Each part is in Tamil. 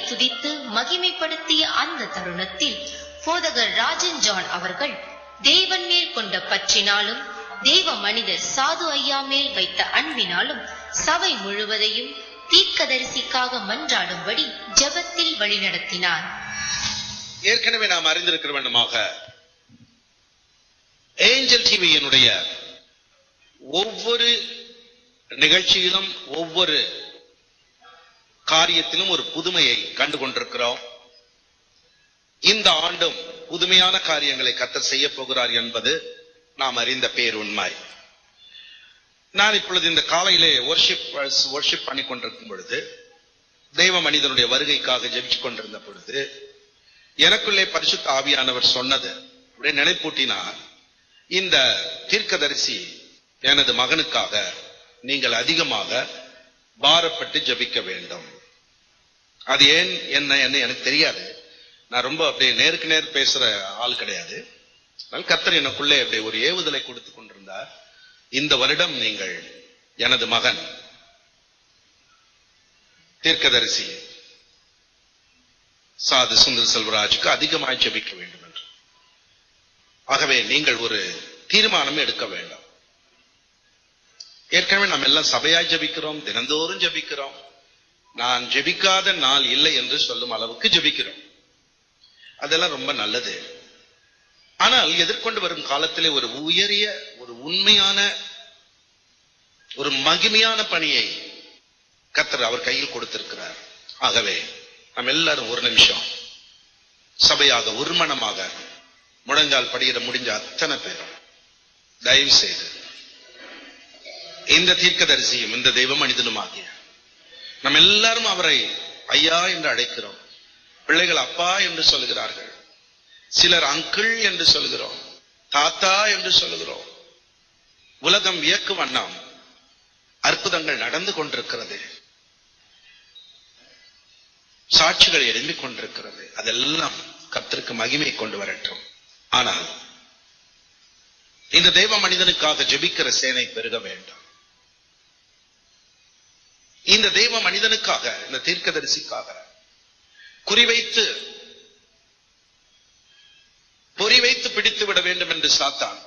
துதித்து மகிமைப்படுத்திய அந்த தருணத்தில் போதகர் ராஜன் ஜான் அவர்கள் தேவன் மேல் கொண்ட பற்றினாலும் தேவ மனிதர் சாது ஐயா மேல் வைத்த அன்பினாலும் சபை முழுவதையும் தீர்க்கதரிசிக்காக மன்றாடும்படி ஜெபத்தில் வழிநடத்தினார். ஏற்கனவே நாம் அறிந்திருக்கிற வண்ணமாக ஏஞ்சல் டிவியினுடைய ஒவ்வொரு நிகழ்ச்சியிலும் ஒவ்வொரு காரியத்திலும் ஒரு புதுமையை கண்டு கொண்டிருக்கிறோம். இந்த ஆண்டும் புதுமையான காரியங்களை கர்த்தர் செய்ய போகிறார் என்பது நாம் அறிந்த பேருண்மை. நான் இப்பொழுது இந்த காலையிலே வர்ஷிப் பண்ணி கொண்டிருக்கும் பொழுது, தெய்வ மனிதனுடைய வருகைக்காக ஜெபிச்சு கொண்டிருந்த பொழுது எனக்குள்ளே பரிசுத்த ஆவியானவர் சொன்னது அப்படியே நினைப்பூட்டினார். இந்த தீர்க்கதரிசி எனது மகனுக்காக நீங்கள் அதிகமாக பாரப்பட்டு ஜெபிக்க வேண்டும். அது ஏன் என்ன எனக்கு தெரியாது. நான் ரொம்ப அப்படியே நேருக்கு நேர் பேசுற ஆள் கிடையாது. கர்த்தர் எனக்குள்ளே அப்படியே ஒரு ஏவுதலை கொடுத்து கொண்டிருந்தார். இந்த வருடம் நீங்கள் எனது மகன் தீர்க்கதரிசி சாது சுந்தர செல்வராஜுக்கு அதிகமாய் ஜெபிக்க வேண்டும் என்று. ஆகவே நீங்கள் ஒரு தீர்மானம் எடுக்க வேண்டும். ஏற்கனவே நாம் எல்லாம் சபையாய் ஜெபிக்கிறோம், தினந்தோறும் ஜெபிக்கிறோம். நான் ஜெபிக்காத நாள் இல்லை என்று சொல்லும் அளவுக்கு ஜெபிக்கிறோம். அதெல்லாம் ரொம்ப நல்லது. ஆனால் எதிர்கொண்டு வரும் காலத்திலே ஒரு உயரிய, ஒரு உண்மையான, ஒரு மகிமையான பணியை கர்த்தர் அவர் கையில் கொடுத்திருக்கிறார். ஆகவே நாம் எல்லாரும் ஒரு நிமிஷம் சபையாக ஒரு மனமாக முழங்கால் படியிட முடிஞ்ச அத்தனை பேரும் தயவு செய்து இந்த தீர்க்கதரிசியும் இந்த தெய்வ மனிதனுமாகிய நம்ம எல்லாரும் அவரை ஐயா என்று அழைக்கிறோம். பிள்ளைகள் அப்பா என்று சொல்கிறார்கள், சிலர் அங்கிள் என்று சொல்கிறோம், தாத்தா என்று சொல்கிறோம். உலகம் வியக்கும் வண்ணம் அற்புதங்கள் நடந்து கொண்டிருக்கிறது, சாட்சிகள் எழும்பிக் கொண்டிருக்கிறது. அதெல்லாம் கர்த்தருக்கு மகிமை கொண்டு வரட்டும். ஆனால் இந்த தெய்வ மனிதனுக்காக ஜெபிக்கிற சேனை பெருக வேண்டும். இந்த தெய்வ மனிதனுக்காக, இந்த தீர்க்கதரிசிக்காக குறிவைத்து பொறி வைத்து பிடித்து விட வேண்டும் என்று சாத்தான்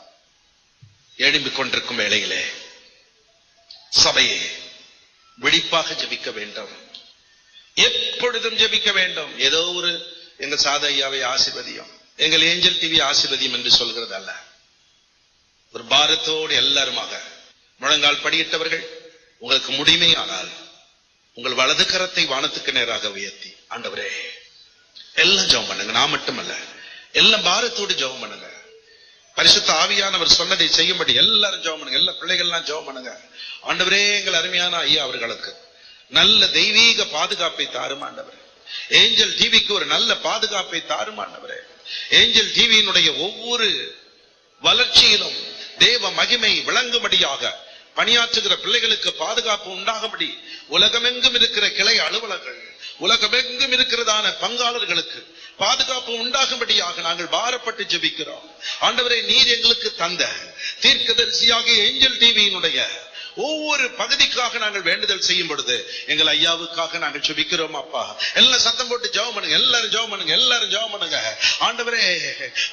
எழும்பிக் கொண்டிருக்கும் வேளையிலே சபையை விழிப்பாக ஜெபிக்க வேண்டும். எப்பொழுதும் ஜெபிக்க வேண்டும். ஏதோ ஒரு எங்க சாத ஐயாவை ஆசீர்வதியும், எங்கள் ஏஞ்சல் டிவி ஆசீர்வதியும் என்று சொல்கிறது அல்ல. ஒரு பாரத்தோடு எல்லாருமாக முழங்கால் படியிட்டவர்கள், உங்களுக்கு முடிமையானால் உங்கள் வலது கரத்தை வானத்துக்கு நேராக உயர்த்தி, ஆண்டவரே எல்லாம் ஜெபம் பண்ணுங்க. நான் மட்டுமல்ல, எல்லாம் பாரத்தோடு ஜெபம் பண்ணுங்க. பரிசுத்த ஆவியானவர் சொன்னதை செய்யும்படி எல்லாரும் ஜெபம் பண்ணுங்க. எல்லா பிள்ளைகள்லாம் ஜெபம் பண்ணுங்க. ஆண்டவரே எங்கள் அருமையான ஐயா அவர்களுக்கு நல்ல தெய்வீக பாதுகாப்பை தாரும் ஆண்டவரே. ஏஞ்சல் டிவிக்கு ஒரு நல்ல பாதுகாப்பை தாரும் ஆண்டவரே. ஏஞ்சல் டிவியினுடைய ஒவ்வொரு வளர்ச்சியிலும் தேவ மகிமை விளங்கும்படியாக பணியாற்றுகிற பிள்ளைகளுக்கு பாதுகாப்பு உண்டாகும்படி உலகமெங்கும் இருக்கிற கிளை அலுவலர்கள், உலகமெங்கும் இருக்கிறதான பங்காளர்களுக்கு பாதுகாப்பு உண்டாகும்படியாக நாங்கள் பாரப்பட்டு ஜெபிக்கிறோம். ஆண்டவரே, நீர் எங்களுக்கு தந்த தீர்க்கதரிசியாக ஏஞ்சல் டிவியினுடைய ஒவ்வொரு பகுதிக்காக நாங்கள் வேண்டுதல் செய்யும் பொழுது எங்கள் ஐயாவுக்காக நாங்கள் ஜெபிக்கிறோம். அப்பா, எல்லாம் சத்தம் போட்டு ஜெபம் பண்ணுங்க. எல்லாரும் ஜெபம் பண்ணுங்க. எல்லாரும் ஜெபம் பண்ணுங்க. ஆண்டவரே,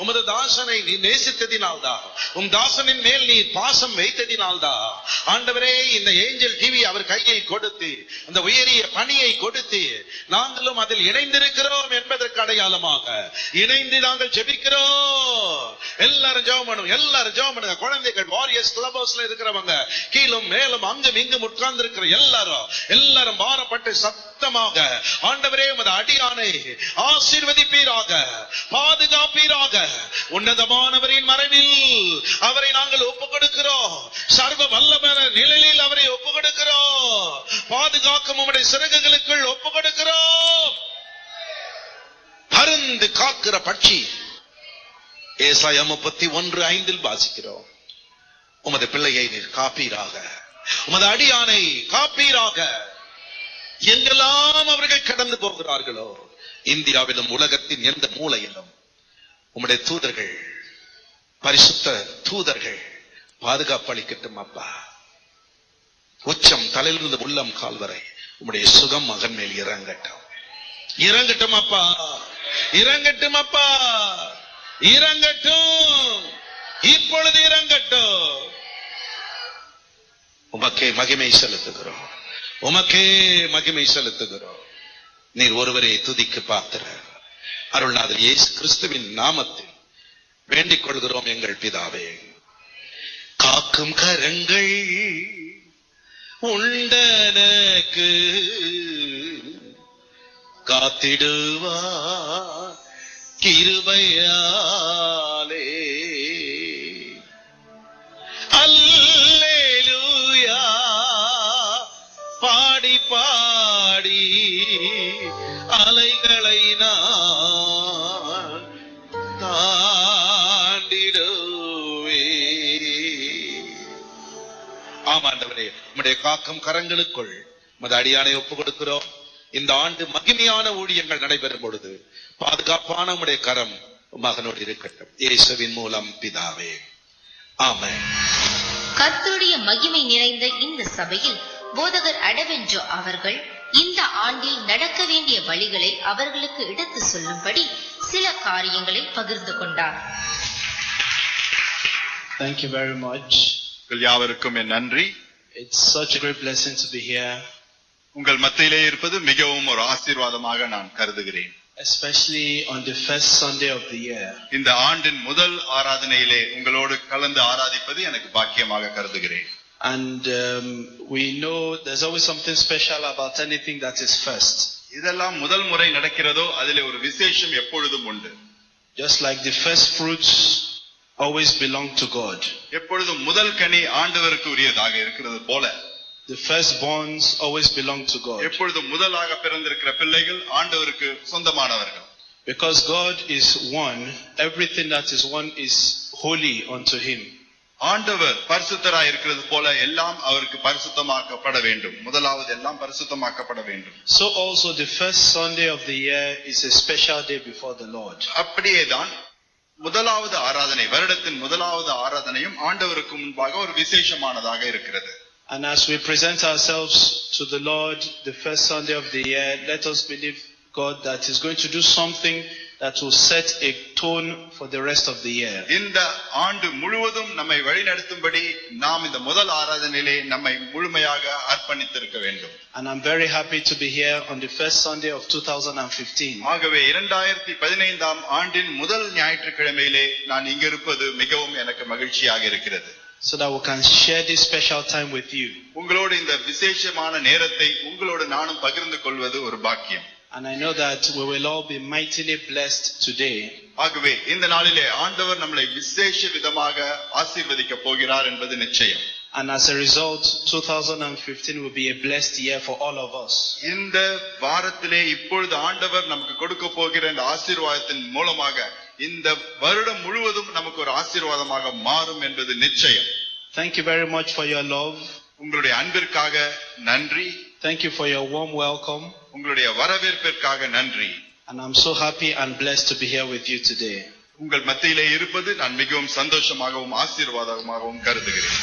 உமது தாசனை நீ நேசித்ததினால்தான், உம் தாசனின் மேல் நீ பாசம் வைத்ததினால்தான் ஆண்டவரே இந்த ஏஞ்சல் டிவி அவர் கையை கொடுத்து அந்த உயரிய பணியை கொடுத்து நாங்களும் அதில் இணைந்திருக்கிறோம் என்பதற்கு அடையாளமாக இணைந்து நாங்கள் ஜெபிக்கிறோம். எல்லாரும் ஜெபம் பண்ணுங்க. எல்லாரும் ஜெபம் பண்ணுங்க. குழந்தைகள் வாரியர்ஸ் கிளப் ஹவுஸ்ல இருக்கிறவங்க, கீழும் மேலும் அங்கும் இங்கும் உட்கார்ந்து இருக்கிற எல்லாரும் பாரப்பட்டு சத்தமாக, ஆண்டவரே உமது அடியானை ஆசீர்வதிப்பீராக, பாதுகாப்பீராக. உன்னதமானவரின் மறைவில் அவரை நாங்கள் ஒப்புக் கொடுக்கிறோம். சர்வ வல்லமையான நிழலில் அவரை ஒப்புக் கொடுக்கிறோம். பாதுகாக்கும் உம்முடைய சிறகுகளுக்குள் ஒப்புக் கொடுக்கிறோம். பருந்து காக்கிற பட்சி ஏசாயா 31:5 வாசிக்கிறோம். உமது பிள்ளையை நீர் காப்பீராக, உமது அடியானை காப்பீராக. எங்கெல்லாம் அவர்கள் கடந்து போகிறார்களோ, இந்தியாவிலும் உலகத்தின் எந்த மூலையிலும் உம்முடைய தூதர்கள், பரிசுத்த தூதர்கள் பாதுகாப்பு அளிக்கட்டும். அப்பா, உச்சம் தலையிலிருந்து உள்ளம் கால் வரை உம்முடைய சுகம் மகன் மேல் இறங்கட்டும். இறங்கட்டும் அப்பா, இறங்கட்டும் அப்பா, இறங்கட்டும், இப்பொழுது இறங்கட்டும். உமக்கே மகிமை செலுத்துகிறோம், உமக்கே மகிமை செலுத்துகிறோம். நீர் ஒருவரே துதிக்கு பாத்திரர். அருள்நாதர் இயேசு கிறிஸ்துவின் நாமத்தில் வேண்டிக் கொள்கிறோம் எங்கள் பிதாவே. காக்கும் கரங்கள் உண்டனக்கு காத்திடுவார் கிருபையாலே. அல்லேலூயா பாடி பாடி அலைகளை நான் தாண்டிடுவே. ஆமாண்டவரே, உம்முடைய காக்கும் கரங்களுக்குள் உமது அடியானை ஒப்புக் கொடுக்கிறோம். இந்த ஆண்டு மகிமையான ஊழியங்கள் நடைபெறும் பொழுது பாதுகாப்பான உம்முடைய கரம் மகனோடு இருக்கட்டும். இயேசுவின் மூலம் பிதாவே, ஆமென். கர்த்தருடைய மகிமை நிறைந்த இந்த சபையில் போதகர் அடவென்றோ அவர்கள் இந்த ஆண்டில் நடக்க வேண்டிய வழிகளை அவர்களுக்கு எடுத்து சொல்லும்படி சில காரியங்களை பகிர்ந்து கொண்டார். Thank you very much. யாவருக்கும் என் நன்றி. It's such a great blessing to be here, உங்கள் மத்தியிலே இருப்பது மிகவும் ஒரு ஆசீர்வாதமாக நான் கருதுகிறேன். especially on the first Sunday of the year. இந்த ஆண்டின் முதல் ஆராதனையிலே உங்களோடு கலந்து ஆராதிப்பது எனக்கு பாக்கியமாக கருதுகிறேன். And we know there's always something special about anything that is first. இதெல்லாம் முதல் முறை நடக்கிறதோ அதிலே ஒரு விசேஷம் எப்பொழுதும் உண்டு. Just like the first fruits always belong to God. எப்பொழுதும் முதல் கனி ஆண்டவருக்கு உரியதாக இருக்கிறது போல The firstborns always belong to God. எப்பொழுதும் முதலாக பிறந்திருக்கிற பிள்ளைகள் ஆண்டவருக்கு சொந்தமானவர்கள். Because God is one, everything that is one is holy unto Him. ஆண்டவர் பரிசுத்தராய் இருக்கிறது போல எல்லாம் அவருக்கு பரிசுத்தமாக்கப்பட வேண்டும். முதலாவது எல்லாம் பரிசுத்தமாக்கப்பட வேண்டும். So also the first Sunday of the year is a special day before the Lord. அப்படியேதான் முதலாவது ஆராதனை, வருடத்தின் முதலாவது ஆராதனையும் ஆண்டவருக்கு முன்பாக ஒரு விசேஷமானதாக இருக்கிறது. And as we present ourselves to the Lord the first Sunday of the year, let us believe God that He's going to do something that will set a tone for the rest of the year. இந்த ஆண்டு முழுவதும் நம்மை வழிநடத்தும்படி நாம் இந்த முதல் ஆராதனையிலே நம்மை முழுமையாக அர்ப்பணித்திருக்க வேண்டும். And I'm very happy to be here on the first Sunday of 2015. ஆகவே 2015ஆம் ஆண்டின் முதல் ஞாயிற்றுக்கிழமையிலே நான் இங்கு இருப்பது மிகவும் எனக்கு மகிழ்ச்சியாக இருக்கிறது. So that we can share this special time with you. உங்களோடு இந்த விசேஷமான நேரத்தை உங்களோடு நானும் பகிர்ந்து கொள்வது ஒரு பாக்கியம். And I know that we will all be mightily blessed today. ஆகவே இந்த நாளிலே ஆண்டவர் நம்மை விசேஷ விதமாக ஆசீர்வதிக்க போகிறார் என்பது நிச்சயம். And as a result, 2015 will be a blessed year for all of us. இந்த வாரத்திலே இப்பொழுது ஆண்டவர் நமக்கு கொடுக்க போகிற இந்த ஆசீர்வாதத்தின் மூலமாக இந்த வருடம் முழுவதும் நமக்கு ஒரு ஆசீர்வாதமாக மாறும் என்பது நிச்சயம். Thank you very much for your love. உங்களுடைய அன்பிற்காக நன்றி. Thank you for your warm welcome. உங்களுடைய வரவேற்பிற்காக நன்றி. And I'm so happy and blessed to be here with you today. உங்கள் மத்தியிலே இருப்பது நான் மிகவும் சந்தோஷமாகவும் ஆசீர்வாதமாகவும் கருதுகிறேன்.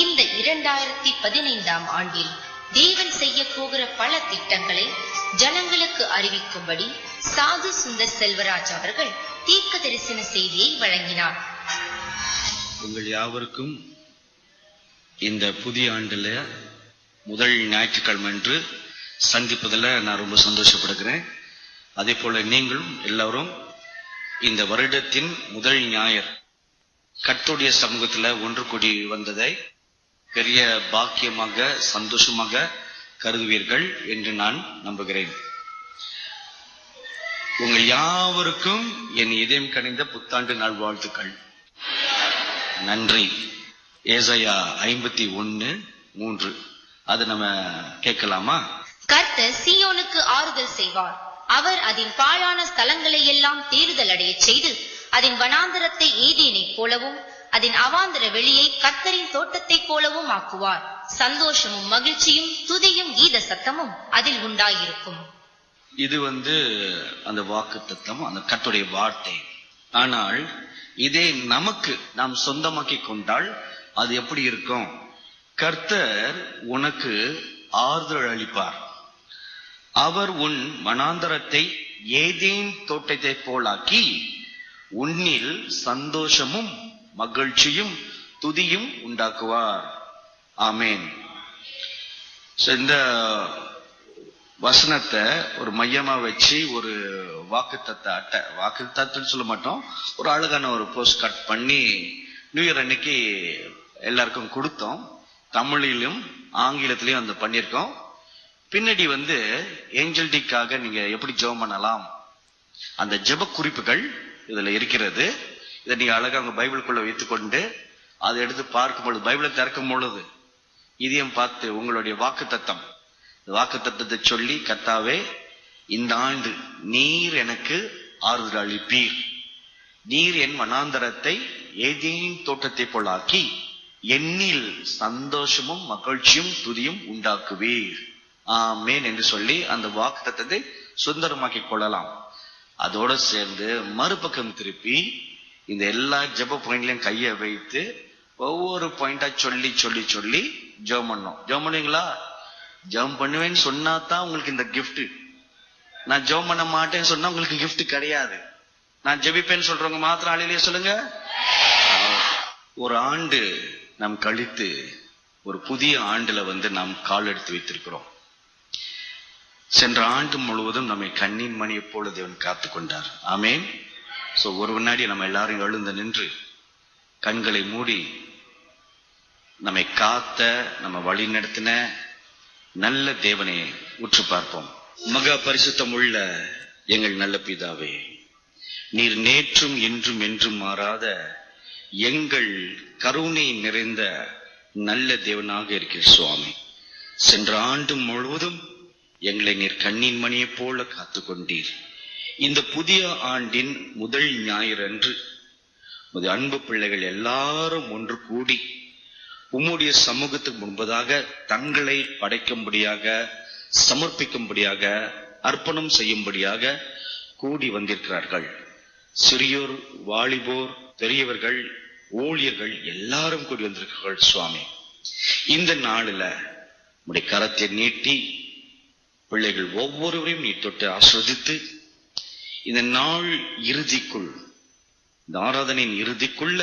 இந்த 2015ஆம் ஆண்டில் தேவன் செய்ய போகிற பல திட்டங்களை ஜனங்களுக்கு அறிவிக்கும்படி சாது சுந்தர் செல்வராஜ் அவர்கள் தீர்க்க தரிசன செய்தியை வழங்கினார். உங்கள் யாவருக்கும் இந்த புதிய ஆண்டுல முதல் ஞாயிற்றுக்கிழமை அன்று சந்திப்பதில் நான் ரொம்ப சந்தோஷப்படுகிறேன். அதே போல நீங்களும் எல்லாரும் இந்த வருடத்தின் முதல் ஞாயிறு கர்த்தருடைய சமூகத்தில் ஒன்று கூடி வந்ததை பெரிய பாக்கியமாக சந்தோஷமாக கருதுவீர்கள் என்று நான் நம்புகிறேன். உங்கள் யாவருக்கும் என் இதயம் கனிந்த புத்தாண்டு நாள் வாழ்த்துக்கள். நன்றி. ஏசாயா 51:3 அது நம்ம கேட்கலாமா? கர்த்தர் சீயோனுக்கு ஆறுதல் செய்வார். அவர் அதன் பாழான ஸ்தலங்களை எல்லாம் தேறுதல் அடைய செய்து அதன் வனாந்தரத்தை ஏதேனை போலவும் அதன் அவாந்தர வெளியை கர்த்தரின் தோட்டத்தை போலவும் ஆக்குவார். சந்தோஷமும் மகிழ்ச்சியும் துதியும் கீத சத்தமும் அதில் உண்டாயிருக்கும். இது அந்த வாக்குத்தத்தம், அந்த கர்த்தருடைய வார்த்தை. ஆனால் இதே நமக்கு நாம் சொந்தமாக்கி கொண்டால் அது எப்படி இருக்கும்? கர்த்தர் உனக்கு ஆறுதல் அளிப்பார். அவர் உன் வனாந்தரத்தை ஏதேன் தோட்டத்தை போலாக்கி உன்னில் சந்தோஷமும் மகிழ்ச்சியும் துதியும் உண்டாக்குவார். ஆமேன். இந்த வசனத்தை ஒரு மையமா வச்சு ஒரு வாக்குத்தத்தன்னு சொல்ல மாட்டோம், ஒரு அழகான ஒரு போஸ்ட் கட் பண்ணி நியூ இயர் அன்னைக்கு எல்லாருக்கும் கொடுத்தோம். தமிழிலும் ஆங்கிலத்திலையும் அந்த பண்ணியிருக்கோம். பின்னாடி ஏஞ்சல் டீக்காக நீங்க எப்படி ஜெபம் பண்ணலாம், அந்த ஜெப குறிப்புகள் இதுல இருக்கிறது. இதை நீங்க அழகா உங்க பைபிளுக்குள்ள வைத்துக்கொண்டு அதை எடுத்து பார்க்கும் பொழுது, பைபிளை திறக்கும் பொழுது இதையும் பார்த்து உங்களுடைய வாக்குத்தத்தத்தை சொல்லி, கர்த்தாவே இந்த ஆண்டு நீர் எனக்கு ஆறுதல் அளிப்பீர், நீர் என் வனாந்தரத்தை ஏதேன் தோட்டத்தை போலாக்கி என்னில் சந்தோஷமும் மகிழ்ச்சியும் துதியும் உண்டாக்குவீர். ஆமேன் என்று சொல்லி அந்த வாக்குத்தத்தத்தை சுந்தரமாக்கி கொள்ளலாம். அதோட சேர்ந்து மறுபக்கம் திருப்பி இந்த எல்லா ஜெப பாயிண்ட்லயும் கையை வைத்து ஒவ்வொரு பாயிண்டா சொல்லி சொல்லி சொல்லி ஜெபம் பண்ணோம். ஜெபம் பண்ணுவீங்களா? ஜெபம் பண்ணுவேன்னு சொன்னாதான் உங்களுக்கு இந்த கிஃப்ட். நான் ஜெபம் பண்ண மாட்டேன்னு சொன்னா உங்களுக்கு கிஃப்ட் கிடையாது. நான் ஜெபிப்பேன்னு சொல்றவங்க மாத்திரம் ஆளிலேயே சொல்லுங்க. ஒரு ஆண்டு நாம் கழித்து ஒரு புதிய ஆண்டுல நாம் கால் எடுத்து வைத்திருக்கிறோம். சென்ற ஆண்டு முழுவதும் நம்மை கண்ணின் மணியை போல தேவன் காத்து கொண்டார். ஆமேன். சோ ஒரு வினாடி நம்ம எல்லாரும் எழுந்து நின்று கண்களை மூடி நம்மை காத்த, நம்ம வழி நடத்தின நல்ல தேவனை உற்று பார்ப்போம். மகா பரிசுத்தம் உள்ள எங்கள் நல்ல பிதாவே, நீர் நேற்றும் இன்றும் என்றும் மாறாத எங்கள் கருணை நிறைந்த நல்ல தேவனாக இருக்கிற சுவாமி. சென்ற ஆண்டு முழுவதும் எங்களை நீர் கண்ணின் மணியை போல காத்து கொண்டீர். இந்த புதிய ஆண்டின் முதல் ஞாயிறு அன்று அன்பு பிள்ளைகள் எல்லாரும் ஒன்று கூடி உம்முடைய சமூகத்துக்கு முன்பதாக தங்களை படைக்கும்படியாக, சமர்ப்பிக்கும்படியாக, அர்ப்பணம் செய்யும்படியாக கூடி வந்திருக்கிறார்கள். சிறியோர், வாலிபோர், பெரியவர்கள், ஊழியர்கள் எல்லாரும் கூடி வந்திருக்கிறார்கள் சுவாமி. இந்த நாளில உம்முடைய கரத்தை நீட்டி பிள்ளைகள் ஒவ்வொருவரையும் நீ தொட்டு ஆஸ்வதித்து இந்த நாள் இறுதிக்குள், இந்த ஆராதனையின் இறுதிக்குள்ள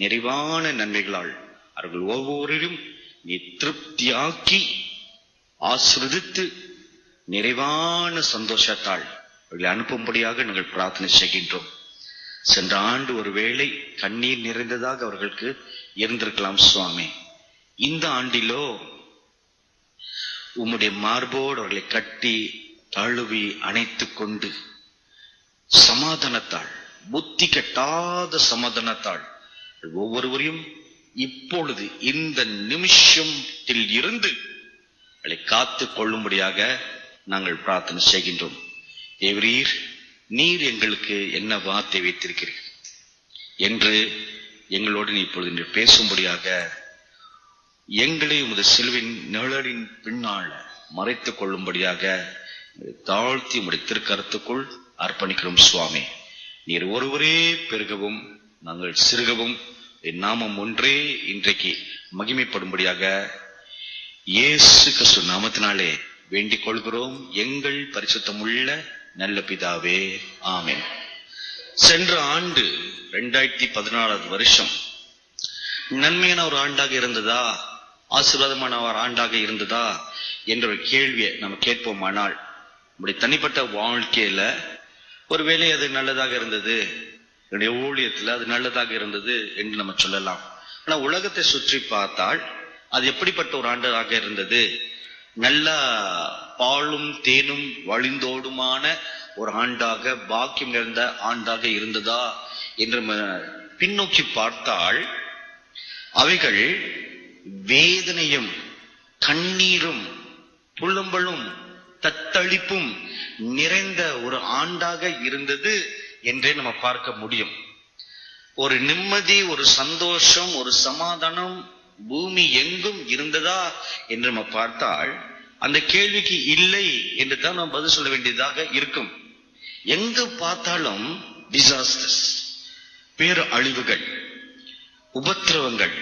நிறைவான நன்மைகளால் அவர்கள் ஒவ்வொருவரையும் நீ திருப்தியாக்கி ஆஸ்வதித்து நிறைவான சந்தோஷத்தால் அவர்களை அனுப்பும்படியாக நாங்கள் பிரார்த்தனை செய்கின்றோம். சென்ற ஆண்டு ஒருவேளை கண்ணீர் நிறைந்ததாக அவர்களுக்கு இருந்திருக்கலாம் சுவாமி. இந்த ஆண்டிலோ உம்முடைய மார்போடு அவர்களை கட்டி தழுவி அணைத்துக் கொண்டு சமாதானத்தால், புத்தி கெட்டாத சமாதானத்தால் ஒவ்வொருவரையும் இப்பொழுது இந்த நிமிஷத்தில் இருந்து அவளை காத்து கொள்ளும்படியாக நாங்கள் பிரார்த்தனை செய்கின்றோம். தேவரீர், நீர் எங்களுக்கு என்ன வார்த்தை வைத்திருக்கிறீர் என்று எங்களோடு நீ இப்பொழுது நீர் பேசும்படியாக எங்களை உமது சிலுவின் நிழலின் பின்னால மறைத்துக் கொள்ளும்படியாக தாழ்த்தி உம்முடைய திருக்கரத்துக்குள் அர்ப்பணிக்கிறோம் சுவாமி. நீர் ஒருவரே பெருகவும் நாங்கள் சிறுகவும் என் நாமம் ஒன்றே இன்றைக்கு மகிமைப்படும்படியாக இயேசு கிறிஸ்து நாமத்தினாலே வேண்டிக் கொள்கிறோம் எங்கள் பரிசுத்தமுள்ள நல்ல பிதாவே, ஆமென். சென்ற ஆண்டு 2014 வருஷம் நன்மையான ஒரு ஆண்டாக இருந்ததா, ஆசீர்வாதமான ஒரு ஆண்டாக இருந்ததா என்ற ஒரு கேள்வியை நம்ம கேட்போமானால், நம்முடைய தனிப்பட்ட வாழ்க்கையில ஒருவேளை அது நல்லதாக இருந்தது, என்னுடைய ஊழியத்துல அது நல்லதாக இருந்தது என்று நம்ம சொல்லலாம். ஆனா உலகத்தை சுற்றி பார்த்தால் அது எப்படிப்பட்ட ஒரு ஆண்டாக இருந்தது? நல்ல பாலும் தேனும் வழிந்தோடுமான ஒரு ஆண்டாக, பாக்கியம் நிறைந்த ஆண்டாக இருந்ததா என்று பின்னோக்கி பார்த்தால் அவைகள் வேதனையும் கண்ணீரும் புலம்பலும் தத்தளிப்பும் நிறைந்த ஒரு ஆண்டாக இருந்தது என்றே நம்ம பார்க்க முடியும். ஒரு நிம்மதி, ஒரு சந்தோஷம், ஒரு சமாதானம் பூமி எங்கும் இருந்ததா என்று நம்ம பார்த்தால் அந்த கேள்விக்கு இல்லை என்று தான் நம்ம பதில் சொல்ல வேண்டியதாக இருக்கும். எங்கு பார்த்தாலும் டிசாஸ்டர்ஸ், பேர் அழிவுகள், உபத்திரவங்கள்,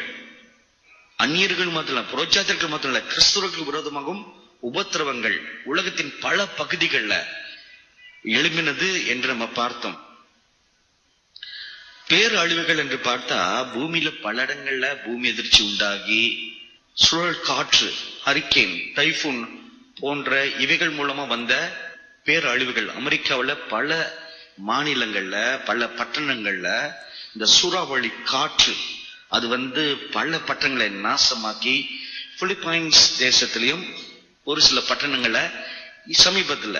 அந்நியர்கள் மாத்திரம், புரோஜாத்தியர்கள் மாத்திரம், கிறிஸ்துவர்களுக்கு விரோதமாகவும் உபத்திரவங்கள் உலகத்தின் பல பகுதிகளில் எழும்பினது என்று நம்ம பார்த்தோம். பேரழிவுகள் என்று பார்த்தா பூமியில பல இடங்கள்ல பூமி எதிர்ச்சி உண்டாகி சுழல் காற்று, ஹரிக்கேன், டைபூன் போன்ற இவைகள் மூலமா வந்த பேரழிவுகள். அமெரிக்காவில் பல மாநிலங்கள்ல பல பட்டணங்கள்ல இந்த சூறாவளி காற்று அது பல பட்டணங்களை நாசமாக்கி, பிலிப்பைன்ஸ் தேசத்திலையும் ஒரு சில பட்டணங்கள்ல சமீபத்துல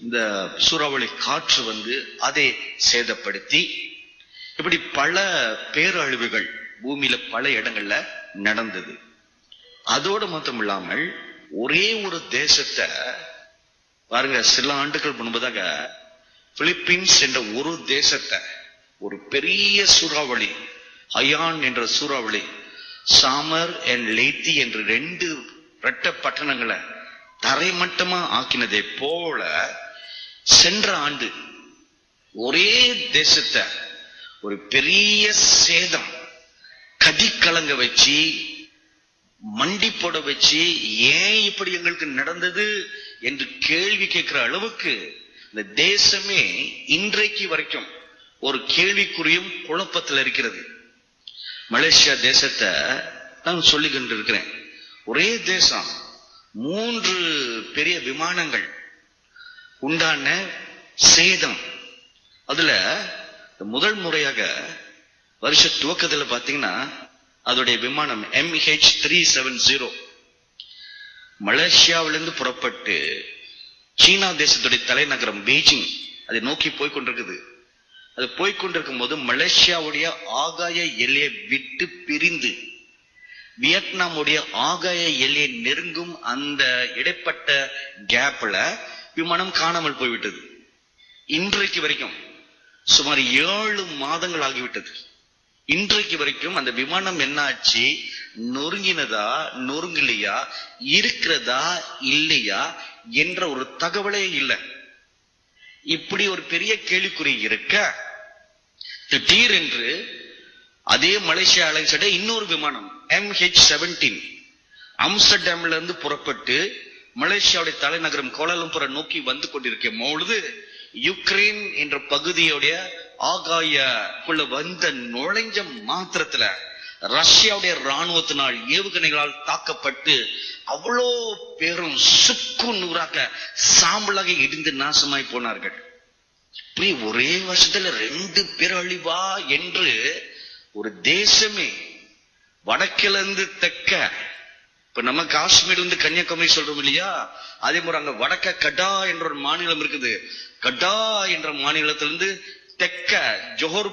இந்த சூறாவளி காற்று அதை சேதப்படுத்தி, இப்படி பல பேரழிவுகள் பூமியில பல இடங்கள்ல நடந்தது. அதோடு மட்டும் இல்லாமல் ஒரே ஒரு தேசத்தை பாருங்க, சில ஆண்டுகள் முன்பதாக பிலிப்பீன்ஸ் என்ற ஒரு தேசத்தை ஒரு பெரிய சூறாவளி, ஹயான் என்ற சூறாவளி, சாமர் அண்ட் லேத்தி என்ற 2 இரட்ட பட்டணங்களை தரைமட்டமா ஆக்கினதை போல சென்ற ஆண்டு ஒரே தேசத்தை ஒரு பெரிய சேதம், கதிக்கலங்க வச்சு, மண்டி போட வச்சு, ஏன் இப்படி எங்களுக்கு நடந்தது என்று கேள்வி கேட்கிற அளவுக்கு இந்த தேசமே இன்றைக்கு வரைக்கும் ஒரு கேள்விக்குறியும் குழப்பத்தில் இருக்கிறது. மலேசியா தேசத்தை நான் சொல்லி கொண்டிருக்கிறேன். ஒரே தேசம் 3 பெரிய விமானங்கள் உண்டான சேதம். அதுல முதல் முறையாக வருஷ துவக்கத்தில் பாத்தீங்கன்னா அதோடைய விமானம் MH370 மலேசியாவிலிருந்து புறப்பட்டு சீனா தேசத்துடைய தலைநகரம் பெய்ஜிங் அதை நோக்கி போய்கொண்டிருக்குது. அது போய்கொண்டிருக்கும் போது மலேசியாவுடைய ஆகாய எல்லையை விட்டு பிரிந்து வியட்நாமுடைய ஆகாய எல்லையை நெருங்கும் அந்த இடைப்பட்ட கேப்ல விமானம் காணாமல் போய்விட்டது. இன்றைக்கு வரைக்கும் சுமார் 7 மாதங்கள் ஆகிவிட்டது. இன்றைக்கு வரைக்கும் அந்த விமானம் என்ன ஆச்சு, நொறுங்கினதா நொறுங்கலையா, இருக்கிறதா இல்லையா என்ற ஒரு தகவலே இல்லை. இப்படி ஒரு பெரிய கேள்விக்குறி இருக்க, திடீரென்று அதே மலேசியா ஏர்லைன்ஸ் இன்னொரு விமானம் MH17 அம்ஸ்டர்டாம்ல இருந்து புறப்பட்டு மலேசியாவுடைய தலைநகரம் கோலாலம்பூரை நோக்கி வந்து கொண்டிருக்கும் பொழுது யுக்ரைன் என்ற பகுதியுடைய ஆகாயக்குள்ள நுழைஞ்ச மாத்திரத்துல ரஷ்யாவுடைய ராணுவத்தினால் ஏவுகணைகளால் தாக்கப்பட்டு அவ்வளோ பேரும் சுக்கு நூறாக சாம்பலாக இடிந்து நாசமாய் போனார்கள். இப்படி ஒரே வருஷத்துல 2 பேரழிவா என்று ஒரு தேசமே வடக்கில இருந்து தெற்க, இப்ப நம்ம காஷ்மீர் இருந்து கன்னியாகுமரி சொல்றோம் இல்லையா, அதே மாதிரி அங்க வடக்க கடா என்ற ஒரு மாநிலம் இருக்குது. கடா என்ற மாநிலத்திலிருந்து தெற்க ஜோஹர்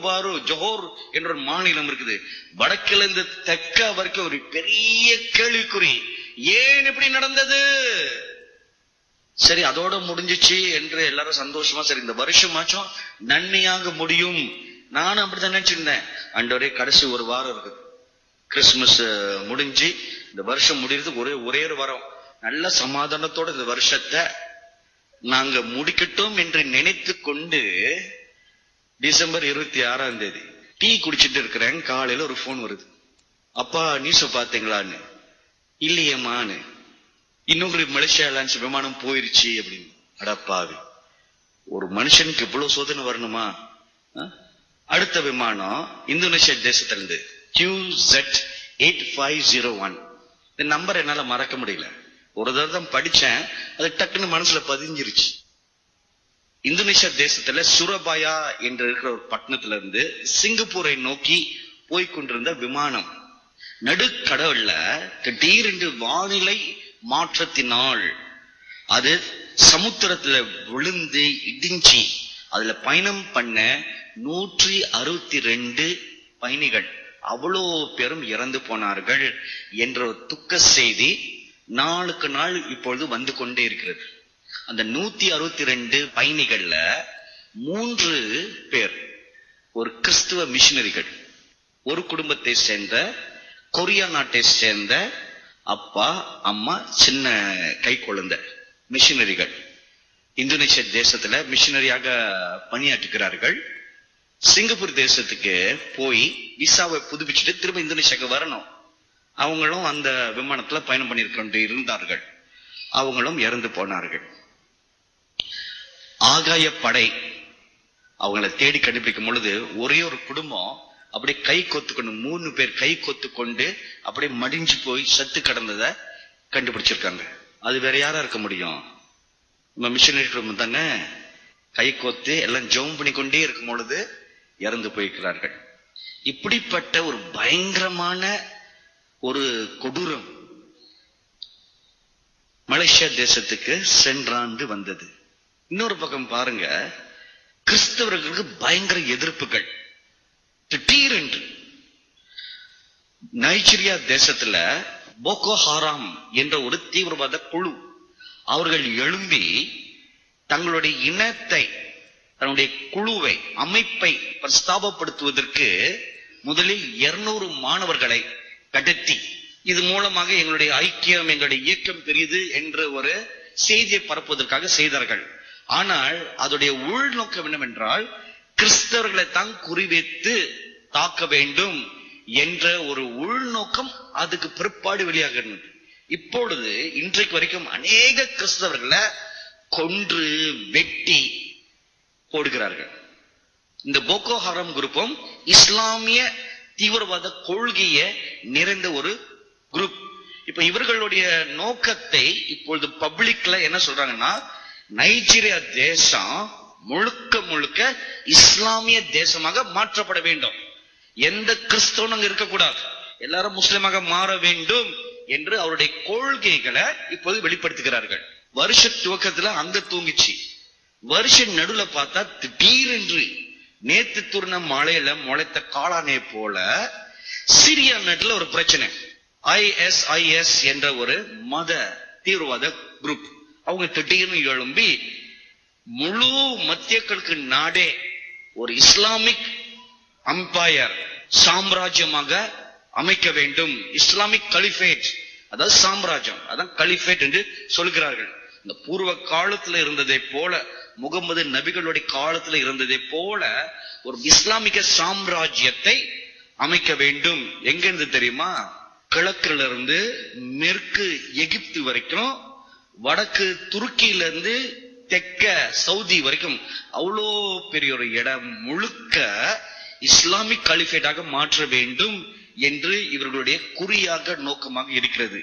என்ற ஒரு மாநிலம் இருக்குது. வடக்கில இருந்து தெற்க வரைக்கும் ஒரு பெரிய கேள்விக்குறி, ஏன் இப்படி நடந்தது? சரி, அதோட முடிஞ்சிச்சு என்று எல்லாரும் சந்தோஷமா, சரி இந்த வருஷமாச்சும் நன்மையாக முடியும். நானும் அப்படித்தான் நினைச்சிருந்தேன். ஆண்டவரே, கடைசி ஒரு வாரம் இருக்குது, கிறிஸ்துமஸ் முடிஞ்சு இந்த வருஷம் முடியறதுக்கு ஒரே ஒரு வாரம், நல்ல சமாதானத்தோட இந்த வருஷத்தை நாங்க முடிக்கட்டும் என்று நினைத்து கொண்டு டிசம்பர் 26ஆம் தேதி டீ குடிச்சிட்டு இருக்கிறேன். காலையில ஒரு போன் வருது, அப்பா நியூஸ் பாத்தீங்களான்னு. இல்லையம்மான்னு. இன்னொரு மலேசியா ஏர்லைன்ஸ் விமானம் போயிருச்சு அப்படின்னு. அடப்பாவி, ஒரு மனுஷனுக்கு இவ்வளவு சோதனை வரணுமா? அடுத்த விமானம் இந்தோனேஷியா தேசத்திலிருந்து QZ8501. இந்த நம்பர் என்னால மறக்க முடியல. ஒரு தடவை தான் படிச்சேன், அது டக்குன்னு மனசுல பதிஞ்சிருச்சு. இந்தோனேஷியா தேசத்துல சுரபாயா என்று இருக்கிற ஒரு பட்டணத்துல இருந்து சிங்கப்பூரை நோக்கி போய்கொண்டிருந்த விமானம் நடுக்கடவுல திடீரென்று வானிலை மாற்றத்தினால் அது சமுத்திரத்துல விழுந்து இடிஞ்சி அதுல பயணம் பண்ண 162 பயணிகள் அவ்வளோ பேரும் இறந்து போனார்கள் என்ற துக்க செய்தி நாளுக்கு நாள் இப்பொழுது வந்து கொண்டே இருக்கிறது. அந்த 162 பயணிகள்ல 3 பேர் ஒரு கிறிஸ்துவ மிஷினரிகள், ஒரு குடும்பத்தை சேர்ந்த கொரியா நாட்டை சேர்ந்த அப்பா அம்மா சின்ன கை குழந்தை மிஷினரிகள். இந்தோனேஷியா தேசத்துல மிஷினரியாக பணியாற்றுகிறார்கள். சிங்கப்பூர் தேசத்துக்கு போய் விசாவை புதுப்பிச்சுட்டு திரும்ப இந்தோனேஷியாவுக்கு வரணும். அவங்களும் அந்த விமானத்துல பயணம் பண்ணிருக்க இருந்தார்கள். அவங்களும் இறந்து போனார்கள். ஆகாய படை அவங்களை தேடி கண்டுபிடிக்கும் பொழுது ஒரே ஒரு குடும்பம் அப்படியே கை கொத்துக்கொண்டு 3 பேர் கை கொத்து கொண்டு அப்படியே மடிஞ்சு போய் சத்து கடந்ததை கண்டுபிடிச்சிருக்காங்க. அது வேற யாரா இருக்க முடியும்? நம்ம மிஷனரி குடும்பம் தானே. கை கோத்து எல்லாம் ஜெபம் பண்ணி கொண்டே இருக்கும் பொழுது இறந்து போயிருக்கிறார்கள். இப்படிப்பட்ட ஒரு பயங்கரமான ஒரு கொடூரம் மலேசியா தேசத்துக்கு சென்ற ஆண்டு வந்தது. இன்னொரு பக்கம் பாருங்க, கிறிஸ்தவர்களுக்கு பயங்கர எதிர்ப்புகள். திடீரென்று நைஜீரியா தேசத்துல போகோ ஹராம் என்ற ஒரு தீவிரவாத குழு அவர்கள் எழும்பி தங்களுடைய இனத்தை, தன்னுடைய குழுவை, அமைப்பை பிரஸ்தாபப்படுத்துவதற்கு முதலில் 200 மாணவர்களை கடத்தி, இது மூலமாக எங்களுடைய ஐக்கியம், எங்களுடைய இயக்கம் பெரியது என்ற ஒரு செய்தியை பரப்புவதற்காக செய்தார்கள். ஆனால் அதோடைய உள்நோக்கம் என்னவென்றால் கிறிஸ்தவர்களை தான் குறிவைத்து தாக்க வேண்டும் என்ற ஒரு உள்நோக்கம் அதுக்கு பிற்பாடு வெளியாகிறது. இப்பொழுது இன்றைக்கு வரைக்கும் அநேக கிறிஸ்தவர்களை கொன்று வெட்டி போடுகிறார்கள். இந்த போகோ ஹராம் குரூப்பும் இஸ்லாமிய தீவிரவாத கொள்கையை நிறைந்த ஒரு குரூப். இப்ப இவர்களுடைய நோக்கத்தை இப்பொழுது பப்ளிக்ல என்ன சொல்றாங்கன்னா, நைஜீரியா தேசம் முழுக்க முழுக்க இஸ்லாமிய தேசமாக மாற்றப்பட வேண்டும், எந்த கிறிஸ்தவனும் அங்க இருக்கக்கூடாது, எல்லாரும் முஸ்லிமாக மாற வேண்டும் என்று அவருடைய கொள்கைகளை இப்போது வெளிப்படுத்துகிறார்கள். வருஷ துவக்கத்துல அங்க தூங்கிச்சு, வருஷ நடுல பார்த்தா திடீரென்று நேத்து துருண மழையில முளைத்த காளானே போல சிரியா நாட்டுல ஒரு பிரச்சனை. ISIS என்ற ஒரு மத தீவிரவாத குரூப் அவங்க திடீர்னு எழும்பி முழு மத்திய கிழக்கு நாடே ஒரு இஸ்லாமிக் அம்பையர் சாம்ராஜ்யமாக அமைக்க வேண்டும், இஸ்லாமிக் கலிஃபேட், அதாவது சாம்ராஜ்யம், அதான் கலிஃபேட் என்று சொல்கிறார்கள். இந்த பூர்வ காலத்துல இருந்ததை போல, முகமது நபிகளுடைய காலத்துல இருந்ததை போல ஒரு இஸ்லாமிக சாம்ராஜ்யத்தை அமைக்க வேண்டும். எங்கிருந்து தெரியுமா? கிழக்குல இருந்து மேற்கு எகிப்து வரைக்கும், வடக்கு துருக்கியில இருந்து தெற்க சவுதி வரைக்கும் அவ்வளோ பெரிய ஒரு இடம் முழுக்க இஸ்லாமிக் கலிஃபேட்டாக மாற்ற வேண்டும் என்று இவர்களுடைய குறியாக நோக்கமாக இருக்கிறது.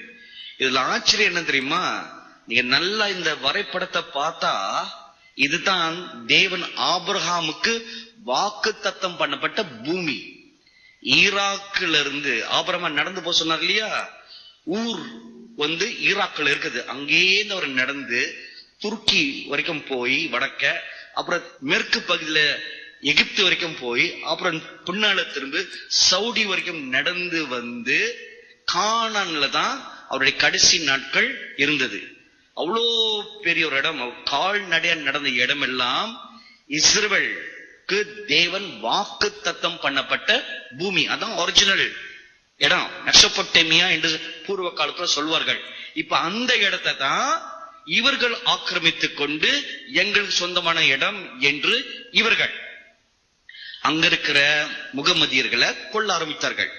இதுல ஆச்சரியம் என்ன தெரியுமா? நீங்க நல்லா இந்த வரைபடத்தை பார்த்தா இதுதான் தேவன் ஆபிரகாமுக்கு வாக்கு தத்தம் பண்ணப்பட்ட பூமி. ஈராக்குல இருந்து ஆபிரகாம் நடந்து போக சொன்னார் இல்லையா, ஊர் ஈராக்குல இருக்குது. அங்கேருந்து அவர் நடந்து துருக்கி வரைக்கும் போய் வடக்க, அப்புறம் மேற்கு பகுதியில எகிப்து வரைக்கும் போய், அப்புறம் பின்னால திரும்ப சவுதி வரைக்கும் நடந்து வந்து கானான்ல தான் அவருடைய கடைசி நாட்கள் இருந்தது. அவ்வளோ பெரிய ஒரு இடம், கால்நடையா நடந்த இடம் எல்லாம் இஸ்ரவேலுக்கு தேவன் வாக்கு தத்தம் பண்ணப்பட்ட பூமி. அதான் ஒரிஜினல் இடம், மெசொப்பொட்டேமியா என்று பூர்வ காலத்துல சொல்வார்கள். இப்ப அந்த இடத்தை தான் இவர்கள் ஆக்கிரமித்துக் கொண்டு எங்களுக்கு சொந்தமான இடம் என்று இவர்கள் அங்க இருக்கிற முகமதியர்களை கொள்ள ஆரம்பித்தார்கள்.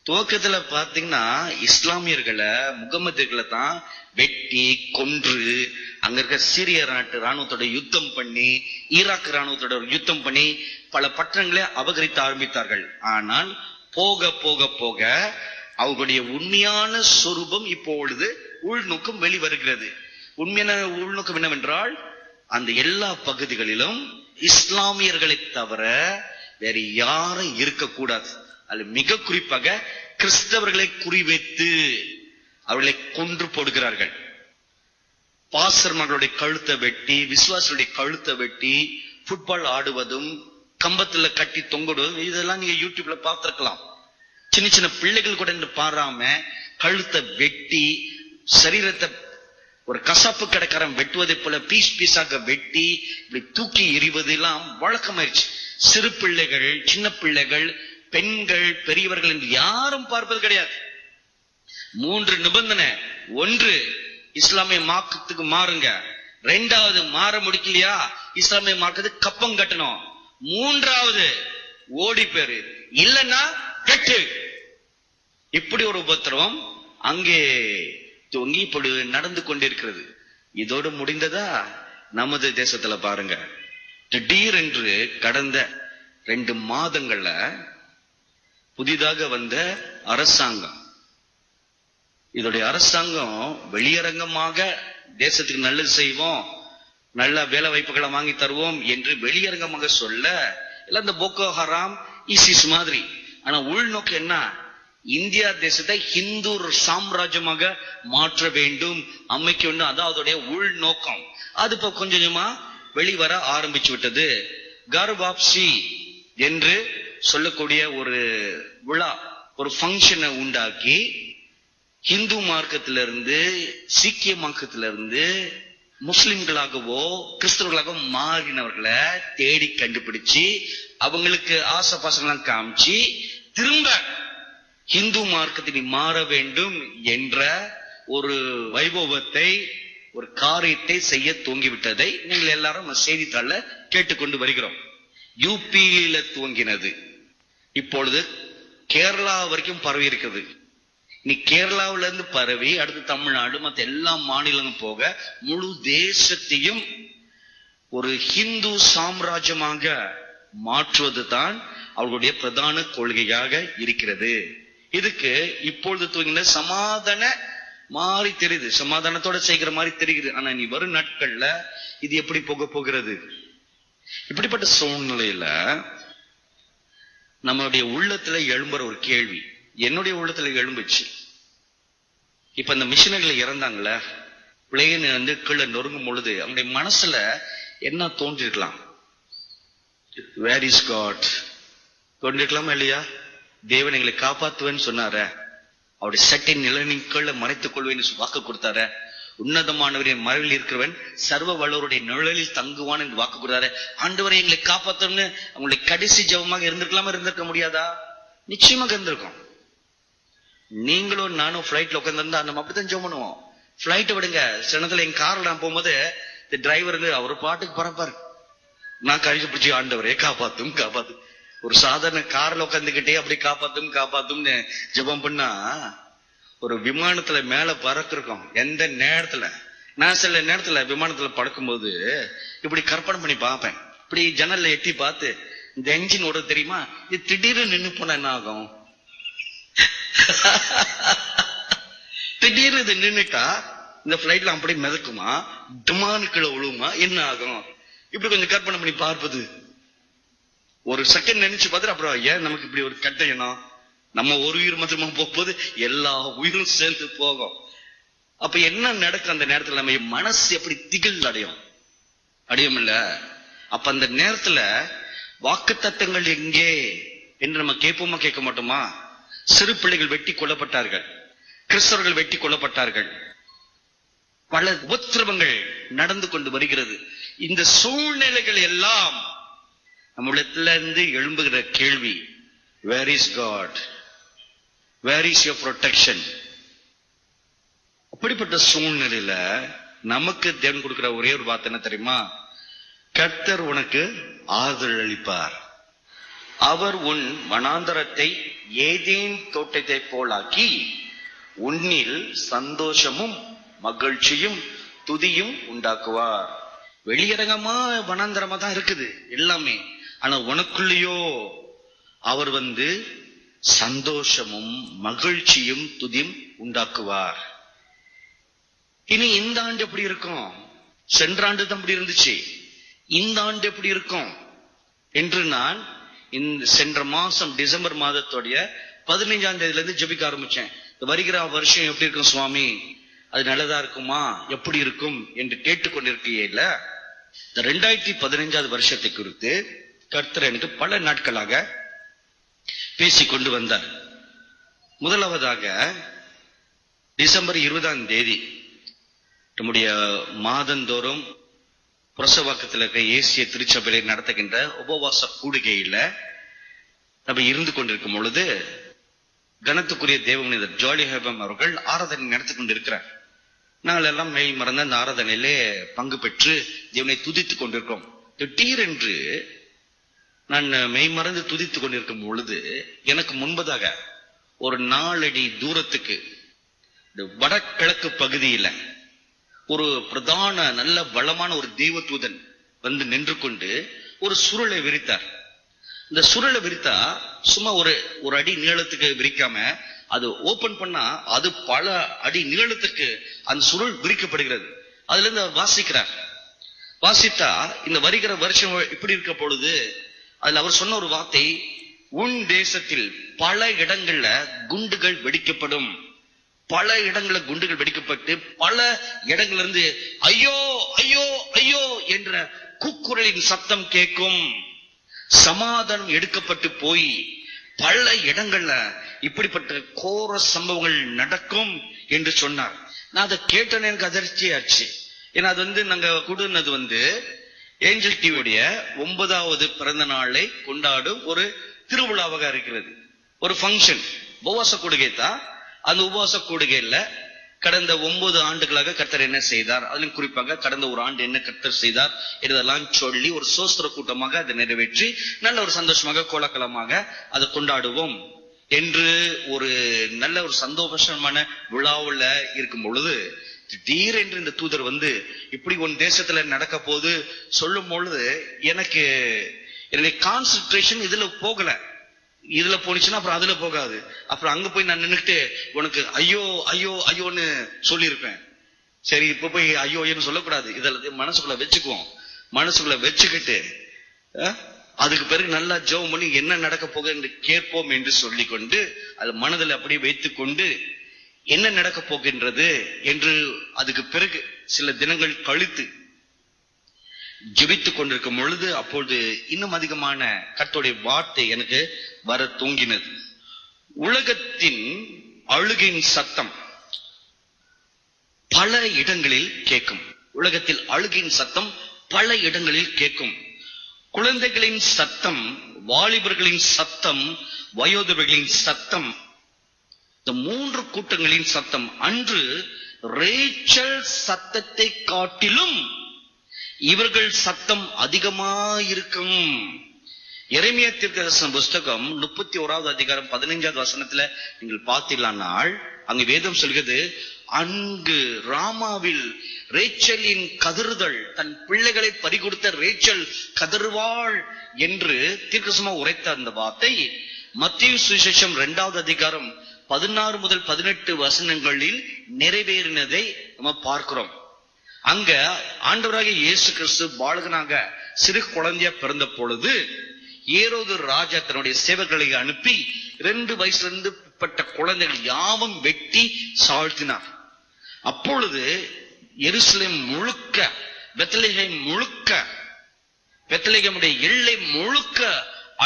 துவக்கத்துல பாத்தீங்கன்னா இஸ்லாமியர்களை, முகமதியர்களை தான் வெட்டி கொன்று அங்க இருக்க சீரிய நாட்டு ராணுவத்தோட யுத்தம் பண்ணி, ஈராக் ராணுவத்தோட யுத்தம் பண்ணி பல பட்டணங்களை அபகரித்து ஆரம்பித்தார்கள். ஆனால் போக போக போக அவர்களுடைய உண்மையான சொரூபம் இப்பொழுது உள்நோக்கம் வெளிவருகிறது. உண்மையான உள்நோக்கம் என்னவென்றால், அந்த எல்லா பகுதிகளிலும் இஸ்லாமியர்களை தவிர வேற யாரும் இருக்கக்கூடாது. அது மிக குறிப்பாக கிறிஸ்தவர்களை குறிவைத்து அவர்களை கொன்று போடுகிறார்கள். பாசர்மர்களுடைய கழுத்தை வெட்டி, விசுவாசனுடைய கழுத்தை வெட்டி, ஃபுட்பால் ஆடுவதும், கம்பத்துல கட்டி தொங்கிடுவதும், இதெல்லாம் நீங்க யூடியூப்ல பார்த்திருக்கலாம். சின்ன சின்ன பிள்ளைகள் கூட பாராம கழுத்தை வெட்டி, சரீரத்தை ஒரு கசாப்பு கடைக்காரன் வெட்டுவதை போல பீஸ் பீஸாக வெட்டி இப்படி தூக்கி எறிவது எல்லாம் வழக்கமாயிருச்சு. சிறு பிள்ளைகள், சின்ன பிள்ளைகள், பெண்கள், பெரியவர்கள் என்று யாரும் பார்ப்பது கிடையாது. 3 நிபந்தனை. 1, இஸ்லாமிய மார்க்கத்துக்கு மாறுங்க. 2வது, மாற முடிக்கலையா இஸ்லாமிய மார்க்கத்துக்கு கப்பம் கட்டணும். 3வது, ஓடி பேரு, இல்லைன்னா கட்டு. இப்படி ஒரு உபத்திரவம் அங்கே துவங்கி இப்பொழுது நடந்து கொண்டிருக்கிறது. இதோடு முடிந்ததா? நமது தேசத்துல பாருங்க, திடீரென்று கடந்த 2 மாதங்கள்ல புதிதாக வந்த அரசாங்கம், இதோடைய அரசாங்கம் வெளியரங்கமாக தேசத்துக்கு நல்லது செய்வோம், நல்ல வேலை வாய்ப்புகளை வாங்கி தருவோம் என்று வெளியரங்கமாக சொல்ல, இல்ல இந்த போக்கோ ஹராம், ISIS மாதிரி. ஆனா உள்நோக்கு என்ன? இந்தியா தேசத்தை ஹிந்து சாம்ராஜ்யமாக மாற்ற வேண்டும், அமைக்க வேண்டும். அதான் அதோடைய உள்நோக்கம். அது இப்ப கொஞ்சம் கொஞ்சமா வெளிவர ஆரம்பிச்சு விட்டது. கர்வாப்சி என்று சொல்லக்கூடிய ஒரு விழா, ஒரு ஃபங்க்ஷனை உண்டாக்கி ஹிந்து மார்க்கத்திலிருந்து சீக்கிய மார்க்கத்திலிருந்து முஸ்லிம்களாகவோ கிறிஸ்தவர்களாகவோ மாறினவர்களை தேடி கண்டுபிடிச்சு அவங்களுக்கு ஆசை பாசங்கள்லாம் காமிச்சு திரும்ப ஹிந்து மார்க்கத்தை மாற வேண்டும் என்ற ஒரு வைபவத்தை, ஒரு காரியத்தை செய்ய துவங்கிவிட்டதை நீங்கள் எல்லாரும் செய்தித்தாள கேட்டுக்கொண்டு வருகிறோம். யூபியில துவங்கினது, இப்பொழுது கேரளா வரைக்கும் பரவி இருக்குது. நீ கேரளாவில இருந்து பரவி அடுத்து தமிழ்நாடு, மற்ற எல்லா மாநிலங்களும் போக முழு தேசத்தையும் ஒரு ஹிந்து சாம்ராஜ்யமாக மாற்றுவது தான் அவர்களுடைய பிரதான கொள்கையாக இருக்கிறது. இதுக்கு இப்பொழுது துவங்கின சமாதான மாறி தெரியுது, சமாதானத்தோட செய்கிற மாதிரி தெரிகிறது. ஆனா நீ வரும் நாட்கள்ல இது எப்படி போக போகிறது? இப்படிப்பட்ட சூழ்நிலையில நம்மளுடைய உள்ளத்துல எழும்புற ஒரு கேள்வி, என்னுடைய உள்ளத்துல எழும்புச்சு. இப்ப இந்த மிஷினரிகள் இறந்தாங்கல்ல, பிளேன் வந்து கீழே நொறுங்கும் பொழுது அவங்களுடைய மனசுல என்ன தோன்றிருக்கலாம்? வேர் இஸ் காட் தோன்றிருக்கலாமா இல்லையா? தேவன் எங்களை காப்பாத்துவேன்னு சொன்னார, அவருடைய சட்டை நிலனின் கீழே மறைத்துக் கொள்வேன்னு வாக்கு கொடுத்தார, உன்னதமானவரின் மறைவில் இருக்கிறவன் சர்வ வல்லவருடைய நிழலில் தங்குவான் என்று வாக்கு கொடுத்தாரு. ஆண்டவரை எங்களை காப்பாத்தணும்னு அவங்களுடைய கடைசி ஜெபமாக இருந்திருக்கலாமா? இருந்திருக்க முடியாதா? நிச்சயமாக இருந்திருக்கும். நீங்களும் நானும் பிளைட்ல உட்காந்துருந்தா நம்ம அப்படித்தான் ஜெபம் பண்ணுவோம். பிளைட்டை விடுங்க, சின்னத்துல எங்க கார்ல நான் போகும்போது இந்த டிரைவர் அவர் பாட்டுக்கு பறப்பாரு, நான் கழிச்சு பிடிச்சி ஆண்டவரே காப்பாத்தும் காப்பாத்தும். ஒரு சாதாரண கார்ல உட்காந்துக்கிட்டே அப்படி காப்பாத்தும் காப்பாத்தும்னு ஜெபம் பண்ணா, ஒரு விமானத்துல மேல பறக்கிருக்கோம் எந்த நேரத்துல. நான் சில நேரத்துல விமானத்துல பறக்கும்போது இப்படி கற்பனை பண்ணி பார்ப்பேன், இப்படி ஜன்னல்ல எட்டி பார்த்து இந்த என்ஜின் ஓட தெரியுமா, இது திடீர்னு நின்று போனா என்ன ஆகும்? திடீர்னு இது நின்னுட்டா இந்த பிளைட்ல அப்படி மிதக்குமா, டிமானுக்குள்ள விழுவுமா, என்ன ஆகும்? இப்படி கொஞ்சம் கற்பனை பண்ணி பார்ப்பது. ஒரு செகண்ட் நினைச்சு பார்த்துட்டு அப்புறம் ஏன் நமக்கு இப்படி ஒரு கட்ட எண்ணம்? நம்ம ஒரு உயிர் மாத்திரமா போகும்போது எல்லா உயிரும் சேர்ந்து போகும். அப்ப என்ன நடக்கும் அந்த நேரத்துல? நம்ம மனசு எப்படி திகில் அடையும் இல்ல? அப்ப அந்த நேரத்துல வாக்குத்தத்தங்கள் எங்கே என்று நம்ம கேட்போமா கேட்க மாட்டோமா? சிறு பிள்ளைகள் வெட்டி கொல்லப்பட்டார்கள், கிறிஸ்தவர்கள் வெட்டி கொல்லப்பட்டார்கள், பல உபத்திரவங்கள் நடந்து கொண்டு வருகிறது. இந்த சூழ்நிலைகள் எல்லாம் நம்மிடத்துல இருந்து எழும்புகிற கேள்வி, where is God? Where is your protection? அப்படிப்பட்ட சூழ்நிலையில நமக்கு தேவன் கொடுக்கிற ஒரே ஒரு வார்த்தை என்ன தெரியுமா? கர்த்தர் உனக்கு ஆறுதல் அளிப்பார். அவர் உன் வனாந்தரத்தை ஏதேன் தோட்டத்தை போலாக்கி உன்னில் சந்தோஷமும் மகிழ்ச்சியும் துதியும் உண்டாக்குவார். வெளியரங்கமா வனாந்தரமா தான் இருக்குது எல்லாமே, ஆனா உனக்குள்ளேயோ அவர் சந்தோஷமும் மகிழ்ச்சியும் துதியும் உண்டாக்குவார். இனி இந்த ஆண்டு எப்படி இருக்கும்? சென்ற ஆண்டு தான் இப்படி இருந்துச்சு, இந்த ஆண்டு எப்படி இருக்கும் என்று நான் சென்ற மாசம் டிசம்பர் மாதத்துடைய 15ஆம் தேதியில இருந்து ஜெபிக்க ஆரம்பிச்சேன். வருகிற வருஷம் எப்படி இருக்கும் சுவாமி, அது நல்லதா இருக்குமா, எப்படி இருக்கும் என்று கேட்டுக்கொண்டிருக்கையில இந்த 2015 வருஷத்தை குறித்து கர்த்தர் எனக்கு பல நாட்களாக பேசிக்கொண்டு வந்தார். முதலாவதாக டிசம்பர் 20ஆம் தேதி நம்முடைய மாதந்தோறும் புரசவாக்கத்தில் இருக்க ஏசிய திருச்சபையை நடத்துகின்ற உபவாச கூடுகையில நம்ம இருந்து கொண்டிருக்கும் பொழுது கனத்துக்குரிய தேவ மனிதர் ஜாலி ஹேபம் அவர்கள் ஆராதனை நடத்தி கொண்டிருக்கிறார். நாங்கள் எல்லாம் மெய் மறந்த அந்த ஆராதனையிலே பங்கு பெற்று தேவனை துதித்துக் கொண்டிருக்கிறோம். திடீரென்று நான் மெய் மறந்து துதித்துக் கொண்டிருக்கும் பொழுது எனக்கு முன்பதாக ஒரு 4 அடி தூரத்துக்கு இந்த வடகிழக்கு பகுதியில ஒரு பிரதான நல்ல பலமான ஒரு தெய்வதூதன் வந்து நின்று கொண்டு ஒரு சுருளை விரித்தார். இந்த சுருளை விரித்தா சும்மா ஒரு அடி நீளத்துக்கு விரிக்காம அது ஓபன் பண்ணா அது பல அடி நீளத்துக்கு அந்த சுருள் விரிக்கப்படுகிறது. அதுல இருந்து அவர் வாசிக்கிறார். வாசித்தா இந்த வருகிற வருஷம் இப்படி இருக்க பொழுது அதுல அவர் சொன்ன ஒரு வார்த்தை, உன் தேசத்தில் பல இடங்கள்ல குண்டுகள் வெடிக்கப்படும். பல இடங்கள்ல குண்டுகள் வெடிக்கப்பட்டு பல இடங்கள்ல இருந்து ஐயோ ஐயோ ஐயோ என்ற கூக்குரலின் சத்தம் கேட்கும். சமாதானம் எடுக்கப்பட்டு போய் பல இடங்கள்ல இப்படிப்பட்ட கோர சம்பவங்கள் நடக்கும் என்று சொன்னார். நான் அதை கேட்டேன்னு எனக்கு அதிர்ச்சியாச்சு. ஏன்னா அது வந்து நாங்க கூடுனது ஏஞ்சல் டிவியுடைய 9வது பிறந்த நாளை கொண்டாடும் ஒரு திருவிழாவாக இருக்கிறது. ஒரு ஃபங்க்ஷன், உபவாச கூடுகை தான். அந்த உபவாச கூடுகையில கடந்த 9 ஆண்டுகளாக கர்த்தர் என்ன செய்தார், அதிலும் குறிப்பாக கடந்த ஒரு ஆண்டு என்ன கர்த்தர் செய்தார் இதெல்லாம் சொல்லி ஒரு சோஸ்திர கூட்டமாக அதை நிறைவேற்றி நல்ல ஒரு சந்தோஷமாக கோலாகலமாக அதை கொண்டாடுவோம் என்று ஒரு நல்ல ஒரு சந்தோஷமான விழாவுல இருக்கும் பொழுது திடீரென்று இந்த தூதர் வந்து இப்படி உன் தேசத்துல நடக்க போது சொல்லும் பொழுது எனக்கு என்னுடைய கான்சென்ட்ரேஷன் இதுல போகல. இதுல போனிச்சுன்னா அப்புறம் அதுல போகாது. அப்புறம் அங்க போய் நான் நின்னுட்டு உனக்கு ஐயோ ஐயோ ஐயோன்னு சொல்லியிருப்பேன். சரி, இப்ப போய் ஐயோ ஐயோன்னு சொல்லக்கூடாது. இதுல மனசுக்குள்ள வச்சுக்குவோம். மனசுக்குள்ள வச்சுக்கிட்டு அதுக்கு பிறகு நல்லா ஜெபம் பண்ணி என்ன நடக்க போக என்று கேட்போம் என்று சொல்லிக்கொண்டு அது மனதில் அப்படியே வைத்துக் கொண்டு என்ன நடக்க போகின்றது என்று அதுக்கு பிறகு சில தினங்கள் கழித்து ஜெபித்துக் கொண்டிருக்கும் பொழுது அப்பொழுது இன்னும் அதிகமான கர்த்தருடைய வார்த்தை எனக்கு வர தூங்கினது. உலகத்தின் அழுகையின் சத்தம் பல இடங்களில் கேட்கும். உலகத்தில் அழுகையின் சத்தம் பல இடங்களில் கேட்கும். குழந்தைகளின் சத்தம், வாலிபர்களின் சத்தம், வயோதிபர்களின் சத்தம், இந்த 3 கூட்டங்களின் சத்தம். அன்று ரேச்சல் சத்தத்தை காட்டிலும் இவர்கள் சத்தம் அதிகமாயிருக்கும். எரேமியா தீர்க்கதரிசன புஸ்தகம் 31வது அதிகாரம் 15வது வசனத்துல நீங்கள் பார்த்தீங்களானால் அங்கு வேதம் சொல்கிறது, அங்கு ராமாவில் ரேச்சலின் கதறுதல், தன் பிள்ளைகளை பறிகொடுத்த ரேச்சல் கதறுவாள் என்று தீர்க்கதரிசனமா உரைத்த அந்த வார்த்தை மத்தேயு சுவிசேஷம் 2வது அதிகாரம் 16 முதல் 18 வசனங்களில் நிறைவேறினதை நம்ம பார்க்கிறோம். அங்க ஆண்டவராகிய இயேசு கிறிஸ்து பாலகனாக சிறு குழந்தையா பிறந்த பொழுது ஏரோது ராஜா தன்னுடைய சேவர்களை அனுப்பி 2 வயசுலிருந்து பட்ட குழந்தைகள் யாவும் வெட்டி சாழ்த்தினார். அப்பொழுது எருசலேம் முழுக்க, பெத்லகேம் முழுக்க, பெத்லகேமுடைய எல்லை முழுக்க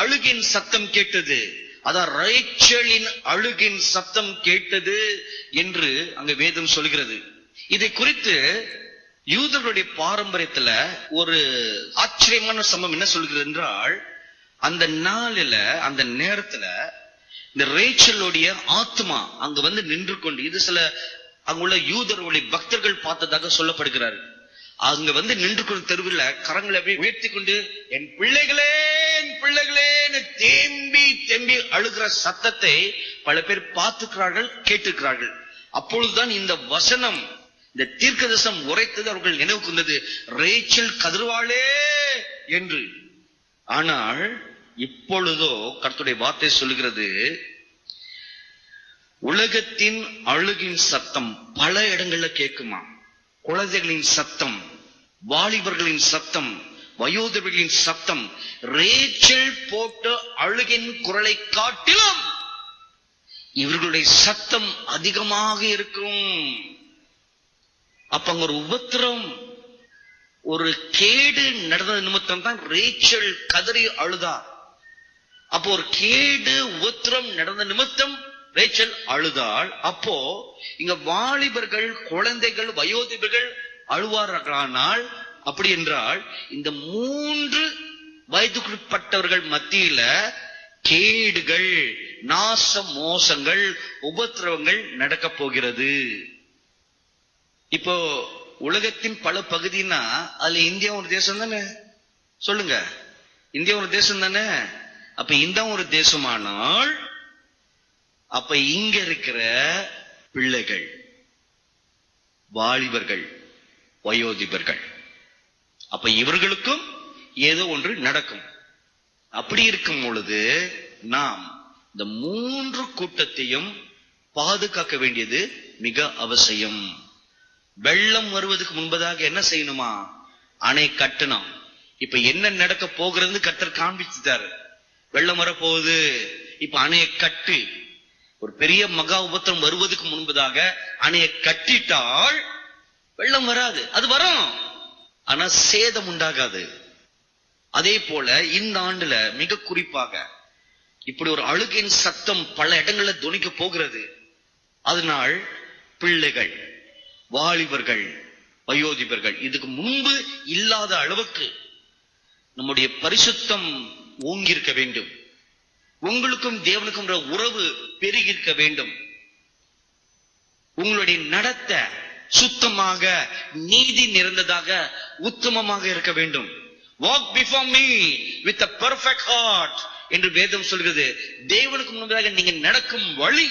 அழுகின் சத்தம் கேட்டது. அதான் ரேச்சலின் அழுகின் சத்தம் கேட்டது என்று அங்க வேதம் சொல்கிறது. இதை குறித்து யூதர்களுடைய பாரம்பரியத்துல ஒரு ஆச்சரியமான சம்பவம் என்ன சொல்கிறது என்றால், அந்த நாளில அந்த நேரத்துல இந்த ரேச்சலுடைய ஆத்மா அங்க வந்து நின்று கொண்டு, இது சில அங்குள்ள யூதர்களுடைய பக்தர்கள் பார்த்ததாக சொல்லப்படுகிறார். அங்க வந்து நின்று கொண்டு தெருவில் கரங்களை உயர்த்தி கொண்டு என் பிள்ளைகளே என் பிள்ளைகளேன்னு தேம்பி தேம்பி அழுகிற சத்தத்தை பல பேர் பார்த்துக்கிறார்கள், கேட்டுக்கிறார்கள். அப்பொழுதுதான் இந்த வசனம், இந்த தீர்க்கதரிசனம் உரைத்தது அவர்கள் நினைவுக்கு வந்தது, ரேச்சல் கதறுவாளே என்று. ஆனால் இப்பொழுதோ கர்த்தருடைய வார்த்தை சொல்லுகிறது, உலகத்தின் அழுகின் சத்தம் பல இடங்கள்ல கேட்குமா. குழந்தைகளின் சத்தம், வாலிபர்களின் சத்தம், வயோதிபர்களின் சத்தம், ரேச்சல் போட்ட அழுகின் குரலை காட்டிலும் இவர்களுடைய சத்தம் அதிகமாக இருக்கும். அப்ப அங்க ஒரு உபத்திரம், ஒரு கேடு நடந்த நிமித்தம் தான் ரேச்சல் கதறி அழுதார். அப்போ ஒரு கேடு உபத்திரம் நடந்த நிமித்தம் ரேச்சல் அழுதாள். அப்போ இங்க வாலிபர்கள், குழந்தைகள், வயோதிபர்கள் அழுவார்களானால், அப்படி என்றால் இந்த 3 வயதுக்குட்பட்டவர்கள் மத்தியில கேடுகள், நாச மோசங்கள், உபத்திரவங்கள் நடக்க போகிறது. இப்போ உலகத்தின் பல பகுதினா அதுல இந்தியா ஒரு தேசம் தானே, சொல்லுங்க, இந்தியா ஒரு தேசம் தானே. அப்ப இந்த ஒரு தேசமானால் அப்ப இங்க இருக்கிற பிள்ளைகள், வாலிபர்கள், வயோதிபர்கள். அப்ப இவர்களுக்கும் ஏதோ ஒன்று நடக்கும். அப்படி இருக்கும் பொழுது நாம் இந்த 3 கூட்டத்தையும் பாதுகாக்க வேண்டியது மிக அவசியம். வெள்ளம் வருவதற்கு முன்பதாக என்ன செய்யணுமா? அணை கட்டணும். இப்ப என்ன நடக்க போகிறது கர்த்தர் காண்பிச்சுட்டாரு. வெள்ளம் வரப்போகுது, இப்ப அணையை கட்டு. ஒரு பெரிய மகா உபத்திரம் வருவதற்கு முன்பதாக அணையை கட்டிட்டால் வெள்ளம் வராது. அது வரும், ஆனா சேதம் உண்டாகாது. அதே போல இந்த ஆண்டுல மிக குறிப்பாக இப்படி ஒரு அழுகையின் சத்தம் பல இடங்கள்ல துணிக்க போகிறது. அதனால் பிள்ளைகள், வாலிபர்கள், வயோதிபர்கள் இதுக்கு முன்பு இல்லாத அளவுக்கு நம்முடைய பரிசுத்தம் ஓங்கி இருக்க வேண்டும். உங்களுக்கும் தேவனுக்கும் உறவு பெருகி இருக்க வேண்டும். உங்களுடைய நடத்தை சுத்தமாக, நீதி நிறைந்ததாக, உத்தமமாக இருக்க வேண்டும். Walk before me with a perfect heart என்று வேதம் சொல்கிறது. தேவனுக்கு முன்பதாக நீங்க நடக்கும் வழி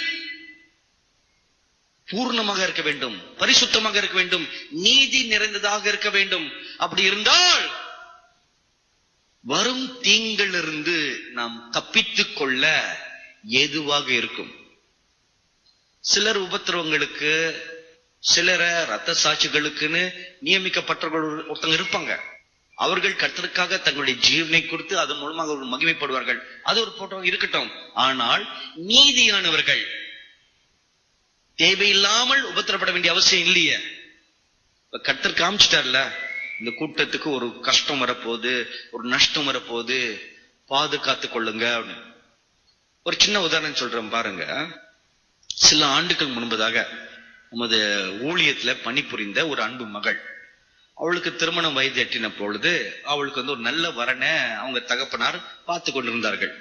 பூர்ணமாக இருக்க வேண்டும், பரிசுத்தமாக இருக்க வேண்டும், நீதி நிறைந்ததாக இருக்க வேண்டும். அப்படி இருந்தால் வரும் தீங்கிலிருந்து நாம் தப்பித்துக் கொள்ள ஏதுவாக இருக்கும். சிலர் உபத்திரவங்களுக்கு, சிலர ரத்த சாட்சிகளுக்குன்னு நியமிக்கப்பட்டவர்கள் ஒருத்தங்க இருப்பாங்க. அவர்கள் கர்த்தருக்காக தங்களுடைய ஜீவனை கொடுத்து அதன் மூலமாக அவர்கள் மகிமைப்படுவார்கள். அது ஒரு போட்டோ இருக்கட்டும். ஆனால் நீதியானவர்கள் தேவையில்லாமல் உபத்திரப்பட வேண்டிய அவசியம் இல்லையே. கர்த்தர் காமிச்சிட்டார்ல, இந்த கூட்டத்துக்கு ஒரு கஷ்டம் வரப்போகுது, ஒரு நஷ்டம் வரப்போகுது, பாதுகாத்து கொள்ளுங்க. ஒரு சின்ன உதாரணம் சொல்றேன் பாருங்க. சில ஆண்டுகள் முன்பதாக நமது ஊழியத்துல பணிபுரிந்த ஒரு அன்பு மகள், அவளுக்கு திருமணம் வயது எட்டின பொழுது அவளுக்கு ஒரு நல்ல வரனை அவங்க தகப்பனார் பார்த்து கொண்டிருந்தார்கள்.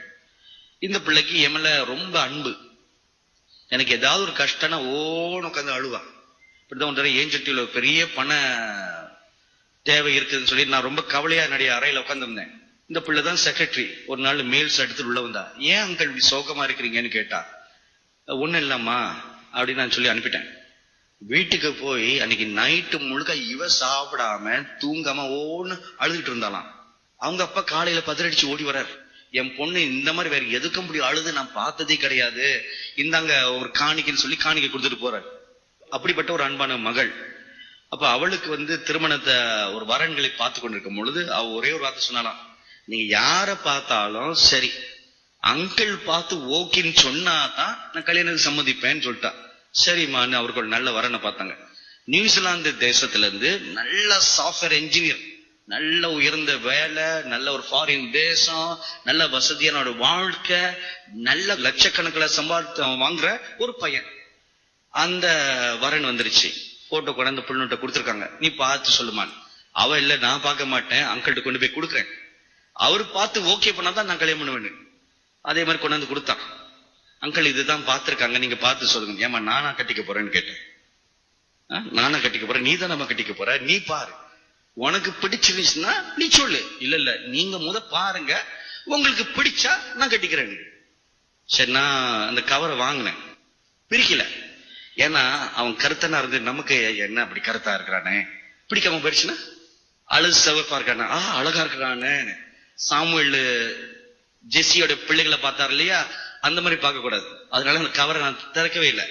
இந்த பிள்ளைக்கு எமல ரொம்ப அன்பு. எனக்கு ஏதாவது ஒரு கஷ்டம்னா ஓன்னு உட்காந்து அழுவா. இப்படிதான் ஒன்றரை ஏஞ்சட்டியில பெரிய பண தேவை இருக்குதுன்னு சொல்லி நான் ரொம்ப கவலையா என்னுடைய அறையில உட்காந்துருந்தேன். இந்த பிள்ளைதான் செக்ரட்டரி. ஒரு நாள் மெயில்ஸ் எடுத்துட்டு உள்ள வந்தா. ஏன் அங்கிள் இப்படி சோகமா இருக்கிறீங்கன்னு கேட்டா. ஒண்ணும் இல்லம்மா அப்படின்னு நான் சொல்லி அனுப்பிட்டேன். வீட்டுக்கு போய் அன்னைக்கு நைட்டு முழுக்க இவ சாப்பிடாம தூங்காம ஓன்னு அழுதுட்டு இருந்தாலாம். அவங்க அப்பா காலையில பதறடிச்சு ஓடி வர்றார். என் பொண்ணு இந்த மாதிரி வேற எதுக்கும் இப்படி அழுது நான் பார்த்ததே கிடையாது, இந்தாங்க ஒரு காணிக்கைன்னு சொல்லி காணிக்கை கொடுத்துட்டு போறார். அப்படிப்பட்ட ஒரு அன்பான மகள். அப்ப அவளுக்கு திருமணத்தை ஒரு வரன்களை பார்த்து கொண்டிருக்கும் பொழுது அவ ஒரே ஒரு வார்த்தை சொன்னாலாம், நீங்க யார பார்த்தாலும் சரி அங்கிள் பார்த்து ஓகேன்னு சொன்னாதான் நான் கல்யாணத்துக்கு சம்மதிப்பேன்னு சொல்லிட்டா. சரிம்மான்னு அவர்கள் நல்ல வரனை பார்த்தாங்க. நியூசிலாந்து தேசத்துல இருந்து நல்ல சாஃப்ட்வேர் என்ஜினியர், நல்ல உயர்ந்த வேலை, நல்ல ஒரு ஃபாரின் தேசம், நல்ல வசதியான வாழ்க்கை, நல்ல லட்சக்கணக்கில் சம்பாதித்து வாங்குற ஒரு பையன். அந்த வரன் வந்துருச்சு. போட்டோ கொண்டாந்து பொண்ணுகிட்ட கொடுத்துருக்காங்க. நீ பார்த்து சொல்லுமான்னு. அவ இல்ல நான் பார்க்க மாட்டேன், அங்கிள்கிட்ட கொண்டு போய் கொடுக்குறேன், அவரு பார்த்து ஓகே பண்ணாதான் நான் கல்யாணம் பண்ணுவேன். அதே மாதிரி கொண்டாந்து கொடுத்தான். அங்கிள் இதுதான் பார்த்திருக்காங்க, நீங்க பார்த்து சொல்லுங்க. ஏமா நானா கட்டிக்க போறேன்னு கேட்டேன். நானா கட்டிக்க போறேன், நீ தான் நம்ம கட்டிக்க போற, நீ பாரு, உனக்கு பிடிச்சிருந்துச்சுன்னா நீ சொல்லு. இல்ல இல்ல நீங்க பாருங்க, உங்களுக்கு பிடிச்சா நான் கட்டிக்கிறேன். சரி, நான் அந்த கவரை வாங்கினேன், பிரிக்கல. ஏன்னா அவன் கருத்தனா இருந்து நமக்கு என்ன அப்படி கருத்தா இருக்கிறானே, பிடிக்காம போயிடுச்சுன்னா அழுது சிவப்பா இருக்கானே, அழகா இருக்கிறானே. சாமுவேல் ஜெஸ்ஸியோட பிள்ளைகளை பார்த்தாரு இல்லையா, அந்த மாதிரி பார்க்க கூடாது. அதனால அந்த கவரை நான் திறக்கவே இல்லை.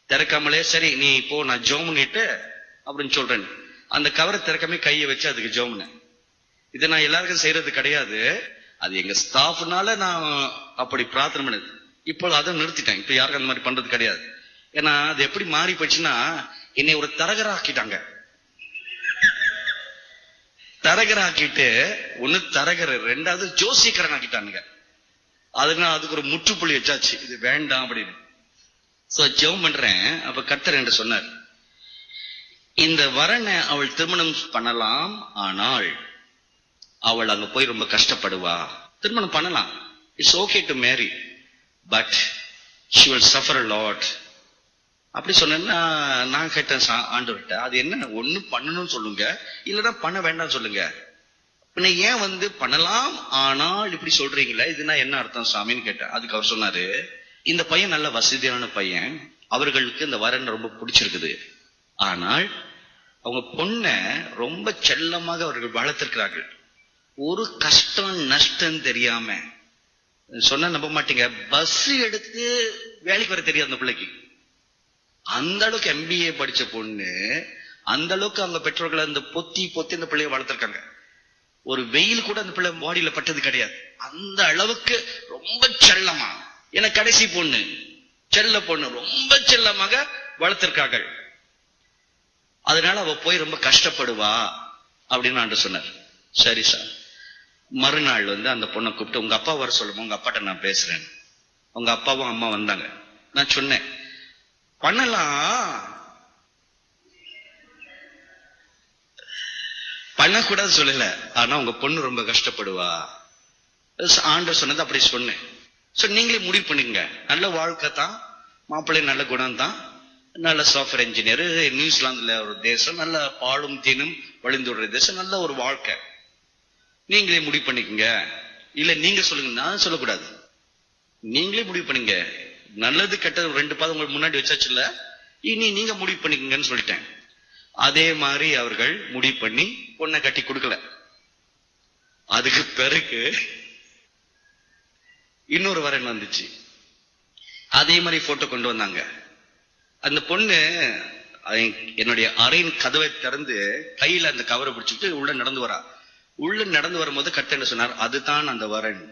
திறக்காமலே சரி நீ இப்போ நான் ஜோம் பண்ணிட்டு அப்படின்னு சொல்றேன். அந்த கவரை திறக்காம கையை வச்சு அதுக்கு ஜோம்னு. இதை நான் எல்லாருக்கும் செய்யறது கிடையாது, அது எங்க ஸ்டாஃப்னால நான் அப்படி பிரார்த்தனை பண்ணது. இப்போ அதை நிறுத்திட்டேன். இப்ப யாருக்கும் அந்த மாதிரி பண்றது கிடையாது. ஏன்னா அது எப்படி மாறி போச்சுன்னா என்னை ஒரு தரகராக்கிட்டாங்க. தரகராக்கிட்டு ஒண்ணு தரகர், ரெண்டாவது ஜோசியக்காரன் ஆக்கிட்டானுங்க. அதனால அதுக்கு ஒரு முற்றுப்புள்ளி வச்சாச்சு, இது வேண்டாம் அப்படின்னு. சோ ஜெபம் பண்றேன். அப்ப கர்த்தர் என்று சொன்னார், இந்த வரனை அவள் திருமணம் பண்ணலாம், ஆனால் அவள் அங்க போய் ரொம்ப கஷ்டப்படுவா. திருமணம் பண்ணலாம், it's okay to marry, but she will suffer a lot. அப்படி சொன்னா நான் கேட்டேன் ஆண்டவர்கிட்ட, அது என்ன, ஒண்ணு பண்ணணும்னு சொல்லுங்க, இல்லைன்னா பண்ண வேண்டாம் சொல்லுங்க. பின்ன ஏன் பண்ணலாம் ஆனால் இப்படி சொல்றீங்களா, இதுனா என்ன அர்த்தம் சாமின்னு கேட்டேன். அதுக்கு அவர் சொன்னாரு, இந்த பையன் நல்ல வசதியான பையன், அவர்களுக்கு இந்த வரன் ரொம்ப பிடிச்சிருக்குது, ஆனால் அவங்க பொண்ண ரொம்ப செல்லமாக அவர்கள் வளர்த்திருக்கிறார்கள். ஒரு கஷ்டம் நஷ்டம் தெரியாம. சொன்னா நம்ப மாட்டீங்க, பஸ் எடுத்து வேலைக்கு வர தெரியாது அந்த பிள்ளைக்கு. அந்த அளவுக்கு MBA படிச்ச பொண்ணு, அந்த அளவுக்கு அவங்க பெற்றோர்கள் அந்த பொத்தி அந்த பிள்ளைய வளர்த்திருக்காங்க. ஒரு வெயில் கூட அந்த பிள்ளை பாடியில பட்டது கிடையாது. அந்த அளவுக்கு ரொம்ப செல்லமா. ஏன்னா கடைசி பொண்ணு, செல்ல பொண்ணு, ரொம்ப செல்லமாக வளர்த்திருக்காங்க. அதனால அவ போய் ரொம்ப கஷ்டப்படுவா அப்படின்னு ஆண்டு சொன்னார். சரி சார். மறுநாள் அந்த பொண்ணை கூப்பிட்டு, உங்க அப்பா வர சொல்லுமா, உங்க அப்பாட்ட நான் பேசுறேன். உங்க அப்பாவும் அம்மா வந்தாங்க. நான் சொன்னேன், பண்ணக்கூடாது சொல்லல, ஆனா உங்க பொண்ணு ரொம்ப கஷ்டப்படுவா. ஆண்டவர் சொன்னது அப்படி சொன்னேன். நீங்களே முடிவு பண்ணிக்கங்க. நல்ல வாழ்க்கை தான், மாப்பிள்ளை நல்ல குணம் தான், நல்ல சாஃப்ட்வேர் இன்ஜினியர், நியூசிலாந்துல ஒரு தேசம், நல்ல பாலும் தேனும் வழிந்துடுற தேசம், நல்ல ஒரு வாழ்க்கை. நீங்களே முடிவு பண்ணிக்கங்க. இல்ல நீங்க சொல்லுங்க, நான் சொல்லக்கூடாது. நீங்களே முடிவு பண்ணுங்க. நல்லது கெட்டது 2 பாதம் உங்களுக்கு முன்னாடி வச்சாச்சுல்ல, இனி நீங்க முடிவு பண்ணிக்கங்கன்னு சொல்லிட்டேன். அதே மாதிரி அவர்கள் முடிவு பண்ணி பொண்ணை கட்டி கொடுக்கல. அதுக்கு பிறகு இன்னொரு வரன் வந்துச்சு. அதே மாதிரி போட்டோ கொண்டு வந்தாங்க. அந்த பொண்ணு என்னுடைய அறையின் கதவை திறந்து கையில அந்த கவரை பிடிச்சிட்டு உள்ள நடந்து வரா. உள்ள நடந்து வரும்போது கட்ட சொன்னார், அதுதான் அந்த வரன்,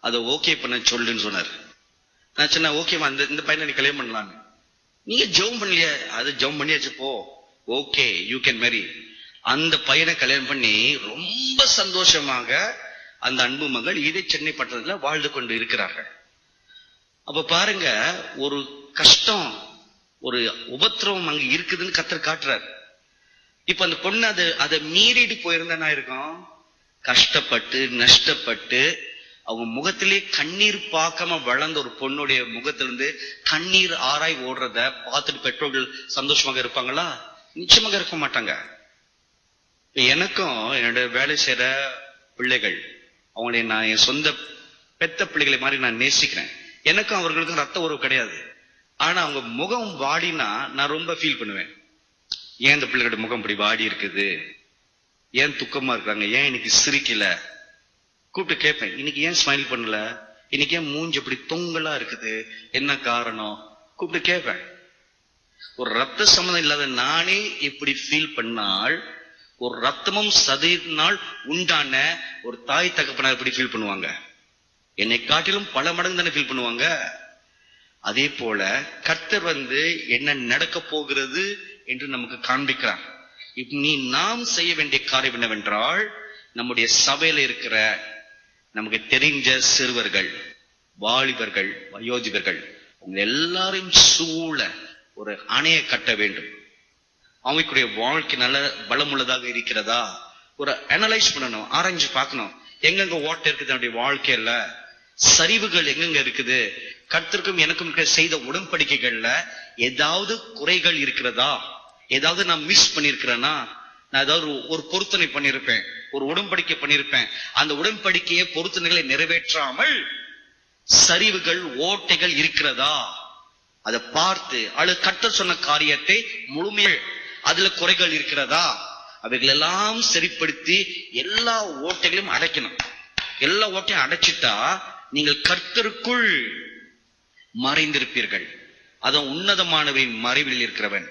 அதை ஓகே பண்ண சொல்லுன்னு சொன்னார். நான் சொன்ன, ஓகேமா, இந்த பையனை நீ கல்யாணம் பண்ணலான்னு. நீங்க ஜெபம் பண்ணலையா? அது ஜெபம் பண்ணியாச்சு, போ, ஓகே, யூ கேன் மேரி. அந்த பையனை கல்யாணம் பண்ணி ரொம்ப சந்தோஷமாக அந்த அன்பு மகள் இதே சென்னை பட்டணத்துல வாழ்ந்து கொண்டு இருக்கிறார்கள். அப்ப பாருங்க, ஒரு கஷ்டம், ஒரு உபத்திரவம் அங்க இருக்குதுன்னு கர்த்தர் காட்டுறார். இப்ப அந்த பொண்ணு அதை மீறிட்டு போயிருந்தா இருக்கும், கஷ்டப்பட்டு நஷ்டப்பட்டு அவங்க முகத்திலே கண்ணீர் பார்க்காம வளர்ந்த ஒரு பொண்ணுடைய முகத்திலிருந்து கண்ணீர் ஆராய் ஓடுறத பார்த்துட்டு பெற்றோர்கள் சந்தோஷமாக இருப்பாங்களா? நிச்சயமாக இருக்க மாட்டாங்க. எனக்கும் என்னோட வேலை செய்யற பிள்ளைகள், அவங்களை நான் என் சொந்த பெத்த பிள்ளைகளை மாதிரி நான் நேசிக்கிறேன். எனக்கும் அவர்களுக்கும் ரத்த உறவு கிடையாது. ஆனா அவங்க முகம் வாடினா நான் ரொம்ப ஃபீல் பண்ணுவேன். ஏன் இந்த பிள்ளைகளோட முகம் இப்படி வாடி இருக்குது, ஏன் துக்கமா இருக்காங்க, ஏன் இன்னைக்கு சிரிக்கல, கூப்பிட்டு கேட்பேன், இன்னைக்கு ஏன் ஸ்மைல் பண்ணல, இன்னைக்கு ஏன் மூஞ்சி இப்படி தொங்கலா இருக்குது, என்ன காரணம், கூப்பிட்டு கேட்பேன். ஒரு ரத்த சம்மந்தம் இல்லாத நானே இப்படி ஃபீல் பண்ணால், ஒரு ரத்தமும் சதையினால் உண்டான ஒரு தாய் தகப்பனார் இப்படி ஃபீல் பண்ணுவாங்க. என்னை காட்டிலும் பல மடங்கு தானே ஃபீல் பண்ணுவாங்க. அதே போல கர்த்தர் என்ன நடக்க போகிறது என்று நமக்கு காண்பிக்கிறார். நீ நாம் செய்ய வேண்டிய காரியம் என்னவென்றால், நம்முடைய சபையில இருக்கிற நமக்கு தெரிஞ்ச சிறுவர்கள், வாலிபர்கள், வயோதிபர்கள் எல்லாரையும் சூழ ஒரு அணையை கட்ட வேண்டும். அவங்களுடைய வாழ்க்கை நல்ல பலமுள்ளதாக இருக்கிறதா ஒரு அனலைஸ் பண்ணணும், ஆராய்ஞ்சு பார்க்கணும். எங்கெங்க ஓட்ட இருக்குது நம்முடைய வாழ்க்கையில, சரிவுகள் எங்கெங்க இருக்குது, கர்த்தருக்கும் எனக்கும் செய்த உடன்படிக்கைகள்ல ஏதாவது குறைகள் இருக்கிறதா, ஏதாவது நான் மிஸ் பண்ணிருக்கிறேன்னா, நான் ஏதாவது ஒரு பொருத்தனை பண்ணிருப்பேன், ஒரு உடன்படிக்கை பண்ணிருப்பேன், அந்த உடன்படிக்கையை பொருத்தனைகளை நிறைவேற்றாமல் சரிவுகள் ஓட்டைகள் இருக்கிறதா, அதை பார்த்து அல்லது கர்த்தர் சொன்ன காரியத்தை முழுமையாக அதுல குறைகள் இருக்கிறதா, அவைகள் எல்லாம் சரிப்படுத்தி எல்லா ஓட்டைகளையும் அடைக்கணும். எல்லா ஓட்டையும் அடைச்சிட்டா நீங்கள் கர்த்தருக்குள் மறைந்திருப்பீர்கள். அதான் உன்னதமானவரின் மறைவில் இருக்கிறவன்.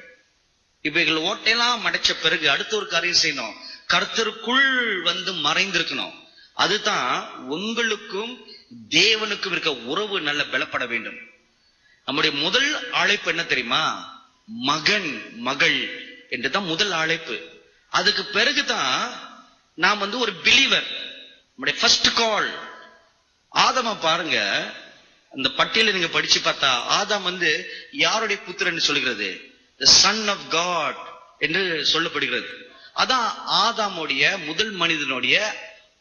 இவைகள் ஓட்டையெல்லாம் அடைச்ச பிறகு அடுத்த ஒரு காரியம் செய்யணும், கர்த்தருக்குள் மறைந்திருக்கணும். அதுதான் உங்களுக்கும் தேவனுக்கும் இருக்க உறவு நல்ல பலப்பட வேண்டும். நம்முடைய முதல் அழைப்பு என்ன தெரியுமா? மகன் மகள் என்றுதான் முதல் அழைப்பு. அதுக்கு பிறகுதான் நாம் ஒரு பிலீவர். நம்முடைய ஃபர்ஸ்ட் கால். ஆதாம பாருங்க, அந்த பட்டியலை நீங்க படிச்சு பார்த்தா ஆதாம் யாருடைய புத்திரன் சொல்லுகிறது? The son of God என்று சொல்லப்படுகிறது. அதான் ஆதாமுடைய முதல் மனிதனுடைய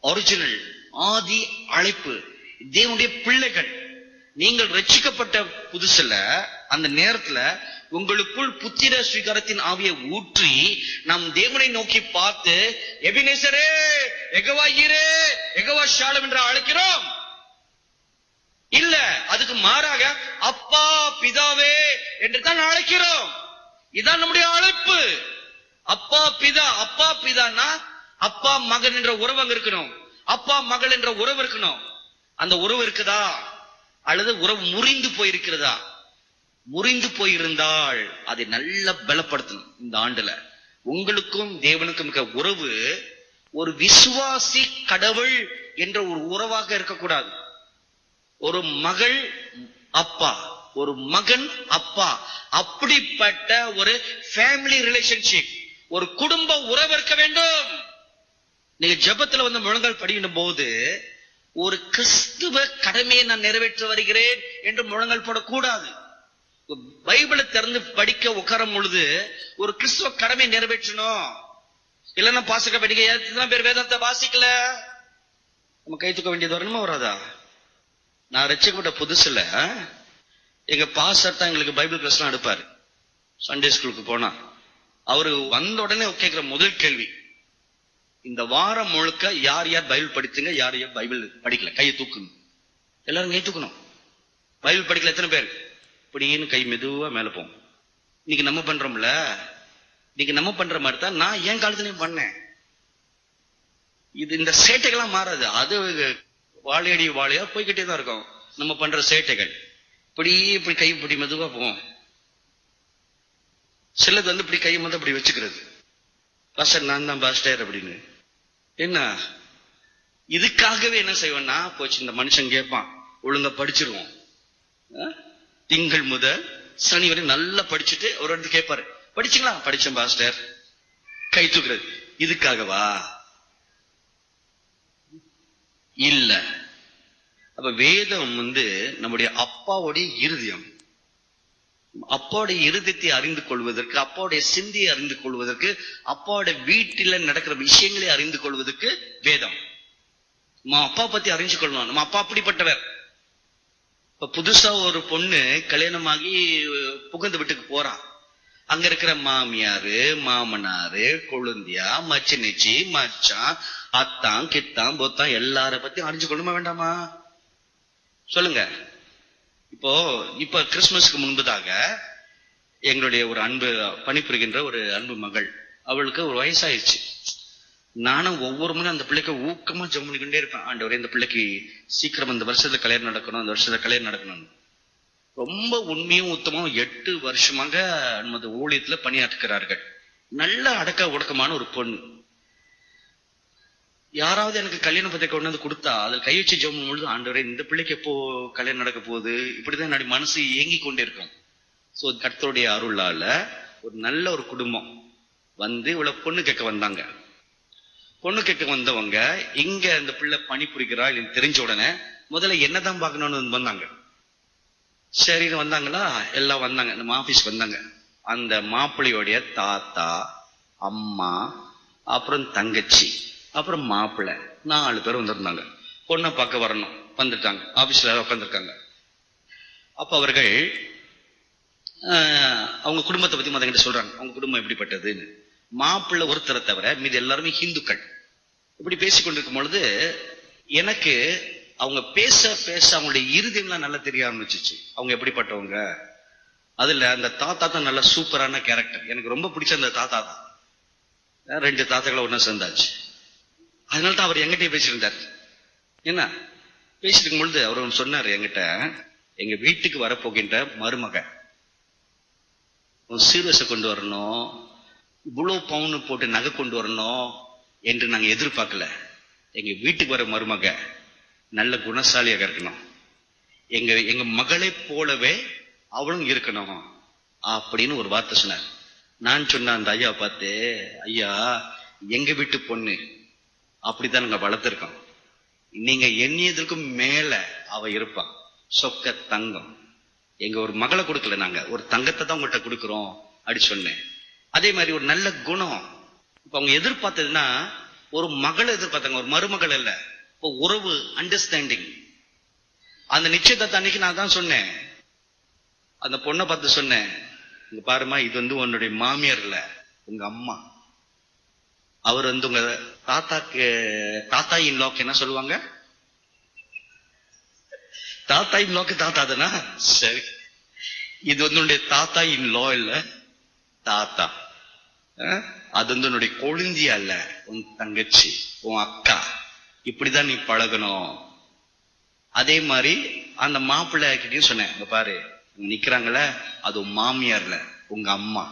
ஒரிஜினல் ஆதி அழைப்பு. தேவனுடைய பிள்ளைகள் நீங்கள் ரட்சிக்கப்பட்ட புதுசுல அந்த நேரத்துல உங்களுக்குள் புத்திர ஸ்வீகாரத்தின் ஆவியை ஊற்றி நாம் தேவனை நோக்கி பார்த்து எபினேசரே, யெகோவா ஈரே, யெகோவா ஷாலம் என்று அழைக்கிறோம். இல்ல, அதுக்கு மாறாக அப்பா பிதாவே என்று தான் அழைக்கிறோம். இதான் நம்முடைய அழைப்பு. அப்பா பிதா, அப்பா பிதான்னா அப்பா மகன் என்ற உறவு அங்க இருக்கணும். அப்பா மகள் என்ற உறவு இருக்கணும். அந்த உறவு இருக்குதா அல்லது உறவு முறிந்து போயிருக்கிறதா? முறிந்து போயிருந்தால் அதை நல்லா பலப்படுத்தணும். இந்த ஆண்டுல உங்களுக்கும் தேவனுக்கும் இருக்க உறவு ஒரு விசுவாசி கடவுள் என்ற ஒரு உறவாக இருக்கக்கூடாது. ஒரு மகள் அப்பா, ஒரு மகன் அப்பா, அப்படிப்பட்ட ஒரு ஃபேமிலி ரிலேஷன்ஷிப், ஒரு குடும்ப உறவு இருக்க வேண்டும். நீங்க ஜெபத்துல வந்து முழங்கால் படிக்கும் போது ஒரு கிறிஸ்துவ கடமையை நான் நிறைவேற்ற வருகிறேன் என்று முழங்கால் போடக்கூடாது. பைபிளை திறந்து படிக்க உட்காரும் பொழுது ஒரு கிறிஸ்துவ கடமையை நிறைவேற்றணும். இல்லைன்னா பாசக்க படிக்க எத்தனை பேர் வேதத்தை வாசிக்கல, நம்ம கை தூக்க வேண்டியது வரணுமா வராதா? நான் ரட்சிக்கப்பட்ட புதுசுல எங்க பாஸ்டர் தான் எங்களுக்கு பைபிள் கிளாஸ் எல்லாம் எடுப்பாரு. சண்டே ஸ்கூலுக்கு போனா அவரு வந்த உடனே கேட்கிற முதல் கேள்வி, இந்த வாரம் முழுக்க யார் யார் பைபிள் படிச்சுங்க, யார் யார் பைபிள் படிக்கல, கையை தூக்கணும். எல்லாரும் கை தூக்கணும். பைபிள் படிக்கல எத்தனை பேர்? இப்படின்னு கை மெதுவா மேல போகும். இன்னைக்கு நம்ம பண்றோம்ல, இன்னைக்கு நம்ம பண்ற மாதிரி தான் நான் என் காலத்துலயும் பண்ணேன். இது இந்த சேட்டைகள்லாம் மாறாது. அது வாழையடி வாழையா போய்கிட்டே தான் இருக்கும். நம்ம பண்ற சேட்டைகள் இப்படி கை இப்படி மெதுவா போகும். சிலது வந்து இப்படி கை வந்து அப்படி வச்சுக்கிறது, பாஸ்டர் நான் தான் பாஸ்டர் அப்படின்னு. என்ன இதுக்காகவே என்ன செய்வேன்னா, போச்சு இந்த மனுஷன் கேட்பான், ஒழுங்கா படிச்சிருவோம். திங்கள் முதல் சனி வரை நல்லா படிச்சுட்டு ஒரு இடத்துல கேட்பாரு, படிச்சுங்களா? படிச்சேன் பாஸ்டர். கை தூக்குறது இதுக்காகவா? இல்ல. அப்ப வேதம் வந்து நம்முடைய அப்பாவுடைய இருதயம், அப்பாவுடைய இருதயத்தை அறிந்து கொள்வதற்கு, அப்பாவுடைய சிந்தியை அறிந்து கொள்வதற்கு, அப்பாவுடைய வீட்டில நடக்கிற விஷயங்களை அறிந்து கொள்வதற்கு வேதம். நம்ம அப்பா பத்தி அறிஞ்சு கொள்ளணும். நம்ம அப்பா அப்படிப்பட்டவர். இப்ப புதுசா ஒரு பொண்ணு கல்யாணமாகி புகுந்த வீட்டுக்கு போறான். அங்க இருக்கிற மாமியாரு, மாமனாரு, கொழுந்தியா, மச்சினிச்சி, மச்சான், அத்தான், கித்தான், பொத்தான் எல்லார பத்தி அறிஞ்சு கொள்ளுமா வேண்டாமா? சொல்லுங்க. இப்ப கிறிஸ்துமஸ்க்கு முன்பதாக எங்களுடைய ஒரு அன்பு பணிபுரிகின்ற ஒரு அன்பு மகள், அவளுக்கு ஒரு வயசாயிடுச்சு. நானும் ஒவ்வொரு முறை அந்த பிள்ளைக்கு ஊக்கமா ஜெபம் பண்ணிக்கிட்டே இருப்பேன். ஆண்டவரே இந்த பிள்ளைக்கு சீக்கிரம் இந்த வருஷத்துல கல்யாணம் நடக்கணும், அந்த வருஷத்துல கல்யாணம் நடக்கணும். ரொம்ப உண்மையும் உத்தமும் 8 வருஷமாக நமது ஊழியத்துல பணியாற்றுகிறார்கள். நல்ல அடக்க ஒடுக்கமான ஒரு பொண்ணு. யாராவது எனக்கு கல்யாண பத்திரிக்கை கொண்டு வந்து கொடுத்தா அதில் கை வச்சு ஜெபம் பொழுது, ஆண்டவரே இந்த பிள்ளைக்கு எப்போ கல்யாணம் நடக்க போகுது, இப்படிதான் என்னுடைய மனசு ஏங்கி கொண்டே இருக்கும். சோ கர்த்தருடைய அருளால ஒரு நல்ல ஒரு குடும்பம் வந்து இவ்வளவு பொண்ணு கேட்க வந்தாங்க. பொண்ணு கேட்க வந்தவங்க இங்க இந்த பிள்ளை பணிபுரிக்கிறா இல்லைன்னு தெரிஞ்ச உடனே முதல்ல என்னதான் பார்க்கணும்னு வந்தாங்க. சரின்னு வந்தாங்களா, எல்லாம் வந்தாங்க. நம்ம ஆபீஸ்க்கு வந்தாங்க. அந்த மாப்பிள்ளையோடைய தாத்தா, அம்மா, அப்புறம் தங்கச்சி, அப்புறம் மாப்பிள்ளை, 4 பேர் வந்திருந்தாங்க. பொண்ணை பார்க்க வரணும். வந்துட்டாங்க. ஆபீஸ்ல உட்காந்துருக்காங்க. அப்ப அவர்கள் அவங்க குடும்பத்தை பத்தி மதங்கிட்ட சொல்றாங்க, அவங்க குடும்பம் எப்படிப்பட்டதுன்னு. மாப்பிள்ளை ஒருத்தரை தவிர மீது எல்லாருமே ஹிந்துக்கள். இப்படி பேசிக்கொண்டிருக்கும் பொழுது எனக்கு அவங்க பேச பேச அவங்களுடைய இருதயம்லாம் நல்லா தெரிய ஆரம்பிச்சிச்சு, அவங்க எப்படிப்பட்டவங்க. அதுல அந்த தாத்தா தான் நல்ல சூப்பரான கேரக்டர். எனக்கு ரொம்ப பிடிச்ச அந்த தாத்தா தான். 2 தாத்தாக்களை ஒன்னா சேர்ந்தாச்சு. அதனால தான் அவர் எங்கிட்டே பேசியிருந்தார். என்ன பேசிட்டு இருக்கும் பொழுது அவர் சொன்னாரு என்கிட்ட, எங்க வீட்டுக்கு வரப்போகின்ற மருமக சீரியஸை கொண்டு வரணும், இவ்வளவு பவுன் போட்டு நகை கொண்டு வரணும் என்று நாங்க எதிர்பார்க்கல. எங்க வீட்டுக்கு வர மருமக நல்ல குணசாலியாக இருக்கணும், எங்க மகளை போலவே அவளும் இருக்கணும் அப்படின்னு ஒரு வார்த்தை சொன்னார். நான் சொன்ன அந்த ஐயா பார்த்து, ஐயா எங்க வீட்டு பொண்ணு அப்படித்தான் நாங்க வளர்த்திருக்கோம், நீங்க எண்ணியதற்கும் மேல அவ இருப்பான், சொக்க தங்கம். எங்க ஒரு மகளை கொடுக்கல, நாங்க ஒரு தங்கத்தை தான் உங்கள்கிட்ட கொடுக்குறோம் அப்படி சொன்னேன். அதே மாதிரி ஒரு நல்ல குணம். இப்ப அவங்க எதிர்பார்த்ததுன்னா ஒரு மகளை எதிர்பார்த்தாங்க, ஒரு மருமகள் இல்ல. இப்போ உறவு, அண்டர்ஸ்டாண்டிங். அந்த நிச்சயத்தை அன்னைக்கு நான் தான் சொன்னேன். அந்த பொண்ணை பார்த்து சொன்னேன், இங்க பாருமா, இது வந்து உன்னுடைய மாமியார் இல்ல, உங்க அம்மா. அவர் வந்து உங்க தாத்தா இன் லாக்கு என்ன சொல்லுவாங்க, தாத்தா இன் லாக்கு தாத்தா தானா? சரி, இது வந்து உன்னுடைய தாத்தா இன் லா இல்ல, தாத்தா, அது வந்து உன்னுடைய கொழுந்தி அல்ல, உன் தங்கச்சி, உன் அக்கா, இப்படிதான் நீ பழகணும். அதே மாதிரி அந்த மாப்பிள்ளை கிட்டயும் சொன்னேன், இங்க பாரு நிக்கிறாங்கள, அது உன் மாமியார்ல உங்க அம்மா.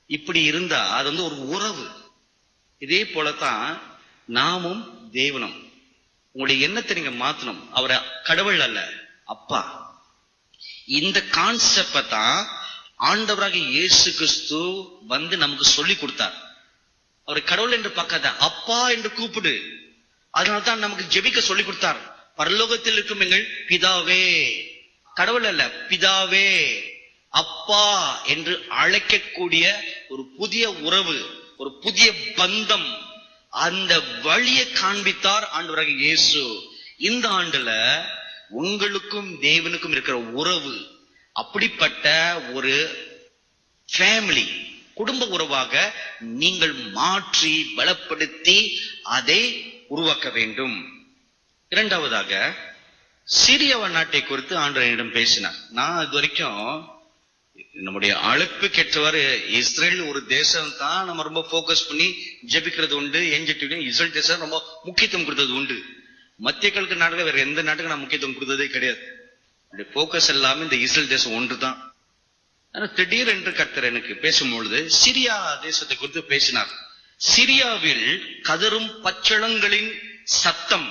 இப்படி இருந்தா அது வந்து ஒரு உறவு. இதே போலதான் நாமும் தேவனும். உங்களுடைய எண்ணத்தை நீங்க மாத்தணும். அவரை கடவுள் அல்ல, அப்பா. இந்த கான்செப்ட தான் ஆண்டவராக இயேசு கிறிஸ்து வந்து நமக்கு சொல்லி கொடுத்தார். அவரை கடவுள் என்று பார்க்காத, அப்பா என்று கூப்பிடு. அதனால்தான் நமக்கு ஜெபிக்க சொல்லி கொடுத்தார். பரலோகத்தில் இருக்கும் எங்கள் பிதாவே, கடவுள் அல்ல, பிதாவே, அப்பா என்று அழைக்கக்கூடிய ஒரு புதிய உறவு, ஒரு புதிய பந்தம், அந்த வழியை காண்பித்தார் ஆண்டவராக இயேசு. இந்த ஆண்டுல உங்களுக்கும் தேவனுக்கும் இருக்கிற உறவு அப்படிப்பட்ட ஒரு ஃபேமிலி, குடும்ப உறவாக நீங்கள் மாற்றி பலப்படுத்தி அதை உருவாக்க வேண்டும். இரண்டாவதாக, சிரியா நாட்டை குறித்து ஆண்டவரிடம் பேசினார். நான் இது வரைக்கும் நம்முடைய அழைப்புக்கு ஏற்றவாறு இஸ்ரேல் ஒரு தேசம் தான் நம்ம ரொம்ப போக்கஸ் பண்ணி ஜெபிக்கிறது உண்டு. இஸ்ரேல் தேசம் ரொம்ப முக்கியத்துவம் கொடுத்தது உண்டு. மத்திய கிழக்கு நாடுகள் வேற எந்த நாட்டுக்கு நான் முக்கியத்துவம் கொடுத்ததே கிடையாது. போக்கஸ் எல்லாமே இந்த இஸ்ரேல் தேசம் ஒன்று தான். ஆனா திடீரென்று கர்த்தர் எனக்கு பேசும்பொழுது சிரியா தேசத்தை குறித்து பேசினார். சிரியாவில் கதரும் பச்சளங்களின் சத்தம்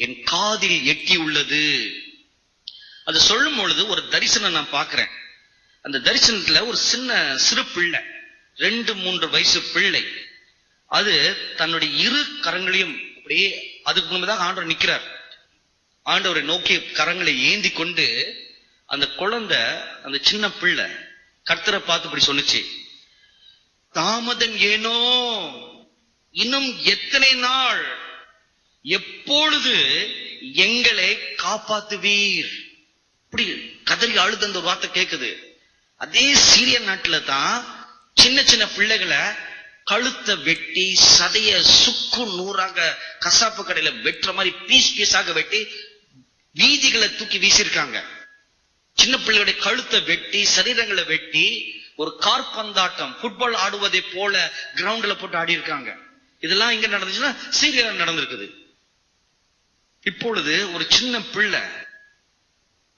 என் காதில் எட்டி உள்ளது. அது சொல்லும் பொழுது ஒரு தரிசனம் நான் பார்க்கிறேன். அந்த தரிசனத்துல ஒரு சிறு பிள்ளை, 2-3 வயசு பிள்ளை, அது தன்னுடைய இரு கரங்களையும் அப்படியே, அதுக்கு முன்பதாக ஆண்டவர் நிற்கிறார். ஆண்டவரை நோக்கி கரங்களை ஏந்தி கொண்டு அந்த குழந்தை, அந்த சின்ன பிள்ளை கர்த்தரை பார்த்து இப்படி சொன்னுச்சு, தாமதம் ஏனோ, இன்னும் எத்தனை நாள், எப்பொழுது எங்களை காப்பாத்துவீர்? இப்படி கதறி அழுது அந்த ஒரு வார்த்தை கேட்குது. அதே சீரிய நாட்டுல தான் சின்ன சின்ன பிள்ளைகளை கழுத்தை வெட்டி சதைய சுக்கு நூறாக கசாப்பு கடையில வெட்டுற மாதிரி பீஸாக வெட்டி வீதிகளை தூக்கி வீசிருக்காங்க. சின்ன பிள்ளைகளுடைய கழுத்தை வெட்டி சரீரங்களை வெட்டி ஒரு கார்பந்தாட்டம், ஃபுட்பால் ஆடுவதை போல கிரவுண்ட்ல போட்டு ஆடி இருக்காங்க. இதெல்லாம் இங்க நடந்துச்சுன்னா சீரியால நடந்திருக்குது. இப்பொழுது ஒரு சின்ன பிள்ளை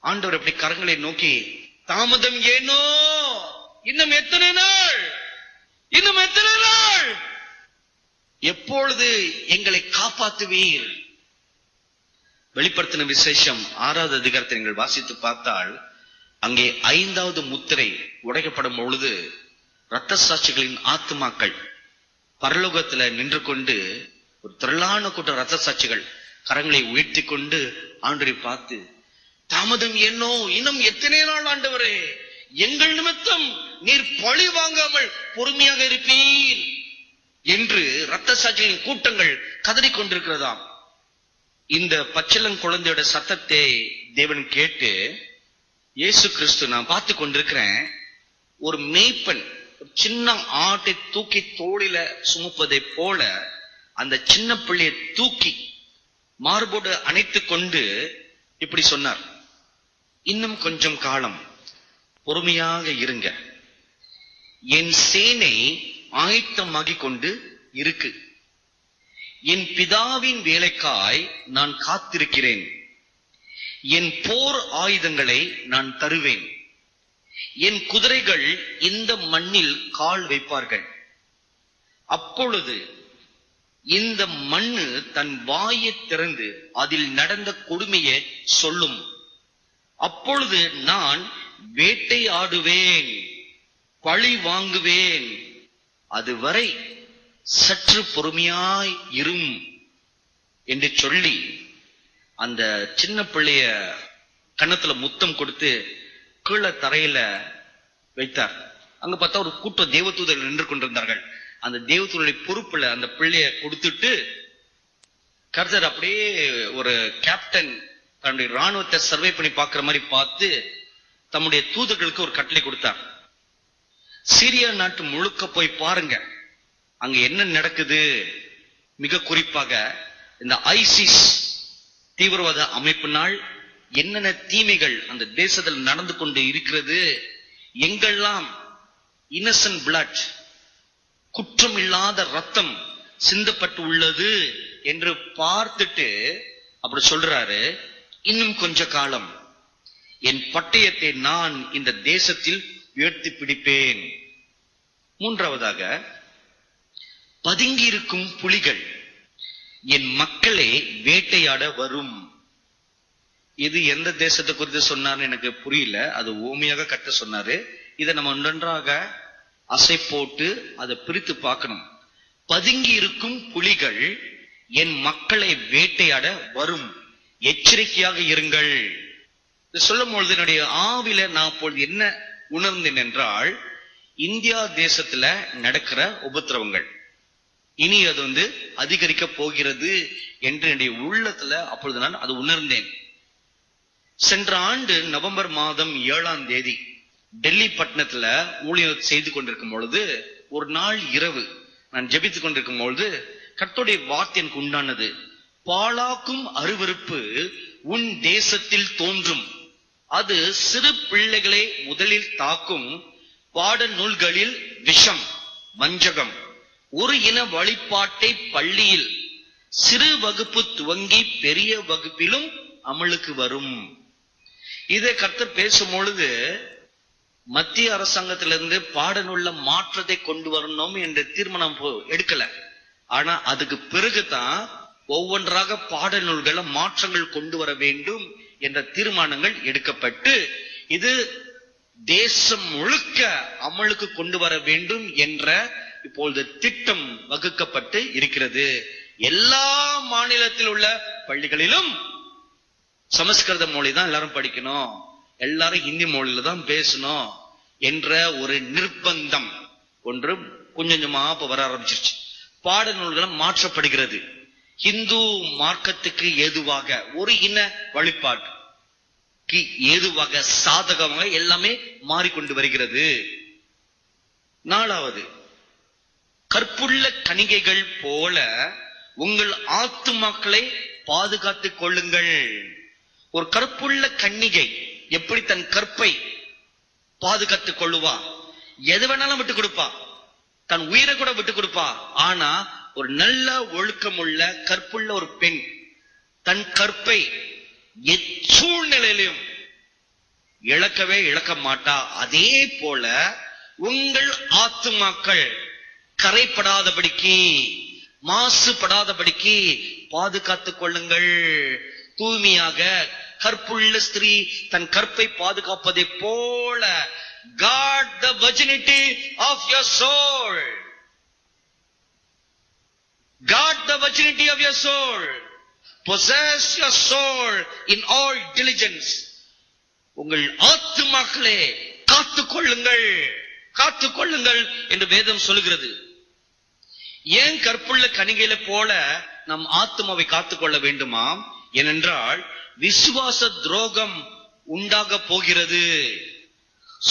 ஆண்டவர் அப்படி கரங்களை நோக்கி, தாமதம் ஏனோ, இன்னும் எத்தனை நாள், இன்னும் எத்தனை நாள், எப்பொழுது எங்களை காப்பாற்றுவீர்? வெளிப்படுத்தின விசேஷம் 6வது அதிகாரத்தை நீங்கள் வாசித்து பார்த்தால் அங்கே 5வது முத்திரை உடைக்கப்படும் பொழுது இரத்த சாட்சிகளின் ஆத்துமாக்கள் பரலோகத்துல நின்று கொண்டு, ஒரு திரளான கூட்ட இரத்த சாட்சிகள் கரங்களை உயர்த்தி கொண்டு ஆண்டவரை பார்த்து, தாமதம் என்னோ, இன்னும் எத்தனை நாள் ஆண்டவரே, எங்கள் நிமித்தம் நீர் பழி வாங்காமல் பொறுமையாக இருப்பீர் என்று இரத்த சாட்சிகளின் கூட்டங்கள் கதறிக்கொண்டிருக்கிறதாம். இந்த பச்சிளம் குழந்தையோட சத்தத்தை தேவன் கேட்டு, இயேசு கிறிஸ்து நான் பார்த்து கொண்டிருக்கிறேன், ஒரு மேய்ப்பன் ஒரு சின்ன ஆட்டை தூக்கி தோளில சுமப்பதை போல அந்த சின்ன பிள்ளையை தூக்கி மார்போடு அணைத்து கொண்டு இப்படி சொன்னார், இன்னும் கொஞ்சம் காலம் பொறுமையாக இருங்க, என் சேனை ஆயத்தமாகிக் கொண்டு இருக்கு, என் பிதாவின் வேலைக்காய் நான் காத்திருக்கிறேன், என் போர் ஆயுதங்களை நான் தருவேன், என் குதிரைகள் இந்த மண்ணில் கால் வைப்பார்கள், அப்பொழுது இந்த மண்ணு தன் வாயை திறந்து அதில் நடந்த கொடுமையை சொல்லும், அப்பொழுது நான் வேட்டையாடுவேன், பழி வாங்குவேன், அதுவரை சற்று பொறுமையாய் இரும் என்று சொல்லி அந்த சின்ன பிள்ளைய கன்னத்துல முத்தம் கொடுத்து கீழே தரையில வைத்தார். அங்க பார்த்தா ஒரு கூட்டம் தேவதூதர்கள் நின்று கொண்டிருந்தார்கள். அந்த தேவதூதருடைய பொறுப்புல அந்த பிள்ளைய கொடுத்துட்டு கர்த்தர் அப்படியே ஒரு கேப்டன் தன்னுடைய ராணுவத்தை சர்வே பண்ணி பார்க்கிற மாதிரி பார்த்து தம்முடைய தூதர்களுக்கு ஒரு கட்டளை கொடுத்தார். சிரியா நாட்டு முழுக்க போய் பாருங்க, அங்க என்ன நடக்குது. மிக குறிப்பாக இந்த ஐசிஸ் தீவிரவாத அமைப்பினால் என்னென்ன தீமைகள் அந்த தேசத்தில் நடந்து கொண்டு இருக்கிறது எங்கெல்லாம் இன்னசென்ட் பிளட், குற்றம் இல்லாத ரத்தம் சிந்தப்பட்டு உள்ளது என்று பார்த்துட்டு அப்படி சொல்றாரு, இன்னும் கொஞ்ச காலம் என் பட்டயத்தை நான் இந்த தேசத்தில் உயர்த்தி பிடிப்பேன். மூன்றாவதாக, பதுங்கி இருக்கும் புலிகள் என் மக்களை வேட்டையாட வரும். இது எந்த தேசத்தை குறித்து சொன்னார்னு எனக்கு புரியல, அது ஓமையாக கட்ட சொன்னாரு. இதை நம்ம ஒன்றொன்றாக அசை போட்டு அதை பிரித்து பார்க்கணும். பதுங்கி இருக்கும் புலிகள் என் மக்களை வேட்டையாட வரும், எச்சரிக்கையாக இருங்கள். சொல்லும் பொழுது என்னுடைய ஆவில நான் அப்பொழுது என்ன உணர்ந்தேன் என்றால், இந்தியா தேசத்துல நடக்கிற உபத்திரவங்கள் இனி அது அதிகரிக்க போகிறது என்று என்னுடைய உள்ளத்துல அப்பொழுது நான் அது உணர்ந்தேன். சென்ற ஆண்டு நவம்பர் மாதம் 7ஆம் தேதி டெல்லி பட்டணத்துல ஊழியம் செய்து கொண்டிருக்கும் பொழுது, ஒரு நாள் இரவு நான் ஜெபித்துக் கொண்டிருக்கும் பொழுது கர்த்தருடைய வார்த்தை எனக்கு உண்டானது. பாழாக்கும் அருவருப்பு உன் தேசத்தில் தோன்றும், அது சிறு பிள்ளைகளை முதலில் தாக்கும். பாட நூல்களில் விஷம், வஞ்சகம், ஒரு இன வழிபாட்டை பள்ளியில் சிறு வகுப்பு துவங்கி பெரிய வகுப்பிலும் அமலுக்கு வரும். இதை கர்த்தர் பேசும் பொழுது மத்திய அரசாங்கத்திலிருந்து பாடநூல்ல மாற்றத்தை கொண்டு வரணும் என்ற தீர்மானம் எடுக்கல. ஆனா அதுக்கு பிறகுதான் ஒவ்வொன்றாக பாடநூல்கள மாற்றங்கள் கொண்டு வர வேண்டும் என்ற தீர்மானங்கள் எடுக்கப்பட்டு இது தேசம் முழுக்க அமலுக்கு கொண்டு வர வேண்டும் என்ற இப்பொழுது திட்டம் வகுக்கப்பட்டு இருக்கிறது. எல்லா மாநிலத்தில் உள்ள பள்ளிகளிலும் சமஸ்கிருத மொழி தான் எல்லாரும் படிக்கணும், எல்லாரும் ஹிந்தி மொழியில தான் பேசணும் என்ற ஒரு நிர்பந்தம் ஒன்று கொஞ்சம் கொஞ்சமா இப்ப வர ஆரம்பிச்சிருச்சு. பாடநூல்களும் மாற்றப்படுகிறது. இந்து மார்க்கத்துக்கு ஏதுவாக, ஒரு இன வழிபாட்டுக்கு ஏதுவாக, சாதகமாக எல்லாமே மாறிக்கொண்டு வருகிறது. நாலாவது, கற்புள்ள கணிகைகள் போல உங்கள் ஆத்துமாக்களை பாதுகாத்துக் கொள்ளுங்கள். ஒரு கற்புள்ள கன்னிகை எப்படி தன் கற்பை பாதுகாத்துக் கொள்ளுவா? எது வேணாலும் விட்டு கொடுப்பா, தன் உயிரை கூட விட்டு கொடுப்பா. ஆனா ஒரு நல்ல ஒழுக்கமுள்ள கற்புள்ள ஒரு பெண் தன் கற்பை எச்சூழ்நிலையிலும் இழக்க மாட்டா. அதே போல உங்கள் ஆத்துமாக்கள் கரைப்படாதபடிக்கு, மாசுபடாதபடிக்கு பாதுகாத்துக் கொள்ளுங்கள். தூய்மையாக கற்புள்ள ஸ்திரீ தன் கற்பை பாதுகாப்பதை போல, guard the virginity of your soul. Guard the virginity of your soul. Possess your soul in all diligence. உங்கள் ஆத்துமாக்களே காத்துக்கொள்ளுங்கள், காத்துக்கொள்ளுங்கள் என்று வேதம் சொல்லுகிறது. ஏன் கற்புள்ள கணிகையில போல நம் ஆத்துமாவை காத்துக்கொள்ள வேண்டுமா? ஏனென்றால் விசுவாச துரோகம் உண்டாக போகிறது.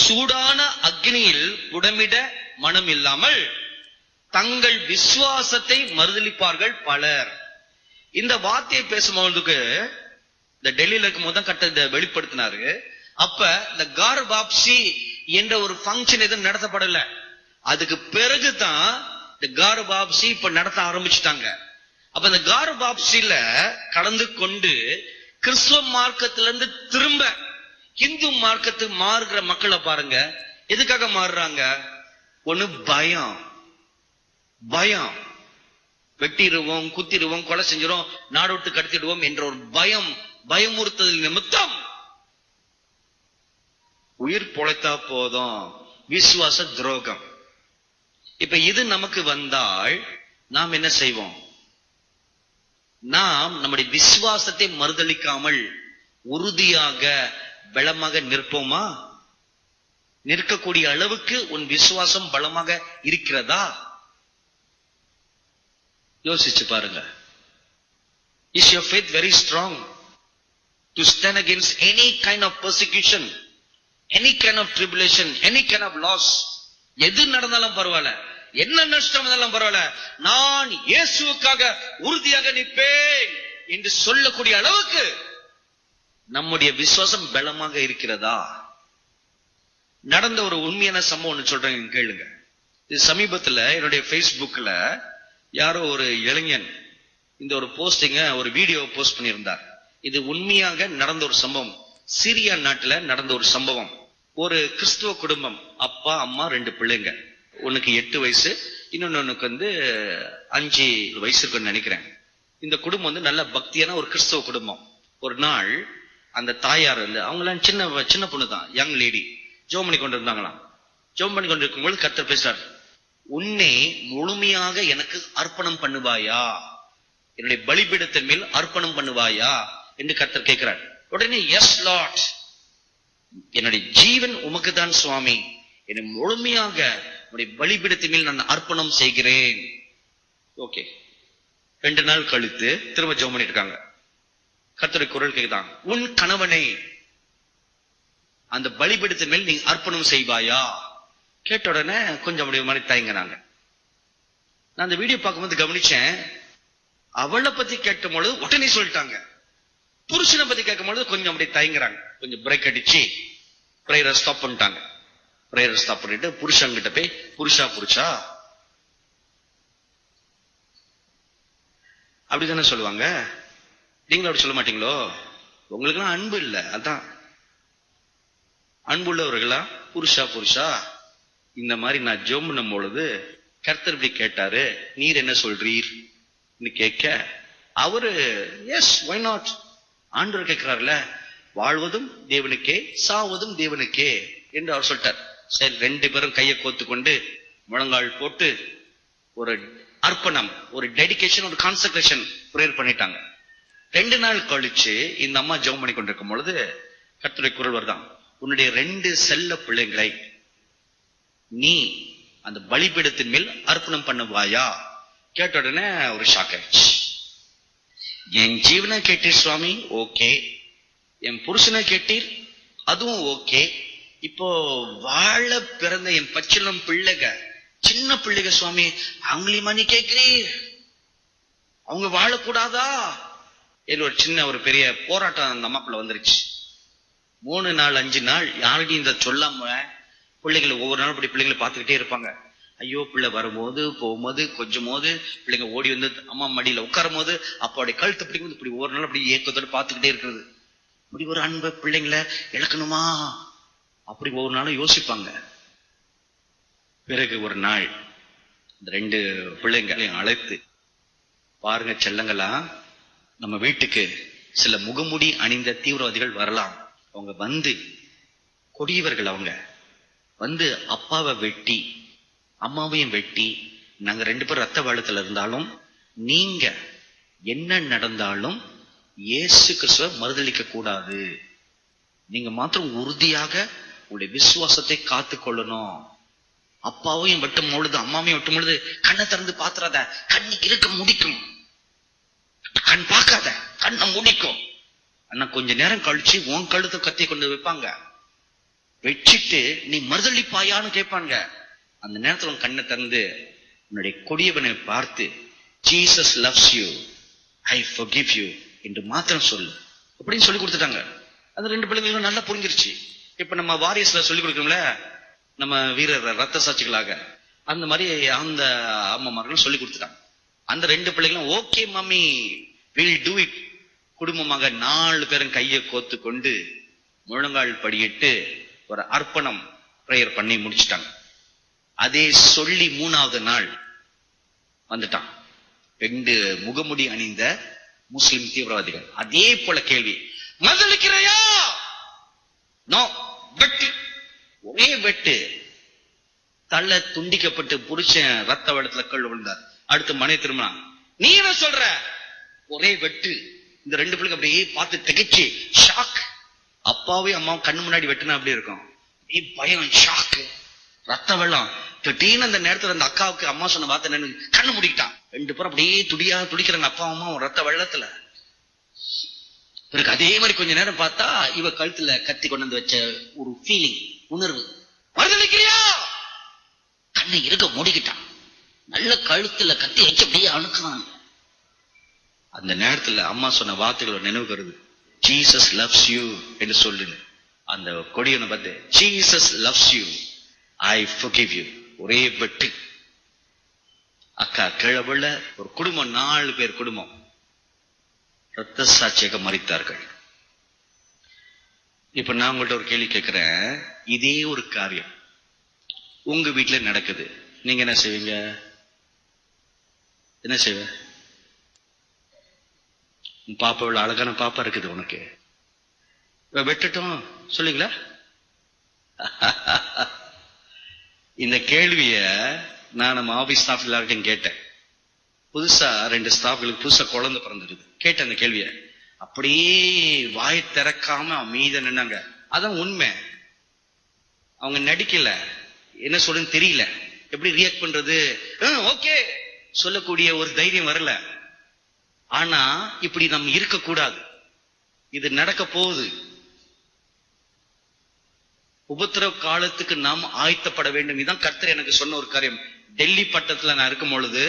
சூடான அக்னியில் புடமிட மனம் இல்லாமல் தங்கள் விசுவாசத்தை மறுதலிப்பார்கள் பலர். இந்த வார்த்தையை பேசும்போதுக்கு இந்த டெல்லியில இருக்கும் போது தான் கட்ட வெளிப்படுத்தினாரு. அப்ப இந்த கார்வாப்சி என்ற ஒரு பங்கன் எதுவும் நடத்தப்படல. அதுக்கு பிறகுதான் இந்த கார்வாப்சி இப்ப நடத்த ஆரம்பிச்சுட்டாங்க. அப்ப இந்த கார்வாப்சில கலந்து கொண்டு கிறிஸ்துவ மார்க்கத்திலிருந்து திரும்ப இந்து மார்க்கத்துக்கு மாறுகிற மக்களை பாருங்க. எதுக்காக மாறுறாங்க? ஒண்ணு பயம், பயம், வெட்டிடுவோம், குத்திடுவோம், கொலை செஞ்சிடும், நாடு விட்டு கடத்திடுவோம் என்ற ஒரு பயம், பயமுறுத்தல் நிமித்தம் உயிர் பொழைத்தா போதும், விசுவாச துரோகம். இப்ப இது நமக்கு வந்தால் நாம் என்ன செய்வோம்? நாம் நம்முடைய விசுவாசத்தை மறுதலிக்காமல் உறுதியாக பலமாக நிற்போமா? நிற்கக்கூடிய அளவுக்கு உன் விசுவாசம் பலமாக இருக்கிறதா? யோசிச்சு பாருங்க. Is your faith very strong to stand against any kind of persecution, any kind of tribulation, any kind of loss? எது நடந்தாலும் பரவாயில்ல, என்ன நஷ்டம் இருந்தாலும் பரவாயில்ல, நான் இயேசுவுக்காக உறுதியாக நிற்பேன் என்று சொல்லக்கூடிய அளவுக்கு நம்முடைய விசுவாசம் பலமாக இருக்கிறதா? நடந்த ஒரு உண்மையான சம்பவம் ஒண்ணு சொல்றேன், கேளுங்க. இது சமீபத்துல என்னுடைய Facebookல யாரோ ஒரு இளைஞன் இந்த ஒரு போஸ்டிங்க, ஒரு வீடியோ போஸ்ட் பண்ணியிருந்தார். இது உண்மையாக நடந்த ஒரு சம்பவம். சிரியா நாட்டுல நடந்த ஒரு சம்பவம். ஒரு கிறிஸ்துவ குடும்பம், அப்பா அம்மா 2 பிள்ளைங்க. ஒண்ணுக்கு 8 வயசு, இன்னொன்னுக்கு 5 வயசு இருக்குன்னு நினைக்கிறேன். இந்த குடும்பம் நல்ல பக்தியான ஒரு கிறிஸ்தவ குடும்பம். ஒரு நாள் அந்த தாயார் அவங்களாம் சின்ன பொண்ணு தான், யங் லேடி, ஜெபம் பண்ணி கொண்டு இருந்தாங்களாம். ஜெபம் பண்ணி கொண்டு இருக்கும்போது கர்த்தர் பேசுறார், உன்னை முழுமையாக எனக்கு அர்ப்பணம் பண்ணுவாயா, என்னுடைய பலிபீடத்தின் மேல் அர்ப்பணம் பண்ணுவாயா என்று கர்த்தர் கேட்கிறார். உடனே எஸ் லார்ட், என்னுடைய ஜீவன் உமக்கு தான் சுவாமி, என்னை முழுமையாக உடைய பலிபீடத்தின் மேல் நான் அர்ப்பணம் செய்கிறேன். ஓகே. 2 நாள் கழித்து திரும்ப ஜெபம் பண்ணிட்டு இருக்காங்க. கர்த்தருடைய குரல் கேக்குதான், உன் கணவனை அந்த பலிபீடத்தின் மேல் நீ அர்ப்பணம் செய்வாயா? கேட்ட உடனே கொஞ்சம் அப்படி மாதிரி தயங்கினாங்க. நான் அந்த வீடியோ பார்க்கும்போது கவனிச்சேன், அவளை பத்தி கேட்கும் பொழுது உடனே சொல்லிட்டாங்க. புருஷனை பத்தி கேட்கும் பொழுது கொஞ்சம் அப்படி தயங்குறாங்க. கொஞ்சம் பிரேக் அடிச்சு பிரேயரை ஸ்டாப் பண்ணிட்டாங்க. பிரேயரை ஸ்டாப் பண்ணிட்டு புருஷன் கிட்ட போய், புருஷா அப்படித்தானே சொல்லுவாங்க. நீங்களும் அப்படி சொல்ல மாட்டீங்களோ? உங்களுக்குலாம் அன்பு இல்லை, அதான் அன்புள்ளவர்களா புருஷா இந்த மாதிரி நான் ஜெபம் பண்ணும் பொழுது கர்த்தர் இப்படி கேட்டாரு, நீர் என்ன சொல்றீர் கேட்க அவரு எஸ் வை நாட், ஆண்டவர் கேட்கிறார்ல, வாழ்வதும் தேவனுக்கே சாவதும் தேவனுக்கே என்று அவர் சொல்லிட்டார். சரி, 2 பேரும் கையை கோத்து கொண்டு முழங்கால் போட்டு ஒரு அர்ப்பணம், ஒரு டெடிகேஷன், ஒரு கான்சென்ட்ரேஷன் பிரேயர் பண்ணிட்டாங்க. 2 நாள் கழிச்சு இந்த அம்மா ஜெபம் பண்ணி கொண்டிருக்கும் பொழுது கர்த்தருடைய குரல் வருதான், உன்னுடைய 2 செல்ல பிள்ளைங்களை நீ அந்த பலிபீடத்தின் மேல் அர்ப்பணம் பண்ணுவாயா? கேட்ட உடனே ஒரு ஷாக் ஆயிடுச்சு. என் ஜீவனை கேட்டீர் சுவாமி, ஓகே. என் புருஷனை கேட்டீர், அதுவும் ஓகே. இப்போ வாழ பிறந்த என் பச்சிளம் பிள்ளைங்க, சின்ன பிள்ளைங்க சுவாமி, அவங்களையுமா நீ கேட்கிறீர்? அவங்க வாழக்கூடாதா? ஒரு சின்ன ஒரு பெரிய போராட்டம் அந்த அம்மாக்குள்ள வந்துருச்சு. 3 நாள் 5 நாள் யார்கிட்டையும் இந்த சொல்லாம பிள்ளைங்களை ஒவ்வொரு நாளும் இப்படி பிள்ளைங்களை பார்த்துக்கிட்டே இருப்பாங்க. ஐயோ, பிள்ளை வரும்போது போகும்போது கொஞ்சம் போது பிள்ளைங்க ஓடி வந்து அம்மா மடியில உட்காரும் போது அப்பாவுடைய கழுத்து பிடிக்கும்போது இப்படி ஒவ்வொரு நாள் அப்படி ஏக்கத்தோடு பார்த்துக்கிட்டே இருக்கிறது. இப்படி ஒரு அன்பை பிள்ளைங்களை இழக்கணுமா அப்படி ஒவ்வொரு நாளும் யோசிப்பாங்க. பிறகு ஒரு நாள் இந்த 2 பிள்ளைங்களையும் அழைத்து, பாருங்க செல்லங்களா, நம்ம வீட்டுக்கு சில முகமுடி அணிந்த தீவிரவாதிகள் வரலாம். அவங்க வந்து கொடியவர்கள், அவங்க வந்து அப்பாவை வெட்டி அம்மாவையும் வெட்டி, நாங்க 2 பேரும் ரத்த வெள்ளத்துல இருந்தாலும் நீங்க என்ன நடந்தாலும் இயேசு கிறிஸ்துவை மறுதலிக்க கூடாது. நீங்க மாத்திரம் உறுதியாக உங்களுடைய விசுவாசத்தை காத்து கொள்ளணும். அப்பாவையும் வெட்டும் பொழுது அம்மாவையும் வெட்டும் பொழுது கண்ணை திறந்து பாத்துறாத, கண்ணுக்கு இருக்க முடிக்கும், கண் பார்க்காத, கண்ணை முடிக்கும். ஆனா கொஞ்ச நேரம் கழிச்சு உன் கழுத்தை கத்தி கொண்டு வைப்பாங்க, வச்சுட்டு நீ மறுதளிப்பாயான்னு கேட்பாங்க. அந்த நேரத்துல உன் கண்ணை திறந்து உன்னுடைய கொடியவனை பார்த்து, Jesus loves you, I forgive you என்று மாத்திரம் சொல்லு அப்படின்னு சொல்லி கொடுத்துட்டாங்க. அந்த 2 பிள்ளைங்களும் நல்லா புரிஞ்சிருச்சு. இப்ப நம்ம வாரியஸ்ல சொல்லி கொடுக்கணும்ல, நம்ம வீரர் ரத்த சாட்சிகளாக, அந்த மாதிரி அந்த அம்மாமார்களும் சொல்லி கொடுத்துட்டாங்க. அந்த 2 பிள்ளைகளும் okay mummy will do it. குடும்பமாக 4 பேரும் கையை கோத்து கொண்டு முழங்கால் படியிட்டு ஒரு அர்ப்பணம் பிரேயர் பண்ணி முடிச்சுட்டாங்க. அதே சொல்லி 3வது நாள் வந்துட்டான் 2 முகமுடி அணிந்த முஸ்லிம் தீவிரவாதிகள். அதே போல கேள்வி, மறுதலிக்கிறையா? நோ, வெட்டு, ஒரே வெட்டு. தலை துண்டிக்கப்பட்டு புருஷன் ரத்த வெள்ளத்துல கல் விழுந்தார். அடுத்து மனை திரும்பினா, நீ என்ன சொல்ற? ஒரே வெட்டு. இந்த 2 பிள்ளைங்க அப்படியே பார்த்து திகைச்சு ஷாக். அப்பாவே அம்மாவும் கண்ணு முன்னாடி வெட்டுனா அப்படி இருக்கும். நீ பயம், ஷாக்கு, ரத்த வெள்ளம். திடீர்னு அந்த நேரத்துல அந்த அக்காவுக்கு அம்மா சொன்ன வார்த்தை என்னன்னு கண்ணு முடிக்கிட்டான். 2 பேரும் அப்படியே துடிக்கிறாங்க, அப்பா அம்மா ரத்த வெள்ளத்துல. பிறகு அதே மாதிரி கொஞ்ச நேரம் பார்த்தா இவ கழுத்துல கத்தி கொண்டு வந்து வச்ச ஒரு ஃபீலிங், உணர்வு, மறுதலிக்கிறியா? கண்ணை இருக்க மூடிக்கிட்டான். நல்ல கழுத்துல கத்தி வச்சு அப்படியே அணுக்குறான். அந்த நேரத்துல அம்மா சொன்ன வார்த்தைகளோட நினைவு வருது, ஜீசஸ் லவ்ஸ் யூ என்று சொல்லுன்னு. அந்த கொடியனை பார்த்து, Jesus loves you, I forgive you. ஒரே வெட்டு. அக்கா கிழவுல ஒரு குடும்பம், 4 பேர் குடும்பம் ரத்த சாட்சியாக மரித்தார்கள். இப்ப நான் உங்கள்ட்ட ஒரு கேள்வி கேட்கிறேன். இதே ஒரு காரியம் உங்க வீட்டுல நடக்குது, நீங்க என்ன செய்வீங்க? என்ன செய்வ? பாப்பா இவ்வளவு அழகான பாப்பா இருக்குது உனக்கு, வெட்டட்டும் சொல்லுங்களா? இந்த கேள்விய நான் நம்ம ஆபீஸ் ஸ்டாஃப் எல்லார்ட்டையும் கேட்டேன். புதுசா 2 ஸ்டாஃப்களுக்கு புதுசா குழந்தை பிறந்திருக்கு. கேட்டேன் அந்த கேள்விய. அப்படியே வாய் திறக்காம அமைதியா நின்னாங்க. அதான் உண்மை. அவங்க நடிக்கல, என்ன சொல்றதுன்னு தெரியல, எப்படி ரியாக்ட் பண்றது ஓகே சொல்லக்கூடிய ஒரு தைரியம் வரல. ஆனா இப்படி நம்ம இருக்க கூடாது. இது நடக்க போகுது. உபத்திரவ காலத்துக்கு நாம் ஆயத்தப்பட வேண்டும். இதான் கர்த்தர் எனக்கு சொன்ன ஒரு காரியம். டெல்லி பட்டத்துல நான் இருக்கும் பொழுது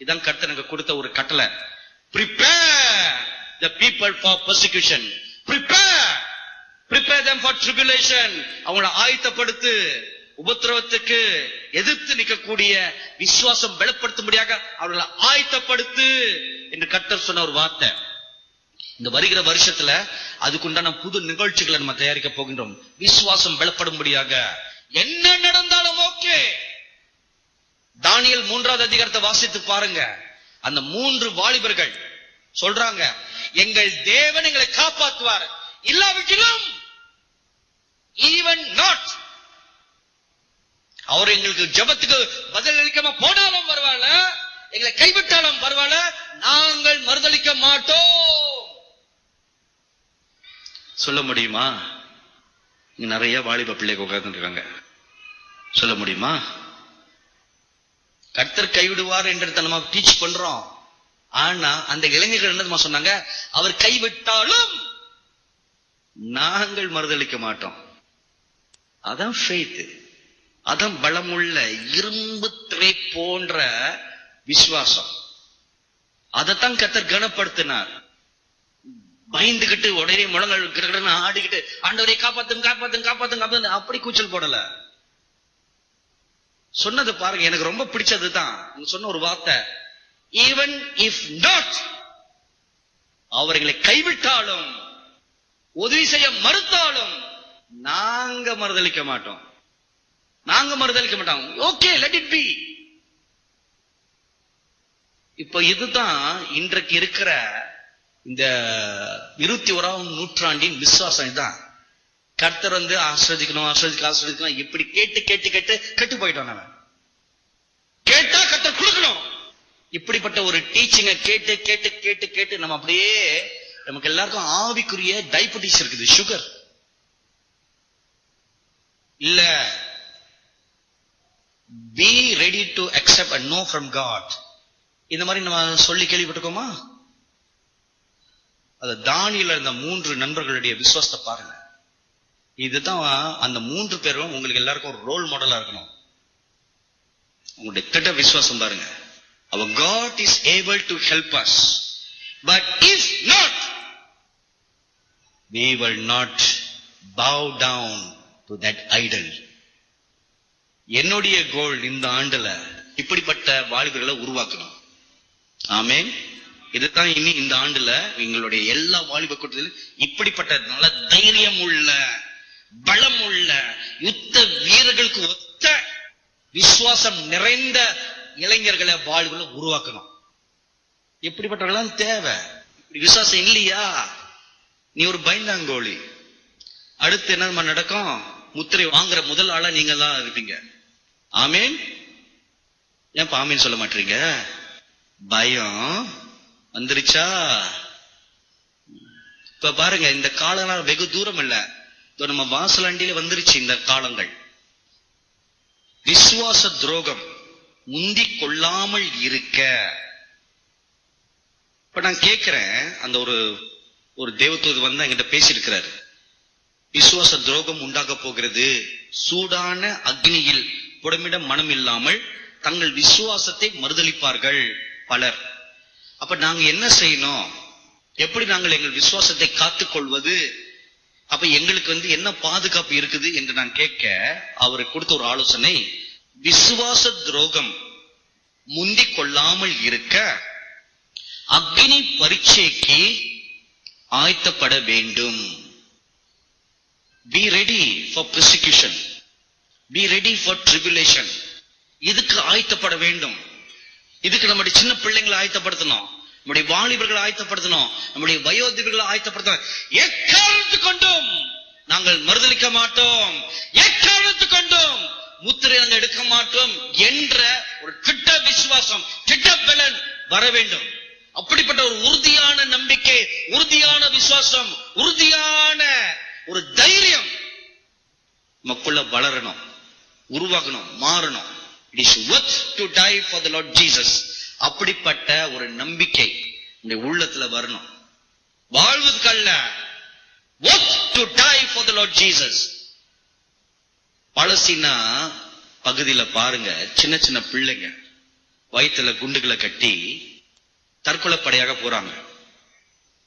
இதான் கர்த்தர் எனக்கு கொடுத்த ஒரு கட்டளை. Prepare the people for persecution. Prepare them for tribulation. அவங்களை ஆயத்தப்படுத்து, உபத்திரவத்துக்கு எதிர்த்து நிற்கக்கூடிய விசுவாசம் பலப்படுத்தும்படியாக அவர்களை ஆயத்தப்படுத்து என்று கர்த்தர் சொன்ன ஒரு வார்த்தை. இந்த வருகிற வருஷத்துல அதுக்குண்டான புது நிகழ்ச்சிகளை நம்ம தயாரிக்க போகின்றோம். விசுவாசம் பலப்படும்படியாக என்ன நடந்தாலும் ஓகே. தானியேல் 3வது அதிகாரத்தை வாசித்து பாருங்க. அந்த 3 வாலிபர்கள் சொல்றாங்க, எங்கள் தேவன் எங்களை காப்பாற்றுவார், இல்லாவிட்டாலும் ஈவன் நாட், அவர் எங்களுக்கு ஜெபத்துக்கு பதில் அளிக்காம போனாலும் பரவாயில்ல, எங்களை கைவிட்டாலும் பரவாயில்ல, நாங்கள் மறுதளிக்க மாட்டோம். சொல்ல முடியுமா? இங்க நிறைய வாலிப பிள்ளைகள் உட்கார்ந்து இருக்காங்க. சொல்ல முடியுமா? கர்த்தர் கைவிடுவார் என்று நம்ம டீச் பண்றோம். ஆனா அந்த இளைஞர்கள் என்ன சொன்னாங்க? அவர் கைவிட்டாலும் நாங்கள் மறுதளிக்க மாட்டோம். அதான் ஃபெய்த். அதான் பலமுள்ள இரும்பு திரை போன்ற விசுவாசம். அதைத்தான் கர்த்தர் கனப்படுத்தினார். பயந்துகிட்டு உடனே முழங்கள் ஆடிக்கிட்டு ஆண்டவரை காப்பாத்துங்க காப்பாத்துங்க காப்பாத்துங்க காப்பாத்துங்க அப்படி கூச்சல் போடல. சொன்னது பாருங்க, எனக்கு ரொம்ப பிடிச்சதுதான் சொன்ன ஒரு வார்த்தை. ஈவன் இஃப் நாட், அவர்களை கைவிட்டாலும் உதவி செய்ய மறுத்தாலும் நாங்க மறுதளிக்க மாட்டோம். நாங்க மறுதளிக்க மாட்டோம். Okay, let it be. இப்ப இதுதான் இன்றைக்கு இருக்கிற இந்த 21ஆம் நூற்றாண்டின் விசுவாசம். இதுதான் கர்த்தர் ஆஸ்வதிக்கணும் ஆஸ்வதிக்கணும் இப்படி கேட்டு கேட்டு கேட்டு கெட்டு போயிட்டோம். நம்ம கேட்டா கர்த்தர் கொடுக்கணும். இப்படிப்பட்ட ஒரு டீச்சிங்க கேட்டு கேட்டு கேட்டு கேட்டு நம்ம அப்படியே நமக்கு எல்லாருக்கும் ஆவிக்குரிய டயபெட்டிஸ் இருக்குது, சுகர் இல்ல. Be ready to accept a no from God. இந்த மாதிரி நம்ம சொல்லி கேள்விப்பட்டிருக்கோமா? அது தானியேல் இந்த 3 நண்பர்களுடைய விசுவாசத்தை பாருங்க. இதுதான் அந்த 3 பேரும் உங்களுக்கு எல்லாருக்கும் ஒரு ரோல் மாடலா இருக்கணும். உங்களுடைய திட்ட விசுவாசம் பாருங்க. Our God is able to help us, but if not, we will not bow down to that idol. என்னுடைய கோல் இந்த ஆண்டுல இப்படிப்பட்ட வாலிபர்களை உருவாக்கணும். ஆமென். இதுதான் இனி இந்த ஆண்டுல எங்களுடைய எல்லா வாலிப கூட்டத்திலும் இப்படிப்பட்ட நல்ல தைரியம் உள்ள பலம் உள்ள யுத்த வீரர்களுக்கு ஒத்த விசுவாசம் நிறைந்த இளைஞர்களை வாலிபர்களை உருவாக்கணும். எப்படிப்பட்டவர்களாம் தேவை. விசுவாசம் இல்லையா, நீ ஒரு பயந்தாங்கோழி. அடுத்து என்ன நடக்கும்? முத்திரை வாங்குற முதல் ஆளா நீங்க தான் இருப்பீங்க. ஆமேன். ஏன் ஆமேன் சொல்ல மாட்டீங்க? பயம் வந்துருச்சா? இப்ப பாருங்க, இந்த காலம் வெகு தூரம் இல்ல, நம்ம வாசலாண்டியில வந்துருச்சு இந்த காலங்கள். விசுவாச துரோகம் முந்திக் கொள்ளாமல் இருக்க. இப்ப நான் கேட்கிறேன், அந்த ஒரு தேவதூது என்கிட்ட பேசியிருக்கிறாரு. விசுவாச துரோகம் உண்டாக போகிறது, சூடான அக்னியில் புடமிட மனம் இல்லாமல் தங்கள் விசுவாசத்தை மறுதளிப்பார்கள் பலர். அப்ப நாங்க என்ன செய்யணும்? எப்படி நாங்கள் எங்கள் விசுவாசத்தை காத்துக் கொள்வது? அப்ப எங்களுக்கு என்ன பாதுகாப்பு இருக்குது என்று நான் கேட்க அவரு கொடுத்த ஒரு ஆலோசனை, விசுவாச துரோகம் முந்திக் கொள்ளாமல் இருக்க அக்னி பரீட்சைக்கு ஆயத்தப்பட வேண்டும். Be ready for persecution. Be ready for tribulation. இதுக்கு ஆயத்தப்பட வேண்டும். இதுக்கு நம்முடைய சின்ன பிள்ளைங்களை ஆயத்தப்படுத்தணும், நம்முடைய வாலிபர்களை ஆயத்தப்படுத்தணும், நம்முடைய வயோதிபர்களை ஆயத்தப்படுத்தணும். எக்காரணத்து கொண்டும் நாங்கள் மறுதலிக்க மாட்டோம், எக்காரணத்து கொண்டும் முத்திரை நாங்கள் எடுக்க மாட்டோம் என்ற ஒரு திட்ட விசுவாசம், திட்ட பலன் வர வேண்டும். அப்படிப்பட்ட ஒரு உறுதியான நம்பிக்கை, உறுதியான விசுவாசம், உறுதியான ஒரு தைரியம் நமக்குள்ள வளரணும், உருவாகணும், மாறணும். It is worth to die for the Lord Jesus. அப்படிப்பட்ட ஒரு நம்பிக்கை இந்த உள்ளத்துல வரணும். வாழ்வதற்கல்ல, worth to die for the Lord Jesus. Palestine பகுதியில பாருங்க, சின்ன சின்ன பிள்ளைங்க வயிற்றுல குண்டுகளை கட்டி தற்கொலைப்படையாக போறாங்க.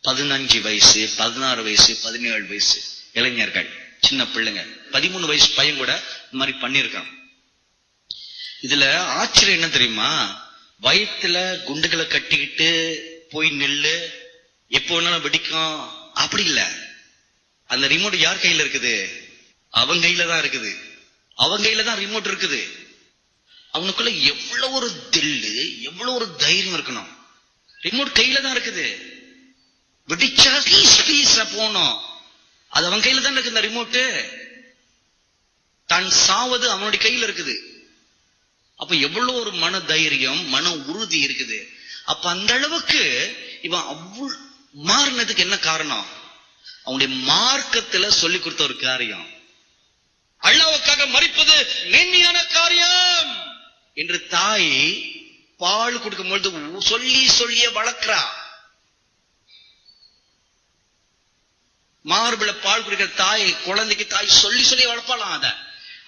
15 வயசு, 16 வயசு, 17 வயசு இளைஞர்கள், சின்ன பிள்ளைங்க, 13 வயசு பையன் கூட இந்த மாதிரி பண்ணிருக்காங்க. இதுல ஆச்சரியம் என்ன தெரியுமா? வயிற்றுல குண்டுகளை கட்டிக்கிட்டு போய் நில்லு, எப்போ வேணாலும் வெடிக்கும் அப்படி இல்ல. அந்த ரிமோட் யார் கையில இருக்குது? அவங்க கையில தான் இருக்குது. அவங்க கையில தான் ரிமோட் இருக்குது. அவனுக்குள்ள எவ்வளவு ஒரு தில்லு, எவ்வளவு ஒரு தைரியம் இருக்கணும். ரிமோட் கையில தான் இருக்குது. வெடிச்சா பீஸா போனோம், அது அவன் கையில தான் இருக்கு. இந்த ரிமோட்டு தான் சாவது அவனுடைய கையில இருக்குது. அப்ப எவ்வளவு ஒரு மன தைரியம், மன உறுதி இருக்குது. அப்ப அந்த அளவுக்கு இவன் அவ்வளவு மாறினதுக்கு என்ன காரணம்? அவனுடைய மார்க்கத்துல சொல்லி கொடுத்த ஒரு காரியம். அல்லாஹ்வுக்காக மரிப்பது மேன்மையான காரியம் என்று தாய் பால் கொடுக்கும் பொழுது சொல்லி சொல்லியே வளர்க்கிறா. மார்பில பால் குடிக்கிற தாய், குழந்தைக்கு தாய் சொல்லி சொல்லி வளர்ப்பாளாம். அத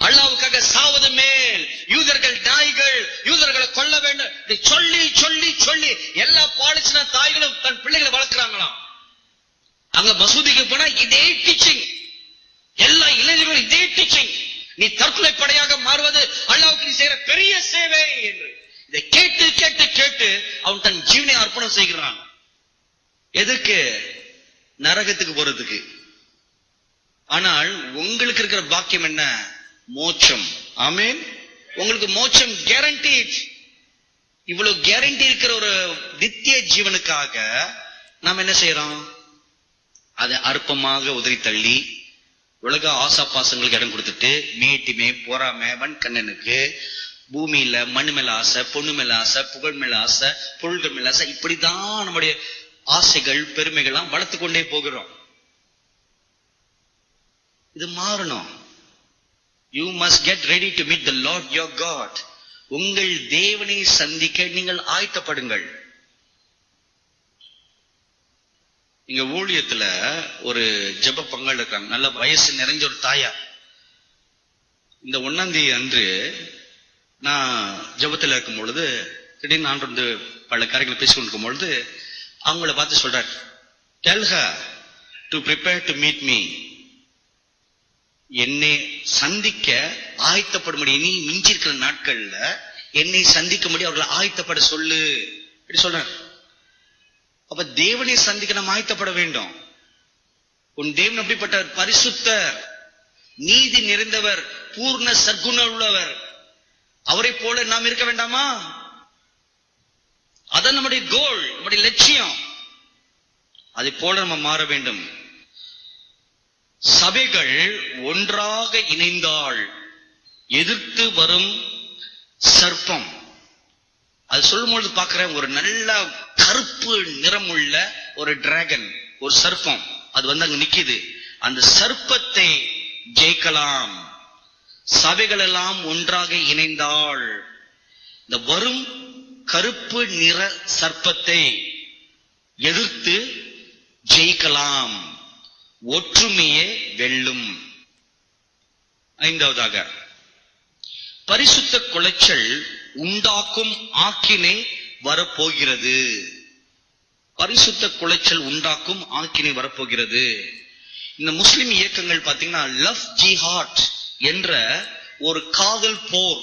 அல்லாஹ்வுக்காக சாவது மேல், யூதர்கள் நாய்கள், யூதர்களை கொல்ல வேண்டும், சொல்லி சொல்லி சொல்லி எல்லா பாலிசின தாய்களும் தன் பிள்ளைகளை வளர்க்கிறாங்களாம். அங்க மசூதிக்கு போனா இதே டீச்சிங், எல்லா இளைஞர்களும் இதே டீச்சிங். நீ தற்கொலை படையாக மாறுவது அல்லாஹ்வுக்கு நீ செய்யற பெரிய சேவை என்று இதை கேட்டு கேட்டு கேட்டு அவன் தன் ஜீவனை அர்ப்பணம் செய்கிறான். எதுக்கு? நரகத்துக்கு போறதுக்கு. ஆனால் உங்களுக்கு இருக்கிற பாக்கியம் என்ன? மோட்சம். ஆமென். உங்களுக்கு மோட்சம் கேரண்டீட். இவ்வளவு கேரண்டி இருக்கிற ஒரு நித்திய ஜீவனுக்காக நாம் என்ன செய்யறோம்? அதை அற்பமாக உதறி தள்ளி உலக ஆசா பாசங்களுக்கு இடம் கொடுத்துட்டு மேட்டிமே போறாம வன்கண்ணனுக்கு பூமியில மண்ணு மேல ஆசை, பொண்ணு மேல ஆசை, புகழ் மேல ஆசை, பொருள்கள் மேல ஆசை, இப்படிதான் நம்முடைய ஆசைகள் பெருமைகள்லாம் வளர்த்து கொண்டே போகிறோம். இது மாறணும். You must get ready to meet the Lord your God. உங்கள் தேவனை சந்திக்க நீங்கள் ஆயத்தப்படுங்கள். இங்க ஊழியத்துல ஒரு ஜெப பங்காளி இருக்காங்க, நல்ல வயசு நிறைஞ்ச ஒரு தாயா. இந்த 1ஆம் தேதி அன்று நான் ஜெபத்துல இருக்கும் பொழுது திடீர்னு நான் வந்து பல காரியங்களை பேசிக்கொண்டு இருக்கும் பொழுது அவங்கள பார்த்து சொல்றார், tell her to prepare to meet me. என்னை சந்திக்க ஆயத்தப்படும்படி, இனி மிஞ்சி இருக்கிற நாட்கள்ல என்னை சந்திக்க முடியும் அவர்களை ஆயத்தப்பட சொல்லு அப்படி சொல்றார். அப்ப தேவனை சந்திக்க நாம் ஆயத்தப்பட வேண்டும். உன் தேவன் அப்படிப்பட்ட பரிசுத்தர், நீதி நிறைந்தவர், பூர்ண சற்குணம் உள்ளவர். அவரை போல நாம் இருக்க வேண்டாமா? அதான் நம்முடைய கோல், நம்முடைய லட்சியம். அதை போல நம்ம மாற வேண்டும். சபைகள் ஒன்றாக இணைந்தால் எதிர்த்து வரும் சர்ப்பம், அது சொல்லும் பொழுது பார்க்கிறேன், ஒரு நல்ல கருப்பு நிறமுள்ள ஒரு டிராகன், ஒரு சர்ப்பம், அது வந்து அங்க நிக்குது. அந்த சர்ப்பத்தை ஜெயிக்கலாம். சபைகள் எல்லாம் ஒன்றாக இணைந்தால் இந்த வரும் கருப்பு நிற சர்ப்பத்தை எதிர்த்து ஜெயிக்கலாம். ஒற்றுமையே வெல்லும். 5வதாக, பரிசுத்த குலைச்சல் உண்டாக்கும் ஆக்கினை வரப்போகிறது. பரிசுத்த குலைச்சல் உண்டாக்கும் ஆக்கினை வரப்போகிறது. இந்த முஸ்லிம் இயக்கங்கள் பாத்தீங்கன்னா லவ் ஜிஹாட் என்ற ஒரு காதல் போர்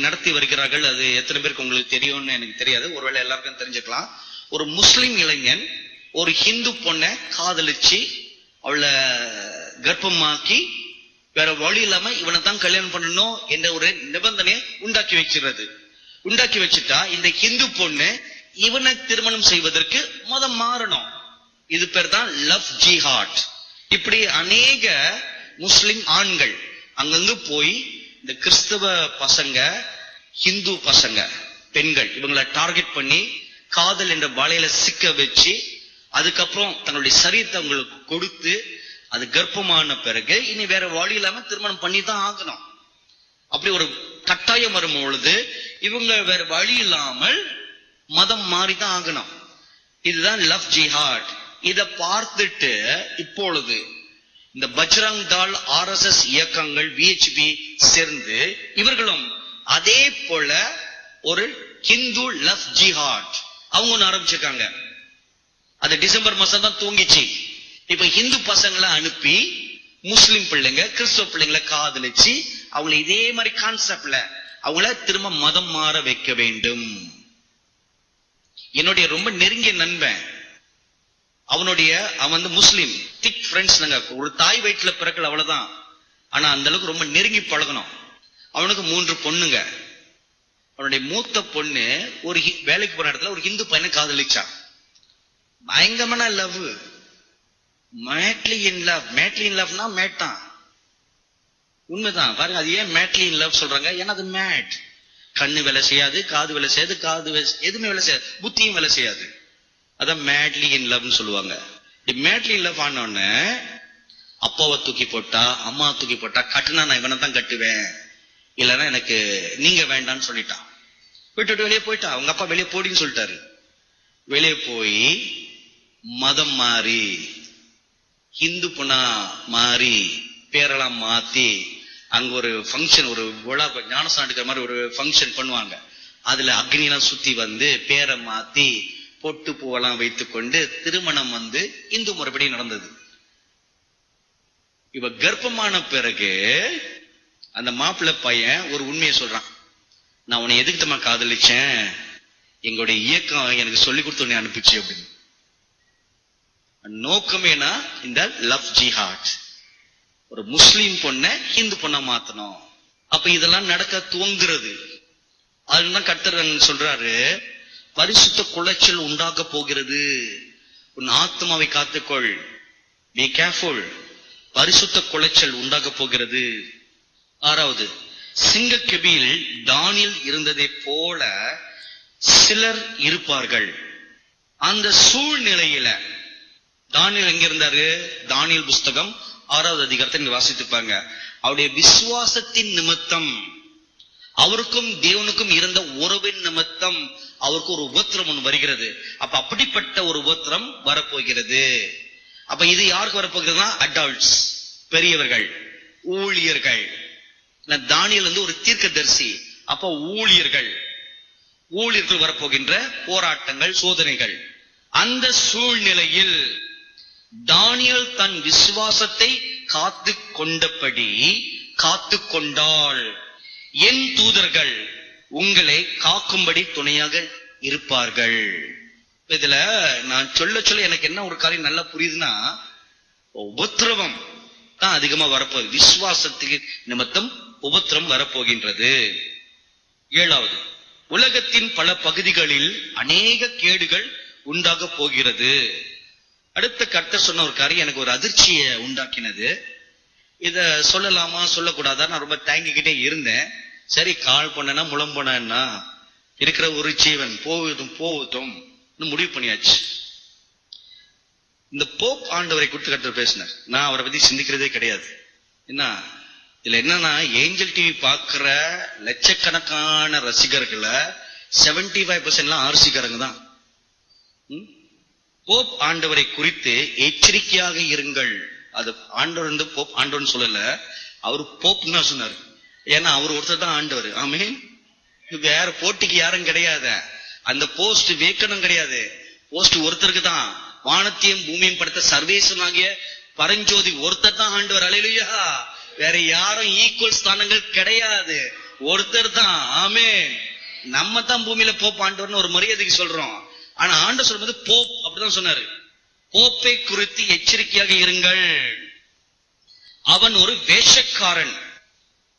நடத்தி வருகிறார்கள். அது எத்தனை பேருக்கு உங்களுக்கு தெரியும்னு எனக்கு தெரியாது, ஒருவேளை எல்லாருக்கும் தெரிஞ்சுக்கலாம். ஒரு முஸ்லிம் இளைஞன் ஒரு ஹிந்து பொண்ணை காதலிச்சு அவளை கர்ப்பமாக்கி வேற வழி இல்லாம இவனை தான் கல்யாணம் பண்ணணும் என்ற ஒரு நிபந்தனையை உண்டாக்கி வச்சுட்டா இந்த ஹிந்து பொண்ணு இவனை திருமணம் செய்வதற்கு மதம் மாறணும். இது பேர் தான் லவ் ஜிஹாட். இப்படி அநேக முஸ்லிம் ஆண்கள் அங்கங்க போய் இந்த கிறிஸ்தவ பசங்க, ஹிந்து பசங்க, பெண்கள் இவங்களை டார்கெட் பண்ணி காதல் என்ற வலையில சிக்க வச்சு அதுக்கப்புறம் தன்னுடைய சரீரத்தை அவங்களுக்கு கொடுத்து அது கர்ப்பமான பிறகு இனி வேற வழி இல்லாம திருமணம் பண்ணி தான் ஆகணும். அப்படி ஒரு கட்டாயம் வரும் பொழுது இவங்க வேற வழி இல்லாமல் மதம் மாறிதான் ஆகணும். இதுதான் லவ் ஜிஹாட். இத பார்த்துட்டு இப்பொழுது இந்த பஜ்ரங் தாள், RSS இயக்கங்கள், VHP சேர்ந்து இவர்களும் அதே போல ஒரு ஹிந்து லவ் ஜிஹாட் அவங்க ஒண்ணு ஆரம்பிச்சிருக்காங்க. அது டிசம்பர் மாசம் தான் தூங்கிச்சு. இப்ப ஹிந்து பசங்களை அனுப்பி முஸ்லிம் பிள்ளைங்க, கிறிஸ்தவ பிள்ளைங்களை காதலிச்சு அவங்களை இதே மாதிரி கான்செப்ட்ல அவங்கள திரும்ப மதம் மாற வைக்க வேண்டும். என்னுடைய ரொம்ப நெருங்கிய நண்பன், அவன் வந்து முஸ்லிம், திக் ஃப்ரெண்ட்ஸ். நாங்க ஒரு தாய் வயிற்றுல பிறக்கல, அவ்வளவுதான். ஆனா அந்த அளவுக்கு ரொம்ப நெருங்கி பழகணும். அவனுக்கு 3 பொண்ணுங்க. அவனுடைய மூத்த பொண்ணு ஒரு வேலைக்கு போன இடத்துல ஒரு ஹிந்து பையனை காதலிச்சான். பயங்கரமான லவ், மேட்லி இன் லவ்னா மேட்டான். உண்மைதான் பாருங்க. அது ஏன் மேட்லி இன் லவ் சொல்றாங்க? ஏன்னா அது மேட். கண்ணு வேலை செய்யாது, காது வேலை செய்யாது, எதுவுமே வேலை செய்யாது, புத்தியும் வேலை செய்யாது. அதான் மேட்லி இன் லவ்னு சொல்லுவாங்க. மேட்லி இன் லவ் ஆனோன்னு அப்பாவை தூக்கி போட்டா, அம்மா தூக்கி போட்டா, கட்டுனா நான் இவனை தான் கட்டுவேன், இல்லைன்னா எனக்கு நீங்க வேண்டான்னு சொல்லிட்டான். விட்டுட்டு வெளியே போயிட்டா. அவங்க அப்பா வெளியே போடின்னு சொல்லிட்டாரு. வெளியே போய் மதம் மாறி ஹிந்து பொண்ணா மாறி பேரெல்லாம் மாத்தி அங்க ஒரு ஃபங்க்ஷன், ஒரு விழா, ஞானஸ்நானம் எடுக்கிற மாதிரி ஒரு ஃபங்க்ஷன் பண்ணுவாங்க. அதுல அக்னியெல்லாம் சுத்தி வந்து பேரை மாத்தி பொட்டு பூவெல்லாம் வைத்துக் கொண்டு திருமணம் வந்து இந்து முறைப்படி நடந்தது. இவ கர்ப்பமான பிறகு அந்த மாப்பிள்ளை பையன் ஒரு உண்மையை சொல்றான். நான் உன்னை எதுக்கு தான் காதலிச்சேன், எங்களுடைய இயக்கம் எனக்கு சொல்லி கொடுத்து உன்னை அனுப்பிச்சு அப்படின்னு. நோக்கமேனா இந்த லவ் ஜிஹாட். ஒரு முஸ்லீம் பொண்ண ஹிந்து பொண்ணா மாத்தணும். அப்ப இதெல்லாம் நடக்க துவங்குறது. அதுதான் கர்த்தர் சொல்றாரு, பரிசுத்த குலைச்சல் உண்டாக்க போகிறது, உன் ஆத்மாவை காத்துக்கொள், பி கேர்ஃபுல். பரிசுத்த குலைச்சல் உண்டாக்க போகிறது. 6வது, சிங்கக்கெபியில் தானியேல் இருந்ததை போல சிலர் இருப்பார்கள். அந்த சூழ்நிலையில தானியேல் எங்க இருந்தாரு? தானியேல் புஸ்தகம் 6வது அதிகாரத்தை நீங்க வாசித்துப்பாங்க. அவருடைய விசுவாசத்தின் நிமித்தம், அவருக்கும் தேவனுக்கும் இருந்த உறவின் நிமித்தம் அவருக்கு ஒரு உபத்திரம் ஒன்று வருகிறது. அப்ப அப்படிப்பட்ட ஒரு உபத்திரம் வரப்போகிறது. அப்ப இது யாருக்கு வரப்போகிறதுனா அடல்ட்ஸ், பெரியவர்கள், ஊழியர்கள். தானியேல் வந்து ஒரு தீர்க்கதரிசி. அப்ப ஊழியர்கள் வரப்போகின்ற போராட்டங்கள், சோதனைகள். அந்த சூழ்நிலையில் தானியேல் தன் விசுவாசத்தை காத்து கொண்டபடி காத்து கொண்டாள். என் தூதர்கள் உங்களை காக்கும்படி துணையாக இருப்பார்கள். இதுல நான் சொல்ல எனக்கு என்ன ஒரு காரியம் நல்லா புரியுதுன்னா, உபத்திரவம் தான் அதிகமா வரப்போகுது. விசுவாசத்துக்கு நிமித்தம் உபத்திரம் வரப்போகின்றது. 7வது, உலகத்தின் பல பகுதிகளில் அநேக கேடுகள் உண்டாக போகிறது. அடுத்த கர்த்தர் சொன்ன ஒரு காரியம் எனக்கு ஒரு அதிர்ச்சியை உண்டாக்கினது. இத சொல்லலாமா சொல்லக்கூடாதா நான் ரொம்ப தயங்கிக்கிட்டே இருந்தேன். சரி, கால் பண்ணனா முளம் போனா இருக்கிற ஒரு ஜீவன் போவதும் முடிவு பண்ணியாச்சு. இந்த போப் ஆண்டவரை குறித்து கர்த்தர் பேசினார். நான் அவரை பத்தி சிந்திக்கிறதே கிடையாது. இதுல என்னன்னா, ஏஞ்சல் டிவி பாக்குற லட்சக்கணக்கான ரசிகர்களை 75% ஆர்சிக்காரங்க தான். போப் ஆண்டவரை குறித்து எச்சரிக்கையாக இருங்கள். அது ஆண்டவர் வந்து போப் ஆண்டவர்னு சொல்லல, அவரு போப்னு தான் சொன்னாரு. ஏன்னா அவர் ஒருத்தர் தான் ஆண்டவர். ஆமென். வேற போட்டிக்கு யாரும் கிடையாது. அந்த போஸ்ட் வேக்கணும் கிடையாது. போஸ்ட் ஒருத்தருக்கு தான். வானத்தையும் பூமியும் படுத்த சர்வேசனாகிய பரஞ்சோதி ஒருத்தர் தான் ஆண்டவர். அல்லேலூயா. வேற யாரும் ஈக்குவல் ஸ்தானங்கள் கிடையாது, ஒருத்தர் தான். ஆமென். நம்ம தான் பூமியில போப் ஆண்டவர்னு ஒரு மரியாதைக்கு சொல்றோம். ஆனா ஆண்டவர் சொல்லும்போது போப் அப்படிதான் சொன்னாரு. போப்பை குறித்து எச்சரிக்கையாக இருங்கள், அவன் ஒரு வேஷக்காரன்,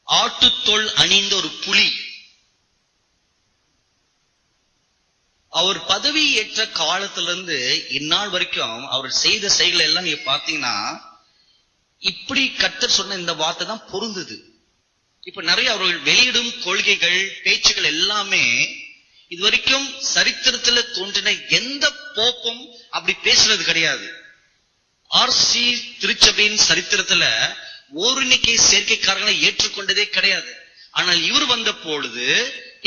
ஆட்டுத்தோல் அணிந்த ஒரு புலி. அவர் பதவி ஏற்ற காலத்திலிருந்து இந்நாள் வரைக்கும் அவர் செய்த செயல்கள் எல்லாம் நீங்க பாத்தீங்கன்னா இப்படி கர்த்தர் சொன்ன இந்த வார்த்தை தான் பொருந்தது. இப்ப நிறைய அவர்கள் வெளியிடும் கொள்கைகள் பேச்சுகள் எல்லாமே இதுவரைக்கும் சரித்திரத்துல தோன்றின எந்த போப்பும் அப்படி பேசுறது கிடையாது. ஆர்சி திருச்சபையின் சரித்திரத்துல ஓரிணைக்கை சேர்க்கைக்காரர்களை ஏற்றுக்கொண்டதே கிடையாது. ஆனால் இவர் வந்த பொழுது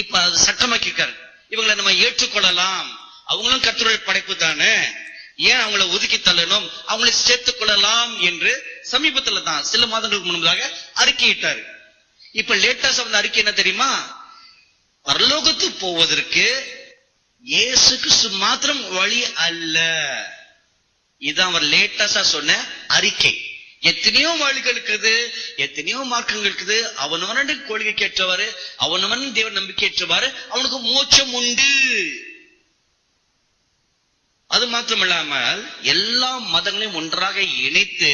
இப்ப அது சட்டமாக்கிருக்காரு. இவங்களை நம்ம ஏற்றுக்கொள்ளலாம், அவங்களும் கர்த்தருடைய படைப்பு தானே, ஏன் அவங்களை ஒதுக்கி தள்ளணும், அவங்களை சேர்த்துக் கொள்ளலாம் என்று சமீபத்துல தான் சில மாதங்களுக்கு முன்பதாக அறிக்கையிட்டாரு. இப்ப லேட்டஸ்ட் வந்த அறிக்கை என்ன தெரியுமா? பரலோகத்துக்கு போவதற்கு இயேசு கிறிஸ்து மாத்திரம் வழி அல்ல. இதுதான் அவர் லேட்டஸ்டா சொன்ன அறிக்கை. எத்தனையோ வழிகள் இருக்குது, எத்தனையோ மார்க்கங்கள் இருக்குது. அவனவனுடைய கொள்கைக்கு ஏற்றவாறு, அவனவன் தேவன் நம்பிக்கை ஏற்றவாறு அவனுக்கு மோட்சம் உண்டு. அது மாத்திரமில்லாமல் எல்லா மதங்களையும் ஒன்றாக இணைத்து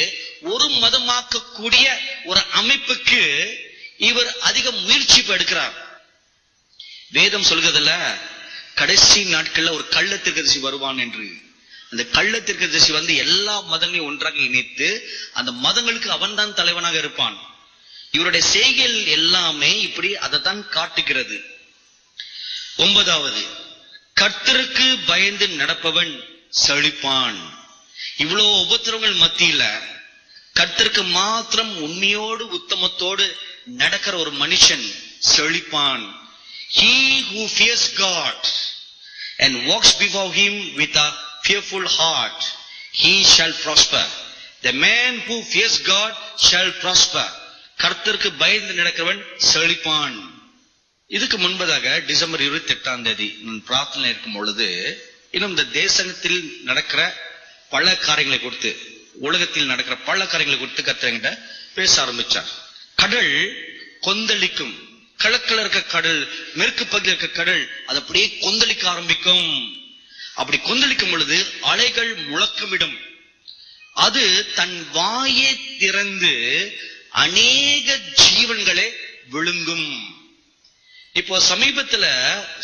ஒரு மதமாக்கக்கூடிய ஒரு அமைப்புக்கு இவர் அதிக முயற்சி எடுக்கிறார். வேதம் சொல்கிறதுல கடைசி நாட்கள்ல ஒரு கள்ள தீர்க்கதரிசி வருவான் என்று. அந்த கள்ள தீர்க்கதரிசி வந்து எல்லா மதங்களையும் ஒன்றாக இணைத்து அந்த மதங்களுக்கு அவன் தான் தலைவனாக இருப்பான். இவருடைய செய்கைகள் எல்லாமே இப்படி அதைத்தான் காட்டுகிறது. 9வது, கர்த்தருக்கு பயந்து நடப்பவன் செழிப்பான். இவ்வளவு உபத்திரவங்கள் மத்தியில கர்த்தருக்கு மாத்திரம் உண்மையோடு உத்தமத்தோடு நடக்கிற ஒரு மனுஷன் செழிப்பான். He who fears God and walks before him with a fearful heart, he shall prosper. The man who fears God shall prosper. கர்த்தருக்கு பயந்து நடக்கிறவன் செழிப்பான். இதுக்கு முன்பதாக டிசம்பர் 28ஆம் தேதி நான் பிரார்த்தனை இருக்கும் பொழுது இன்னும் இந்த தேசத்தில் நடக்கிற பல காரியங்களை கொடுத்து, உலகத்தில் நடக்கிற பல காரியங்களை கொடுத்து கர்த்தர்கிட்ட பேச ஆரம்பிச்சார். கடல் கொந்தளிக்கும், கிழக்குல இருக்க கடல், மேற்கு பகுதியில் இருக்க கடல் அது அப்படியே கொந்தளிக்க ஆரம்பிக்கும். அப்படி கொந்தளிக்கும் பொழுது அலைகள் முழக்கமிடும். அது தன் வாயை திறந்து அநேக ஜீவன்களை விழுங்கும். இப்போ சமீபத்துல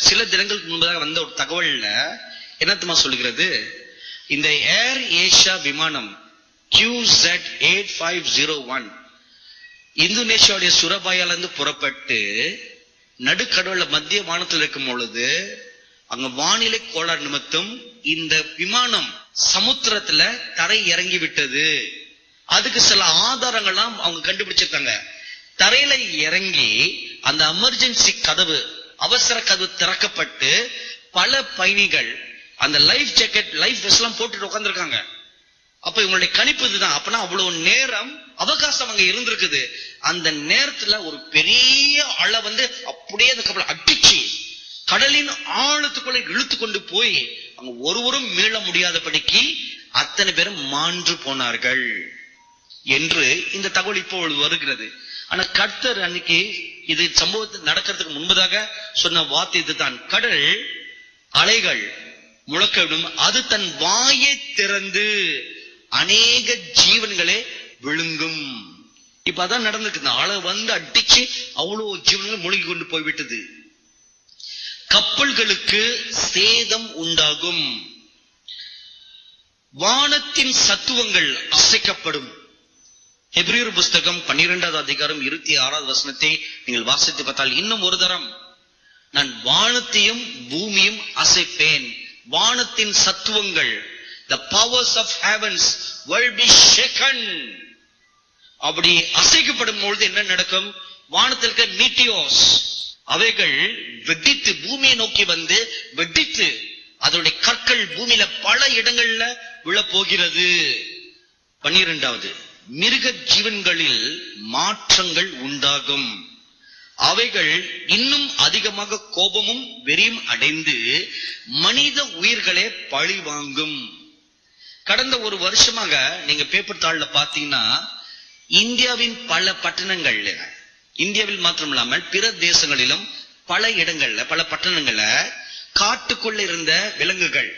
சில தினங்களுக்கு முன்பதாக வந்த ஒரு தகவல்ல என்னத்தமா சொல்லுகிறது, இந்த ஏர் ஏஷியா விமானம் QZ8501 இந்தோனேஷியாவுடைய சுரபாயால இருந்து புறப்பட்டு நடுக்கடவுள மத்திய வானத்தில் இருக்கும் பொழுது அங்க வானிலை கோளாறு நிமித்தம் இந்த விமானம் சமுத்திரத்துல தரை இறங்கி விட்டது. அதுக்கு சில ஆதாரங்கள்லாம் அவங்க கண்டுபிடிச்சிருக்காங்க. தரையில இறங்கி அந்த எமர்ஜென்சி கதவு, அவசர கதவு திறக்கப்பட்டு பல பயணிகள் அந்த லைஃப் ஜாக்கெட், லைஃப் வெஸ்ட் எல்லாம் போட்டுட்டு உட்கார்ந்துருக்காங்க. அப்ப இவங்களுடைய கணிப்பு இதுதான். அப்பனா அவ்வளவு நேரம் அவகாசம் அங்க இருந்திருக்குது. அந்த நேரத்துல ஒரு பெரிய அலை வந்து அப்படியே அந்த கப்பலை அடிச்சு கடலின் ஆழத்துக்குள்ள இழுத்து கொண்டு போய் அங்க ஒருவரும் மீள முடியாதபடிக்கு அத்தனை பேரும் மாண்டு போனார்கள் என்று இந்த தகவல் இப்பொழுது வருகிறது. ஆனா கர்த்தர் அன்னைக்கு இது சம்பவத்தில் நடக்கிறதுக்கு முன்பதாக சொன்ன வார்த்தை இதுதான். கடல் அலைகள் முழக்கவிடும், அது தன் வாயை திறந்து அநேக ஜீவன்களை விழுங்கும். இப்ப அதான் நடந்திருக்கு. இந்த அலை வந்து அடிச்சு அவ்வளவு ஜீவன்கள் மூழ்கி கொண்டு போய்விட்டது. கப்பல்களுக்கு சேதம் உண்டாகும், வானத்தின் சத்துவங்கள் அசைக்கப்படும். எபிரேயர் புஸ்தகம் 12வது அதிகாரம் 26வது வசனத்தை நீங்கள் வாசித்து பார்த்தால் இன்னும் ஒரு தரம், நான் வானத்தையும் பூமியும் அசைப்பேன். வானத்தின் சத்துவங்கள், the powers of heavens will be shaken. அப்படி அசைக்கப்படும் பொழுது என்ன நடக்கும்? வானத்தில் இருக்க மீட்டியோஸ் அவைகள் வெடித்து பூமியை நோக்கி வந்து வெடித்து அதனுடைய கற்கள் பூமியில பல இடங்கள்ல விழப்போகிறது. 12வது, மிருக ஜீவன்களில் மாற்றங்கள் உண்டாகும். அவைகள் இன்னும் அதிகமாக கோபமும் வெறியும் அடைந்து மனித உயிர்களை பழி வாங்கும். கடந்த ஒரு வருஷமாக நீங்க பேப்பர் தாள்ல பாத்தீங்கன்னா இந்தியாவின் பல பட்டணங்கள்ல, இந்தியாவில் மாத்திரம் இல்லாமல் பிற தேசங்களிலும் பல இடங்கள்ல, பல பட்டணங்கள்ல காட்டுக்குள்ள இருந்த விலங்குகள்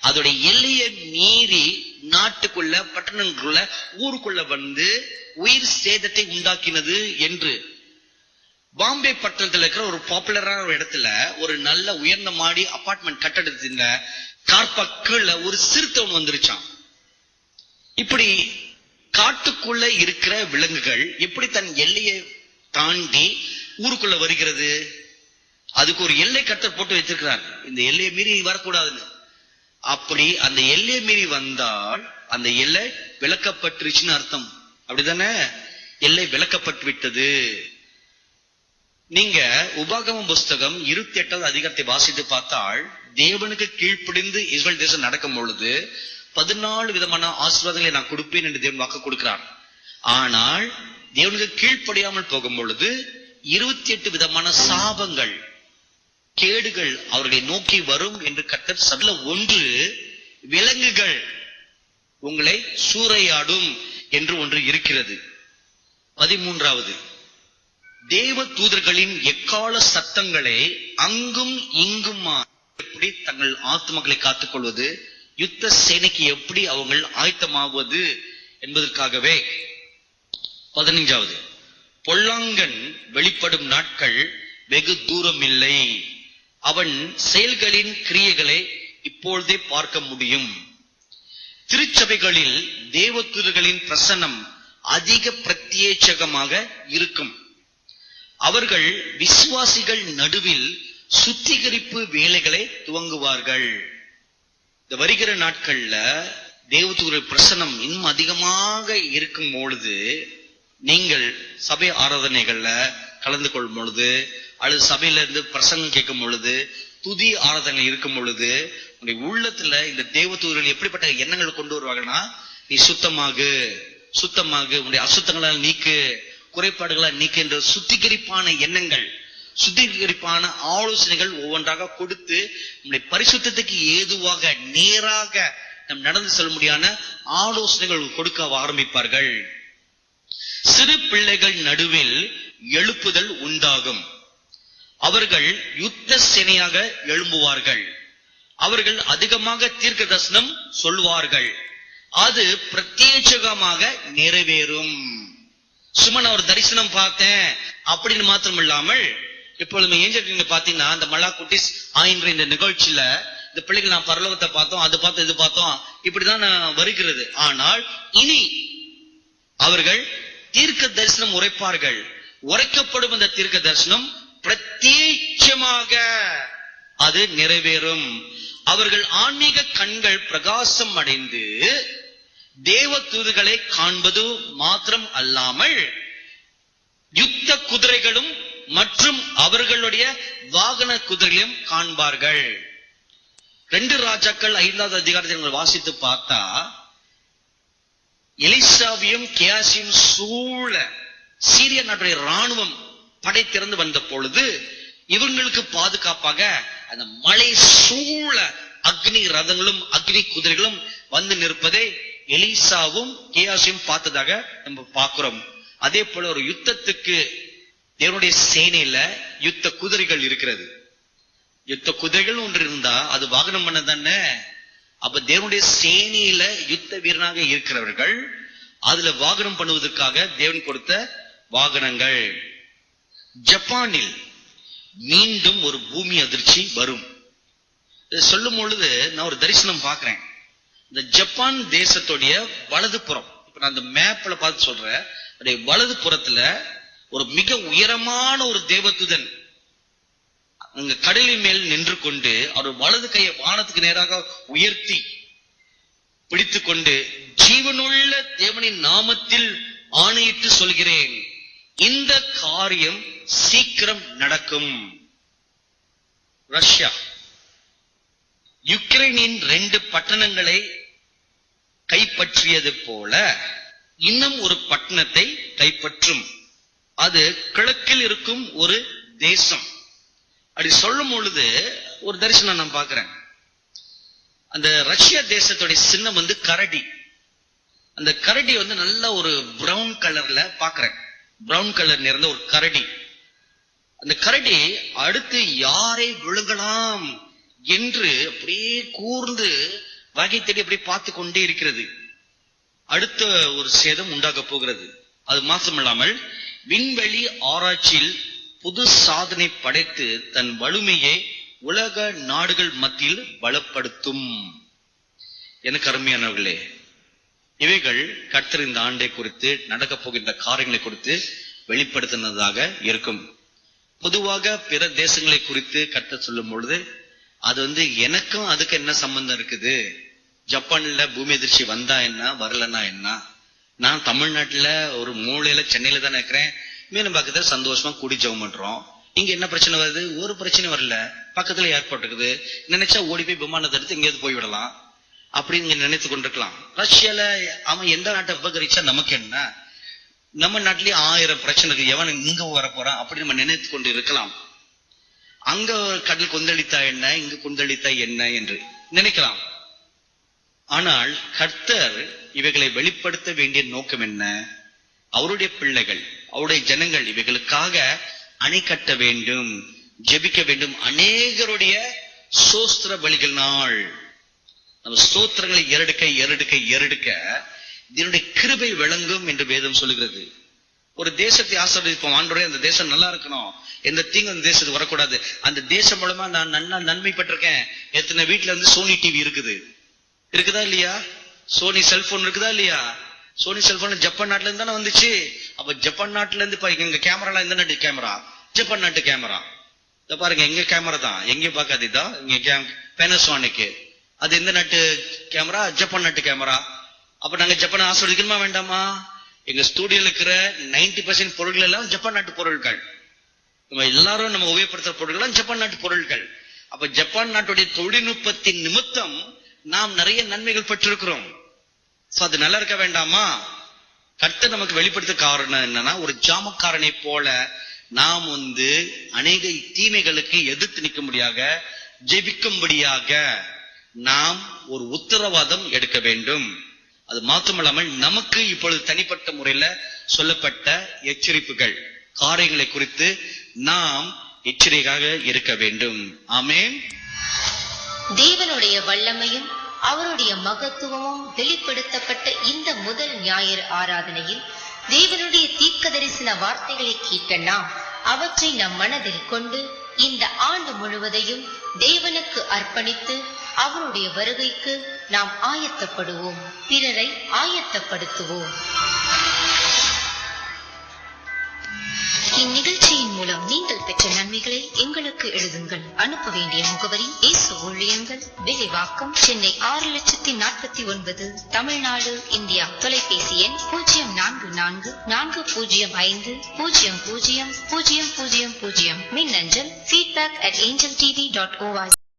அதோட எல்லையை மீறி நாட்டுக்குள்ள, பட்டணங்களுக்குள்ள, ஊருக்குள்ள வந்து உயிர் சேதத்தை உண்டாக்கினது என்று பாம்பே பட்டணத்துல இருக்கிற ஒரு பாப்புலரான ஒரு இடத்துல ஒரு நல்ல உயர்ந்த மாடி அபார்ட்மெண்ட் கட்டடத்தின் கார்பக்குள்ள ஒரு சிறுத்தை ஒன்று வந்துருச்சான். இப்படி காட்டுக்குள்ள இருக்கிற விலங்குகள் எப்படி தன் எல்லையை தாண்டி ஊருக்குள்ள வருகிறது? அதுக்கு ஒரு எல்லை கட்டர் போட்டு வச்சிருக்கிறார், இந்த எல்லையை மீறி வரக்கூடாதுன்னு. அப்படி அந்த எல்லையை மீறி வந்தால் அந்த எல்லை விலக்கப்பட்டுருச்சுன்னு அர்த்தம். அப்படிதானே? எல்லை விலக்கப்பட்டு விட்டது. நீங்க உபாகமம் புஸ்தகம் 28வது அதிகாரத்தை வாசித்து பார்த்தால், தேவனுக்கு கீழ்ப்படிந்து இஸ்ரவேல் தேசம் நடக்கும் பொழுது 14 விதமான ஆசீர்வாதங்களை நான் கொடுப்பேன் என்று தேவன் வாக்கு கொடுக்கிறார். ஆனால் தேவனுக்கு கீழ்ப்படியாமல் போகும் பொழுது 28 விதமான சாபங்கள், கேடுகள் அவர்களை நோக்கி வரும் என்று கர்த்தர் சொல்ல. ஒன்று, விலங்குகள் உங்களை சூறையாடும் என்று ஒன்று இருக்கிறது. 13வது, தேவ தூதர்களின் எக்கால சத்தங்களை அங்கும் இங்குமா எப்படி தங்கள் ஆத்துமக்களை காத்துக் கொள்வது, யுத்த சேனைக்கு எப்படி அவங்க ஆயத்தமாவது என்பதற்காகவே. 15வது, பொல்லாங்கன் வெளிப்படும் நாட்கள் வெகு தூரம் இல்லை, அவன் செயல்களின் கிரியைகளை இப்பொழுதே பார்க்க முடியும். திருச்சபைகளில் தேவதூதர்களின் பிரசன்னம் அதிக பிரத்யேகமாக இருக்கும். அவர்கள் விசுவாசிகள் நடுவில் சுத்திகரிப்பு வேலைகளை துவங்குவார்கள். இந்த வருகிற நாட்கள்ல தேவதூதர் பிரசன்னம் இன்னும் அதிகமாக இருக்கும் பொழுது, நீங்கள் சபை ஆராதனைகள்ல கலந்து கொள்ளும் பொழுது, அல்லது சபையில இருந்து பிரசங்கம் கேட்கும் பொழுது, துதி ஆராதனை இருக்கும் பொழுது, உன்னுடைய உள்ளத்துல இந்த தேவதூதர்கள் எப்படிப்பட்ட எண்ணங்களை கொண்டு வருவாங்கன்னா, நீ சுத்தமாகு, சுத்தமாகு, உன்னுடைய அசுத்தங்களால் நீக்கு, குறைபாடுகளால் நீக்கு என்ற சுத்திகரிப்பான எண்ணங்கள், சுத்திகரிப்பான ஆலோசனைகள் ஒவ்வொன்றாக கொடுத்து நம்முடைய பரிசுத்தத்துக்கு ஏதுவாக நேராக நம் நடந்து செல்ல முடியாத ஆலோசனைகள் கொடுக்க ஆரம்பிப்பார்கள். சிறு பிள்ளைகள் நடுவில் எழுப்புதல் உண்டாகும். அவர்கள் யுத்த சேனையாக எழும்புவார்கள். அவர்கள் அதிகமாக தீர்க்க தரிசனம் சொல்வார்கள். அது பிரத்யேகமாக நிறைவேறும். சும்மா நான் ஒரு தரிசனம் பார்த்தேன் அப்படின்னு மாத்திரம் இல்லாமல், இப்பொழுது ஏஞ்சல் பாத்தீங்கன்னா இந்த மலா குட்டிஸ் ஆயின்ற இந்த நிகழ்ச்சியில இந்த பிள்ளைகள் நான் பரலோகத்தை பார்த்தோம், அது பார்த்தோம், இது பார்த்தோம், இப்படிதான் வருகிறது. ஆனால் இனி அவர்கள் தீர்க்க தரிசனம் உரைப்பார்கள். உரைக்கப்படும் அந்த தீர்க்க தரிசனம் பிரத்யேகமாக அது நிறைவேறும். அவர்கள் ஆன்மீக கண்கள் பிரகாசம் அடைந்து தேவ தூதர்களை காண்பது மாத்திரம் அல்லாமல் யுத்த குதிரைகளும் மற்றும் அவர்களுடைய வாகன குதிரைகளையும் காண்பார்கள். 2 ராஜாக்கள் 5வது அதிகாரத்தை வாசித்து பார்த்தா, எலிசாவையும் கேயாசியும் சூழ சீரிய நாட்டுடைய ராணுவம் படை திறந்து வந்த பொழுது, இவங்களுக்கு பாதுகாப்பாக அந்த மலை சூழ அக்னி ரதங்களும் அக்னி குதிரைகளும் வந்து நிற்பதை எலிசாவும் கேயாசியும் பார்த்ததாக நம்ம பார்க்கிறோம். அதே போல ஒரு யுத்தத்துக்கு தேவனுடைய சேனையில யுத்த குதிரைகள் இருக்கிறது. யுத்த குதிரைகள் ஒன்று இருந்தா அது வாகனம் பண்ண தானே. அப்ப தேவனுடைய சேனையில யுத்த வீரனாக இருக்கிறவர்கள் அதுல வாகனம் பண்ணுவதற்காக தேவன் கொடுத்த வாகனங்கள். ஜப்பானில் மீண்டும் ஒரு பூமி அதிர்ச்சி வரும். சொல்லும் பொழுது நான் ஒரு தரிசனம் பார்க்கிறேன். இந்த ஜப்பான் தேசத்துடைய வலது புறம், இப்ப நான் அந்த மேப்ல பார்த்து சொல்றேன், வலது புறத்துல ஒரு மிக உயரமான ஒரு தேவதூதன் அங்க கடலின் மேல் நின்று கொண்டு அவர் வலது கையை வானத்துக்கு நேராக உயர்த்தி பிடித்துக் கொண்டு, ஜீவனுள்ள தேவனின் நாமத்தில் ஆணையிட்டு சொல்கிறேன், இந்த காரியம் சீக்கிரம் நடக்கும். ரஷ்யா யுக்ரைனின் 2 பட்டணங்களை கைப்பற்றியது போல இன்னும் ஒரு பட்டணத்தை கைப்பற்றும். அது கிழக்கில் இருக்கும் ஒரு தேசம். அப்படி சொல்லும் பொழுது ஒரு தரிசனம் நான் பார்க்கிறேன். அந்த ரஷ்யா தேசத்துடைய சின்னம் வந்து கரடி. அந்த கரடி வந்து நல்ல ஒரு பிரவுன் கலர்ல பாக்குறேன், பிரவுன் கலர் நிறைந்த ஒரு கரடி. அந்த கரடி அடுத்து யாரை விழுங்கலாம் என்று அப்படியே கூர்ந்து வகை தேடி அப்படியே பார்த்து கொண்டே இருக்கிறது. அடுத்த ஒரு சேதம் உண்டாக போகிறது. அது மாத்திரமில்லாமல் விண்வெளி ஆராய்ச்சியில் புது சாதனை படைத்து தன் வலிமையை உலக நாடுகள் மத்தியில் பலப்படுத்தும். எனக்கு அருமையானவர்களே, இவைகள் கர்த்தர் இந்த ஆண்டை குறித்து நடக்க போகின்ற காரியங்களை குறித்து வெளிப்படுத்தினதாக இருக்கும். பொதுவாக பிற தேசங்களை குறித்து கர்த்தர் சொல்லும் பொழுது அது வந்து எனக்கும் அதுக்கு என்ன சம்பந்தம் இருக்குது? ஜப்பான்ல பூமி அதிர்ச்சி வந்தா என்ன, வரலன்னா என்ன? நான் தமிழ்நாட்டுல ஒரு மூலையில சென்னையில தானே இருக்கிறேன், மீன் பக்கத்துல சந்தோஷமா கூடி ஜெபம் பண்றோம். இங்க என்ன பிரச்சனை வருது? ஒரு பிரச்சனை வரல. பக்கத்துல ஏர்போர்ட் இருக்குது, நினைச்சா ஓடி போய் விமானத்தை எடுத்து எங்கேயாவது போய்விடலாம் அப்படின்னு நினைத்து கொண்டிருக்கலாம். ரஷ்யால அவன் எந்த நாட்டை உபகரிச்சா நமக்கு என்ன? நம்ம நாட்டிலேயே 1000 பிரச்சனை இருக்கு, எவன் இங்க வர போறான் அப்படி நம்ம நினைத்து கொண்டு இருக்கலாம். அங்க கடல் கொந்தளித்தா என்ன, இங்க கொந்தளித்தா என்ன என்று நினைக்கலாம். ஆனால் கர்த்தர் இவைகளை வெளிப்படுத்த வேண்டிய நோக்கம் என்ன? அவருடைய பிள்ளைகள், அவருடைய ஜனங்கள் இவைகளுக்காக அணை கட்ட வேண்டும், ஜெபிக்க வேண்டும். அநேகருடைய சோஸ்திர பலிகள் நாள் நம்ம ஸ்தோத்திரங்களை ஏறெடுக்க இதனுடைய கிருபை விளங்கும் என்று வேதம் சொல்லுகிறது. ஒரு தேசத்தை ஆசீர்வதிப்போம், ஆண்டவரே அந்த தேசம் நல்லா இருக்கணும், எந்த தீங்கு அந்த தேசத்துக்கு வரக்கூடாது, அந்த தேசம் மூலமா நான் நன்மை பெற்றிருக்கேன். எத்தனை வீட்டுல இருந்து சோனி டிவி இருக்குதா இல்லையா? சோனி செல்போன் இருக்குதா இல்லையா? சோனி செல்போன் ஜப்பான் நாட்டுல இருந்து தானே வந்துச்சு. அப்ப ஜப்பான் நாட்டுல இருந்து எங்க கேமரா எந்த நாட்டு கேமரா? ஜப்பான் நாட்டு கேமரா. இத பாருங்க, எங்க கேமரா தான், எங்கேயும் பார்க்காதுதான். இங்க பேனசோனிக், அது எந்த நாட்டு கேமரா? ஜப்பான் நாட்டு கேமரா. அப்ப நாங்க ஜப்பான் ஆஸ்வதிக்கணுமா வேண்டாமா? எங்க ஸ்டூடியோல இருக்கிற 90% பொருட்கள் எல்லாம் ஜப்பான் நாட்டு பொருட்கள். நம்ம எல்லாரும் நம்ம உபயோகப்படுத்துற பொருட்கள் ஜப்பான் நாட்டு பொருட்கள். அப்ப ஜப்பான் நாட்டுடைய தொழில்நுட்பத்தின் நிமித்தம் நாம் நிறைய நன்மைகள் பெற்றிருக்கிறோம். அது நல்லா இருக்க வேண்டாமா? கர்த்தர் நமக்கு வெளிப்படுத்த காரணம் என்னன்னா, ஒரு ஜாமக்காரனை போல நாம் அநேக தீமைகளுக்கு எதிர்த்து நிற்கும்படியாக, ஜெபிக்கும்படியாக நாம் ஒரு உத்தரவாதம் எடுக்க வேண்டும். அது மாத்திரமல்லாமல் நமக்கு இப்பொழுது தனிப்பட்ட முறையில சொல்லப்பட்ட எச்சரிப்புகள், காரியங்களை குறித்து நாம் எச்சரிக்கையாக இருக்க வேண்டும். ஆமென். தேவனுடைய வல்லமையும் அவருடைய மகத்துவமும் வெளிப்படுத்தப்பட்ட இந்த முதல் ஞாயிறு ஆராதனையில் தேவனுடைய தீர்க்கதரிசன வார்த்தைகளை கேட்க நாம் அவற்றை நம் மனதில் கொண்டு இந்த ஆண்டு முழுவதையும் தேவனுக்கு அர்ப்பணித்து அவருடைய வருகைக்கு நாம் ஆயத்தப்படுவோம், பிறரை ஆயத்தப்படுத்துவோம். இந்நிகழ்ச்சியின் மூலம் நீங்கள் பெற்ற நன்மைகளை எங்களுக்கு எழுதுங்கள். அனுப்ப வேண்டிய முகவரி: இயேசு ஊழியங்கள், விலைவாக்கம், சென்னை 6,40,9, தமிழ்நாடு, இந்தியா. தொலைபேசி எண் 044405000000. மின்னஞ்சல் feedback@angeltv.org.